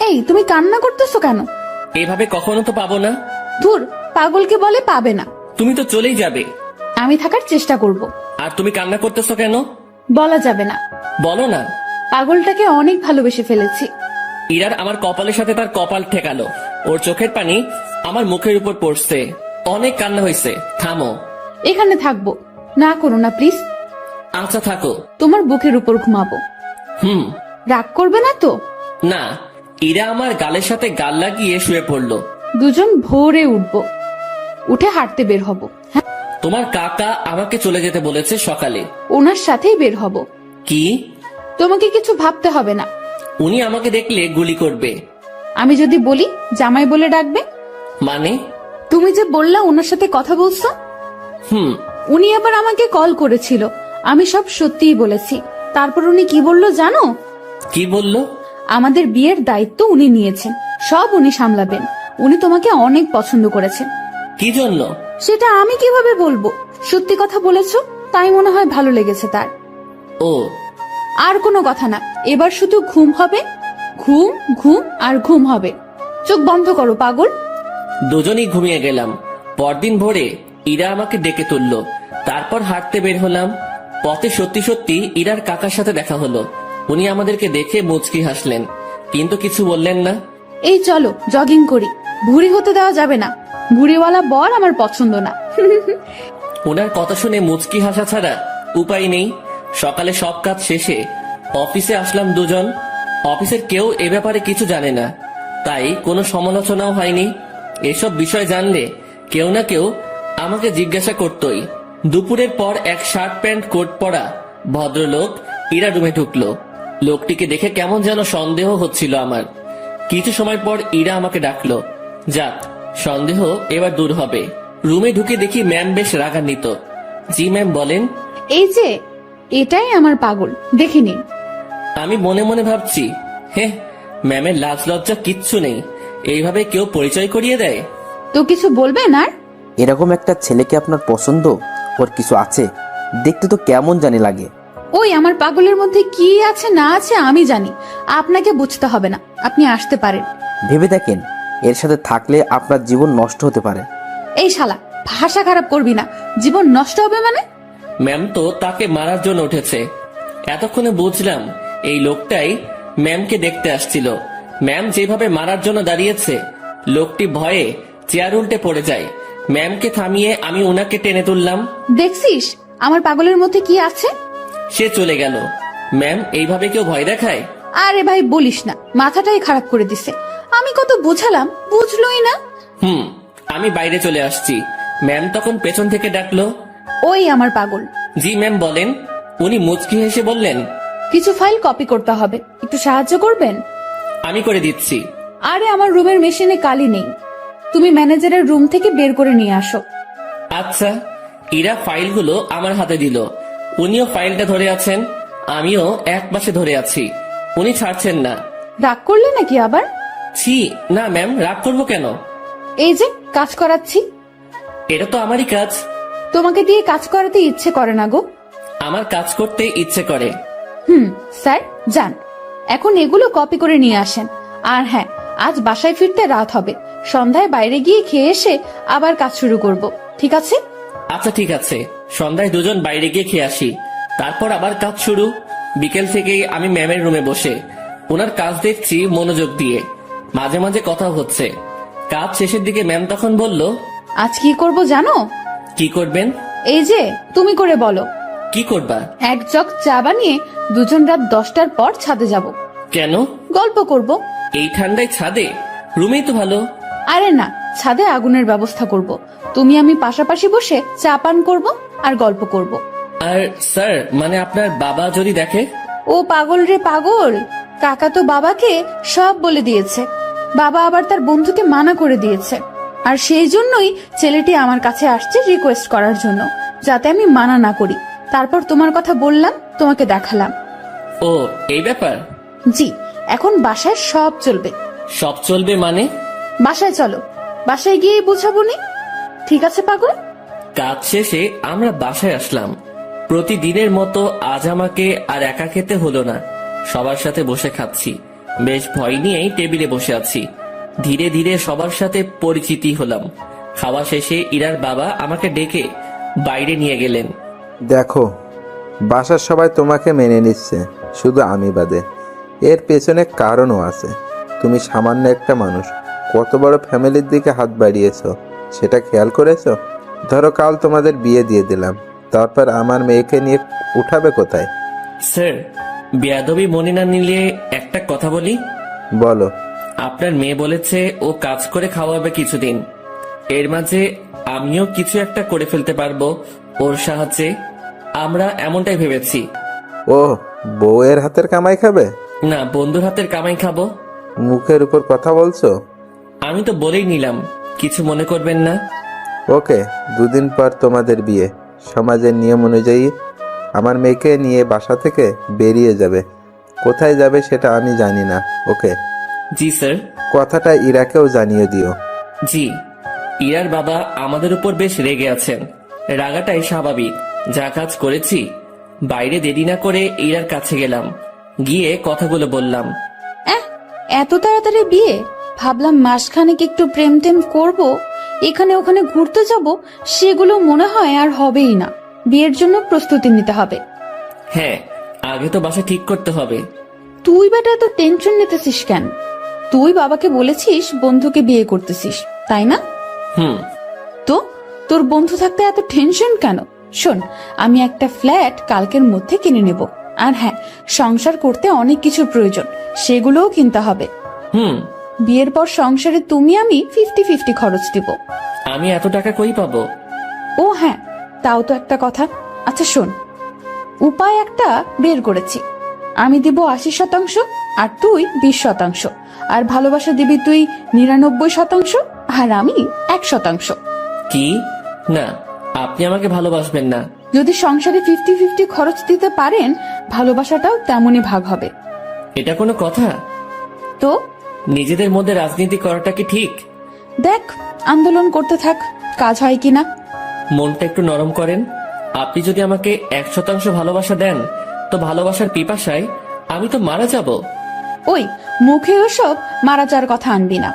এই তুমি কান্না করতেছো কেন? এভাবে কখনো তো পাবো না। ধুর, পাগলকে বলে পাবে না। তুমি তো চলেই যাবে। আমি থাকার চেষ্টা করব। আর তুমি কান্না করতেছো কেন? বলা যাবে না। বলো না। পাগলটাকে অনেক ভালোবেসে ফেলেছি। ইরার আমার কপালের সাথে তার কপাল ঠেকালো। ওর চোখের পানি আমার মুখের উপর পড়ছে। অনেক কান্না হয়েছে, থামো। এখানে থাকবো, না করো না প্লিজ। আচ্ছা থাকো। তোমার বুকের উপর ঘুমাবো। হুম। রাগ করবে না তো? না। ইরা আমার গালের সাথে গাল লাগিয়ে শুয়ে পড়লো। দুজন ভোরে উঠবো, উঠে হাঁটতে বের হব। হ্যাঁ, তোমার কাকা আমাকে চলে যেতে বলেছে সকালে। ওনার সাথেই বের হব। কি? তোমাকে কিছু ভাবতে হবে না। উনি আমাকে দেখলে গুলি করবে। আমি যদি বলি জামাই বলে ডাকবে। মানে? তুমি যে বললা ওনার সাথে কথা বলছো, হুম। উনি আবার আমাকে কল করেছিল আমি সব সত্যিই বলেছি। তারপর উনি কি বলল জানো? কি বললো? আমাদের বিয়ের দায়িত্ব উনি নিয়েছেন, সব উনি সামলাবেন। উনি তোমাকে অনেক পছন্দ করেছেন। কি জন্য? সেটা আমি কিভাবে বলবো? সত্যি কথা বলেছো, তাই মনে হয় ভালো লেগেছে তার। ও, আর কোনো কথা না, এবার শুধু ঘুম হবে, ঘুম ঘুম আর ঘুম হবে। চোখ বন্ধ করো পাগল। দুজনেই ঘুমিয়ে গেলাম। পরদিন ভোরে ইরা আমাকে ডেকে তুললো। তারপর হাঁটতে বের হলাম। পথে সত্যি সত্যি ইরার কাকার সাথে দেখা হলো। উনি আমাদেরকে দেখে মুচকি হাসলেন, কিন্তু কিছু বললেন না। এই চলো জগিং করি, ভুঁড়ি হতে দেওয়া যাবে না। ভুঁড়িওয়ালা বর আমার পছন্দ না। ওনার কথা শুনে মুচকি হাসা ছাড়া উপায় নেই। সকালে সব কাজ শেষে অফিসে আসলাম দুজন। অফিসের কেউ এ ব্যাপারে কিছু জানে না, তাই কোনো সমালোচনাও হয়নি। এসব বিষয় জানলে কেউ না কেউ আমাকে জিজ্ঞাসা করতই। দুপুরের পর এক শার্ট প্যান্ট কোট পরা ভদ্রলোক ইরা রুমে ঢুকলো। লোকটিকে দেখে কেমন যেন সন্দেহ হচ্ছিল আমার। কিছু সময় পর ইরা আমাকে ডাকলো। যাক, সন্দেহ এবার দূর হবে। রুমে ঢুকে দেখি ম্যাম বেশ রাগান্বিত। জি ম্যাম, বলেন। এই যে, এটাই আমার পাগল, দেখে নিন। আমি মনে মনে ভাবছি, হ্যাঁ, ম্যামের লাজ লজ্জা কিচ্ছু নেই, এইভাবে কেউ পরিচয় করিয়ে দেয়? তো কিছু বলবেন আর? এরকম একটা ছেলেকে আপনার পছন্দ? ওর কিছু আছে, দেখতে তো কেমন জানি লাগে। ওই আমার পাগলের মধ্যে কি আছে না আছে আমি জানি, আপনাকে বুঝতে হবে না। আপনি আসতে পারেন। ভেবে দেখেন, এর সাথে থাকলে আপনার জীবন নষ্ট হতে পারে। এই শালা, ভাষা খারাপ করবি না। জীবন নষ্ট হবে মানে? ম্যাম তো তাকে মারার জন্য উঠেছে। এতক্ষণে বুঝলাম এই লোকটাই ম্যামকে দেখতে আসছিল। ম্যাম যেভাবে মারার জন্য দাঁড়িয়েছে, লোকটি ভয়ে চেয়ার উল্টে পড়ে যায়। ম্যামকে থামিয়ে আমি ওনাকে টেনে তুললাম। দেখছিস আমার পাগলের মধ্যে কি আছে? সে চলে গেল। ম্যাম, এইভাবে কেউ ভয় দেখায়? আরে ভাই বলিস না, মাথাটাই খারাপ করে দিছে। আমি কত বুঝালাম, বুঝলোই না। আমি বাইরে চলে আসছি। ম্যাম তখন পেছন থেকে ডাকলো। ওই আমার পাগল। জি ম্যাম, বলেন। উনি মুচকি হেসে বললেন, কিছু ফাইল কপি করতে হবে, একটু সাহায্য করবেন? আমি করে দিচ্ছি। আরে আমার রুমের মেশিনে কালি নেই, তুমি ম্যানেজারের রুম থেকে বের করে নিয়ে আসো। আচ্ছা। ইরা ফাইলগুলো আমার হাতে দিল। উনিও ফাইলটা ধরে আছেন, আমিও এক পাশে ধরে আছি। উনি ছাড়ছেন না। রাগ করলে নাকি আবার? ছি, না ম্যাম, রাগ করবো কেন? এই যে কাজ করাচ্ছি। এটা তো আমারই কাজ। তোমাকে দিয়ে কাজ করাতে ইচ্ছে করে না গো। আমার কাজ করতে ইচ্ছে করে। স্যার যান, এখন এগুলো কপি করে নিয়ে আসেন। আর হ্যাঁ, আজ বাসায় ফিরতে রাত হবে। সন্ধ্যায় বাইরে গিয়ে খেয়ে এসে আবার কাজ শুরু করব, ঠিক আছে? আচ্ছা ঠিক আছে, সন্ধ্যায় দুজন বাইরে গিয়ে খেয়ে আসি, তারপর আবার কাজ শুরু। বিকেল থেকেই আমি ম্যামের রুমে বসে ওনার কাজ দেখছি মনোযোগ দিয়ে। মাঝে মাঝে কথা হচ্ছে। কাজ শেষের দিকে ম্যাম তখন বলল, আজ কি করব জানো? কি করবেন? এই যে তুমি করে বলো। কি করবা? এক জগ চা বানিয়ে দুজন রাত 10টার পর ছাদে যাব। কেন? গল্প করব। এই ঠান্ডায় ছাদে? রুমেই তো ভালো। আরে না, ছাদে আগুনের ব্যবস্থা করব। তুমি আমি পাশাপাশি বসে চা পান করব আর গল্প করব। আর স্যার, মানে আপনার বাবা যদি দেখে? ও পাগল রে পাগল, কাকা তো বাবাকে সব বলে দিয়েছে। বাবা আবার তার বন্ধুকে মানা করে দিয়েছে। আর সেই জন্যই ছেলেটি আমার কাছে আসছে রিকোয়েস্ট করার জন্য, যাতে আমি মানা না করি। তারপর তোমার কথা বললাম, তোমাকে দেখালাম। ও, এই ব্যাপার? জি, এখন বাসায় সব চলবে। সব চলবে মানে? বাসায় চলো, বাসায় গিয়েই বুঝাবো নি। ঠিক আছে পাগল? কাজ শেষে আমরা বাসায় আসলাম। প্রতিদিনের মতো আজ আমাকে আর একা খেতে হলো না, সবার সাথে বসে খাচ্ছি। বেশ ভয় নিয়েই টেবিলে বসে আছি। ধীরে ধীরে সবার সাথে পরিচিতি হলাম। খাওয়া শেষে ইরার বাবা আমাকে ডেকে বাইরে নিয়ে গেলেন। দেখো, বাসার সবাই তোমাকে মেনে নিচ্ছে, শুধু আমি বাদে। এর পেছনে কারণও আছে। তুমি সামান্য একটা মানুষ, কত বড় ফ্যামিলির দিকে হাত বাড়িয়েছো, সেটা খেয়াল করেছো? ধরো কাল তোমাদের বিয়ে দিয়ে দিলাম, তারপর আমার মেয়েকে নিয়ে উঠাবে কোথায়? স্যার, বেয়াদবি মনে না নিলে একটা কথা বলি। বলো। আপনার মেয়ে বলেছে ও কাজ করে খাওয়াবে কিছুদিন। এর মাঝে আমিও কিছু একটা করে ফেলতে পারবো ওর সাহায্যে। আমরা এমনটাই ভেবেছি। ও, বউয়ের হাতের কামাই খাবে? না, বন্ধুর হাতের কামাই খাবো। মুখের উপর কথা বলছো। আমি তো বলেই নিলাম, কিছু মনে করবেন না। ওকে, 2 দিন পর তোমাদের বিয়ে। সমাজের নিয়ম অনুযায়ী আমার মেয়েকে নিয়ে বাসা থেকে বেরিয়ে যাবে। কোথায় যাবে সেটা আমি জানি না। ওকে? জি স্যার। কথাটা ইরাকেও জানিয়ে দিও। জি। ইরার বাবা আমাদের উপর বেশ রেগে আছেন। রাগাটাই স্বাভাবিক, যা কাজ করেছি। বাইরে দেরি না করে ইরার কাছে গেলাম, গিয়ে কথাগুলো বললাম। এত তাড়াতাড়ি বিয়ে? ভাবলাম মাসখানেক একটু প্রেম টেম করবো, এখানে ওখানে ঘুরতে যাব, সেগুলো মনে হয় আর হবেই না। বিয়ের জন্য প্রস্তুতি নিতে হবে। হ্যাঁ, আগে তো বাসা ঠিক করতে হবে। তুই বেটা এত টেনশন নিতেছিস কেন? তুই বাবাকে বলেছিস বন্ধুকে বিয়ে করতেছিস, তাই না? হুম। তো তোর বন্ধু থাকতে এত টেনশন কেন? শোন, আমি একটা ফ্ল্যাট কালকের মধ্যে কিনে নেব। আর হ্যাঁ, সংসার করতে অনেক কিছুর প্রয়োজন, সেগুলোও কিনতে হবে। হুম। বিয়ের পর সংসারে তুমি আমি 50-50 খরচ দিব। আমি এত টাকা কই পাবো? ও হ্যাঁ, তাও তো একটা কথা। আচ্ছা শোন, উপায় একটা বের করেছি। আমি দিব 80%, আর তুই 20%, আর ভালোবাসা দিবি তুই 99%, আর আমি 1%। কি? না, আপনি আমাকে ভালোবাসবেন না। যদি সংসারে 50-50 খরচ দিতে পারেন, ভালোবাসাটাও তেমনই ভাগ হবে। এটা কোনো কথা? তো নিজেদের মধ্যে রাজনীতি করাটা কি ঠিক? দেখ, আন্দোলন করতে থাক, কাজ হয় কিনা। মনটা একটু নরম করেন। আপনি যদি আমাকে 100% ভালোবাসা দেন, তো ভালোবাসার পিপাসায় আমি তো মারা যাব। ওই মুখে ওসব মারা যাওয়ার কথা আনবি না।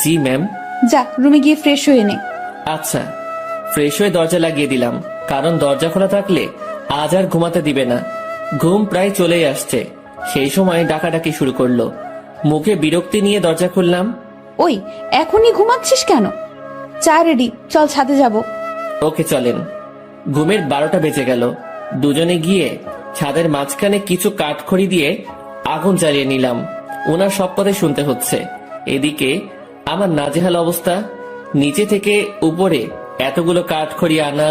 জি ম্যাম। যা রুমে গিয়ে ফ্রেশ হয়ে নে। আচ্ছা। ফ্রেশ হয়ে দরজা লাগিয়ে দিলাম, কারণ দরজা খোলা থাকলে আজ আর ঘুমাতে দিবে না। ঘুম প্রায় চলেই আসছে, সেই সময় ডাকাডাকি শুরু করলো। মুখে বিরক্তি নিয়ে দরজা খুললাম। ওই এখনই ঘুমাচ্ছিস কেন? চা রেডি, চল ছাদে যাব। ওকে চলেন। ঘুমের 12টা বেজে গেল। দুজনে গিয়ে ছাদের মাঝখানে কিছু কাঠখড়ি দিয়ে আগুন জ্বালিয়ে নিলাম। ওনার সব কথা শুনতে হচ্ছে। এদিকে আমার নাজেহাল অবস্থা। নিচে থেকে উপরে এতগুলো কাঠখড়ি আনা,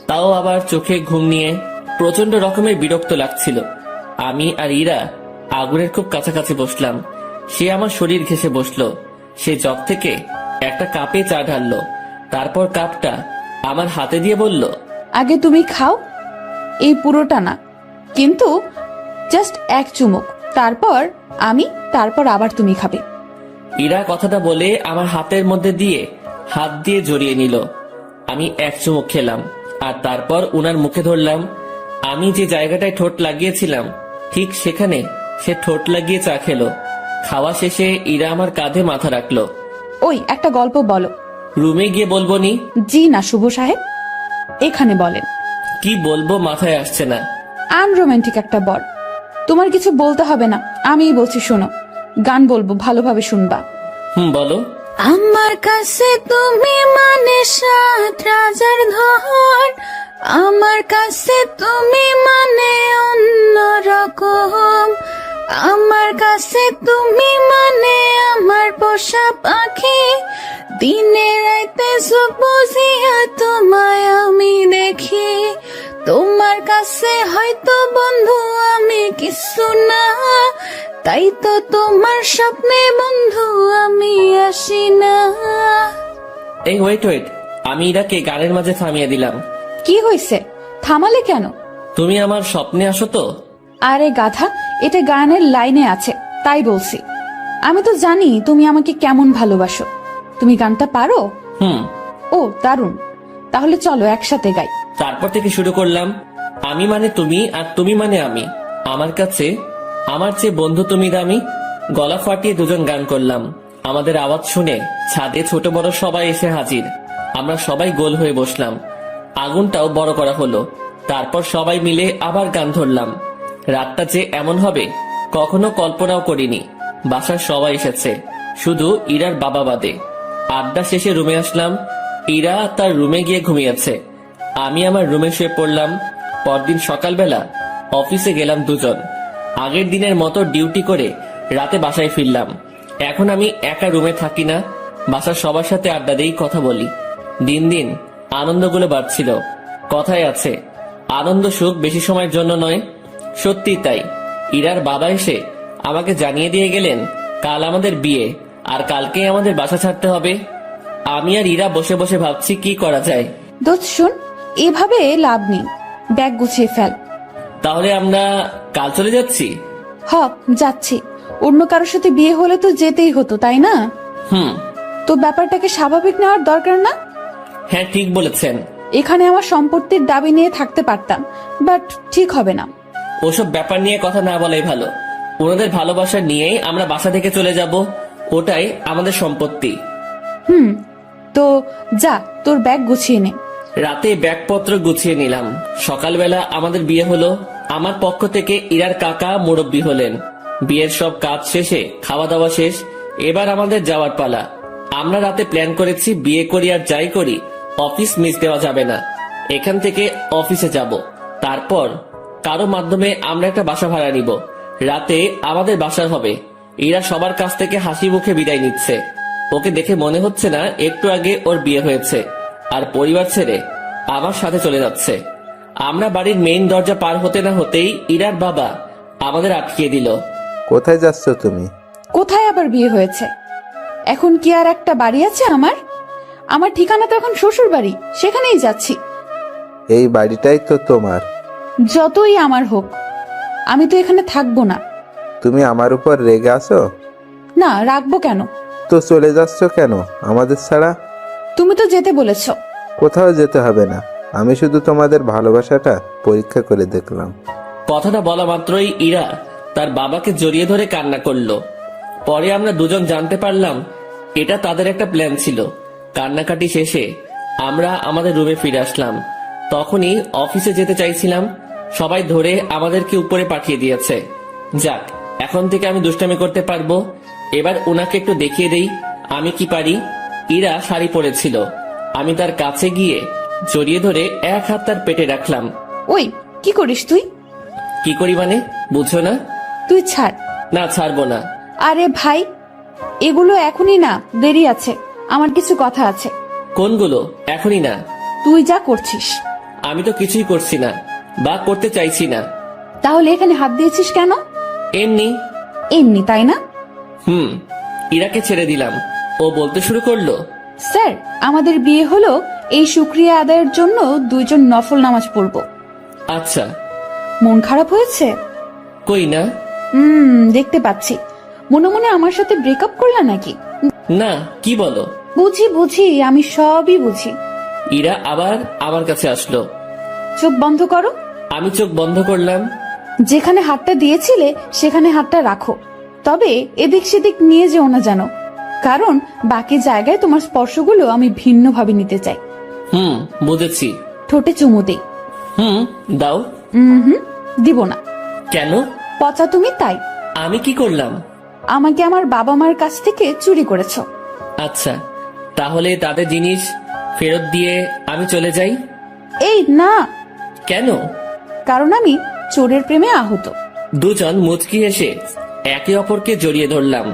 তাও আবার চোখে ঘুম নিয়ে প্রচন্ড রকমের বিরক্ত লাগছিল। আমি আর ইরা আগুনের খুব কাছাকাছি বসলাম। সে আমার শরীর ঘেঁষে বসলো। সে জগ থেকে একটা কাপে চা ঢাললো, তারপর কাপটা আমার হাতে দিয়ে বলল, আগে তুমি খাও, এই পুরোটা না, কিন্তু জাস্ট এক চুমুক, তারপর আমি, তারপর আবার তুমি খাবে। ইরা কথাটা বলে আমার হাতের মধ্যে দিয়ে হাত দিয়ে জড়িয়ে নিল। আমি এক চুমুক খেলাম, আর তারপর উনার মুখে ধরলাম। আমি যে জায়গাটায় ঠোঁট লাগিয়েছিলাম, ঠিক সেখানে সে ঠোঁট লাগিয়ে চা খেলো। খাওয়া শেষে ইরা আমার কাঁধে মাথা রাখলো। ওই একটা গল্প বলো। রুমে গিয়ে বলবো নি? জি না শুভ সাহেব, এখানে বলেন। কি বলবো মাথায় আসছে না। আনরোম্যান্টিক একটা বর। তোমার কিছু বলতে হবে না, আমিই বলছি শোনো। গান বলবো, ভালোভাবে শুনবা। বলো। আমার কাছে তুমি মানে 7 রাজার ধন, আমার কাছে তুমি মানে অন্য রকম, আমার কাছে তুমি মানে আমার পোষা পাখি, দিনে রাইতে চোখ বুঝিয়া তোমায় আমি দেখি, তোমার কাছে হয়তো বন্ধু আমি কিছু না, তাই তো তোমার স্বপ্নে বন্ধু আমি আসি না। এই ওয়েট ওয়েট, আমি ইরাকে গানের মাঝে থামিয়ে দিলাম। কি হয়েছে, থামালে কেন? তুমি আমার স্বপ্নে আসো তো? আরে গাধা, এটা গানের লাইনে আছে, তাই বলছি। আমি তো জানি তুমি আমাকে কেমন ভালোবাসো। তুমি গানটা পারো? ও দারুণ, তাহলে চলো একসাথে গাই। তারপর থেকে শুরু করলাম। আমি মানে তুমি, আর তুমি মানে আমি। আমার কাছে আমার চেয়ে বন্ধু তুমি দামি। গলা ফাটিয়ে দুজন গান করলাম। আমাদের আওয়াজ শুনে ছাদে ছোট বড় সবাই এসে হাজির। আমরা সবাই গোল হয়ে বসলাম। আগুনটাও বড় করা হলো। তারপর সবাই মিলে আবার গান ধরলাম। রাতটা যে এমন হবে কখনো কল্পনাও করিনি। বাসার সবাই এসেছে, শুধু ইরার বাবা বাদে। আড্ডা শেষে রুমে আসলাম। ইরা তার রুমে গিয়ে ঘুমিয়েছে, আমি আমার রুমে শুয়ে পড়লাম। পরদিন সকালবেলা অফিসে গেলাম দুজন। আগের দিনের মতো ডিউটি করে রাতে বাসায় ফিরলাম। এখন আমি একা রুমে থাকি না, বাসার সবার সাথে আড্ডা দিই, কথা বলি। দিন দিন আনন্দগুলো বাড়ছিল। কথায় আছে, আনন্দ সুখ বেশি সময়ের জন্য নয়। সত্যি তাই। ইরার বাবা এসে আমাকে জানিয়ে দিয়ে গেলেন কাল আমাদের বিয়ে, আর কালকেই আমাদের বাসা ছাড়তে হবে। আমি আর ইরা বসে বসে ভাবছি কি করা যায়। দোস্ত শোন, এভাবে লাভ নেই, ব্যাগ গুছিয়ে ফেল। তাহলে আমরা কাল চলে যাচ্ছি? হ, যাচ্ছি। অন্য কারোর সাথে বিয়ে হলে তো যেতেই হতো, তাই না? হুম। তো ব্যাপারটাকে স্বাভাবিক নেওয়ার দরকার না? হ্যাঁ, ঠিক বলেছেন। এখানে আমার সম্পত্তির দাবি নিয়ে থাকতে পারতাম, বাট ঠিক হবে না। ওসব ব্যাপার নিয়ে কথা না বলাই ভালো। ওনাদের ভালোবাসা নিয়েই আমরা বাসা থেকে চলে যাব, ওটাই আমাদের সম্পত্তি। তো যা, তোর ব্যাগ গুছিয়ে নে। রাতে ব্যাগপত্র গুছিয়ে নিলাম। সকালবেলা আমাদের বিয়ে হলো। আমার পক্ষ থেকে ইরার কাকা মুরব্বি হলেন। বিয়ের সব কাজ শেষে খাওয়া দাওয়া শেষ, এবার আমাদের যাওয়ার পালা। আমরা রাতে প্ল্যান করেছি বিয়ে করি আর যাই করি অফিস মিস দেওয়া যাবে না। এখান থেকে অফিসে যাব, তারপর কারো মাধ্যমে আমরা একটা বাসা ভাড়া নিব। রাতে আমাদের বাসা হবে। ইরা সবার কাছ থেকে হাসি মুখে বিদায় নিচ্ছে। ওকে দেখে মনে হচ্ছে না একটু আগে ওর বিয়ে হয়েছে, আর পরিবার ছেড়ে আমার সাথে চলে যাচ্ছে। আমরা বাড়ির মেইন দরজা পার হতে না হতেই ইরার বাবা আমাদের আটকিয়ে দিল। কোথায় যাচ্ছ তুমি? কোথায় আবার বিয়ে হয়েছে? এখন কি আর একটা বাড়ি আছে আমার? আমার ঠিকানা তো এখন শ্বশুর বাড়ি, সেখানেই যাচ্ছি। এই বাড়িটাই তো তোমার। যতই আমার হোক, আমি তো এখানে থাকবো না। তুমি আমার উপর রেগে আছো? না, রাখবো কেন? তো চলে যাচ্ছ কেন আমাদের ছাড়া? তুমি তো যেতে বলেছো। কোথাও যেতে হবে না, আমি শুধু তোমাদের ভালোবাসাটা পরীক্ষা করে দেখলাম। কথাটা বলা মাত্রই ইরা তার বাবাকে জড়িয়ে ধরে কান্না করলো। পরে আমরা দুজন জানতে পারলাম এটা তাদের একটা প্ল্যান ছিল। কান্নাকাটি শেষে আমরা আমাদের রুমে ফিরে আসলাম। তখনই অফিসে যেতে চাইছিলাম, সবাই ধরে আমাদেরকে উপরে পাঠিয়ে দিয়েছে। যাক, এখন থেকে আমি দুষ্টামি করতে পারবো। এবার ওনাকে একটু দেখিয়ে দেই আমি কি পারি। ইরা শাড়ি পরেছিল, আমি তার কাছে গিয়ে জড়িয়ে ধরে এক হাত তার পেটে রাখলাম। ওই, কি করিস তুই? কি করি মানে, বুঝছো না? তুই ছাড়। না, ছাড়বো না। আরে ভাই, এগুলো এখনই না, দেরি আছে। আমার কিছু কথা আছে। কোনগুলো? এখনই না। তুই যা করছিস। আমি তো কিছুই করছি না, বা করতে চাইছি না। তাহলে এখানে হাত দিয়েছিস কেন? এমনি। এমনি, তাই না? ইরাকে ছেড়ে দিলাম। ও বলতে শুরু করলো, স্যার, আমাদের বিয়ে হলো, এই শুক্রিয়া আদায়ের জন্য দুইজন নফল নামাজ পড়বো। আচ্ছা। মন খারাপ হয়েছে? কই না। দেখতে পাচ্ছি। মনে মনে আমার সাথে ব্রেকআপ করলা নাকি? না, কি বলো? বুঝি বুঝি, আমি সবই বুঝি। ইরা আবার আমার কাছে আসলো। চোখ বন্ধ করো। আমি চোখ বন্ধ করলাম। যেখানে হাতটা দিয়েছিলে সেখানে হাতটা রাখো, তবে এদিক সেদিক নিয়ে যেও না জানো, কারণ বাকি জায়গায় তোমার স্পর্শগুলো আমি ভিন্নভাবে নিতে চাই। বুঝেছি। ঠোঁটে চুমু দেই। দাও। দিব না। কেন? পচা তুমি, তাই। আমি কি করলাম? আমাকে আমার বাবা মার কাছ থেকে চুরি করেছো। আচ্ছা, তাহলে তাদের জিনিস ফেরত দিয়ে আমি চলে যাই? এই না। কেন? কারণ আমি চোরের প্রেমে আহত। দুজন মুচকি এসে একে অপরকে জড়িয়ে ধরলাম।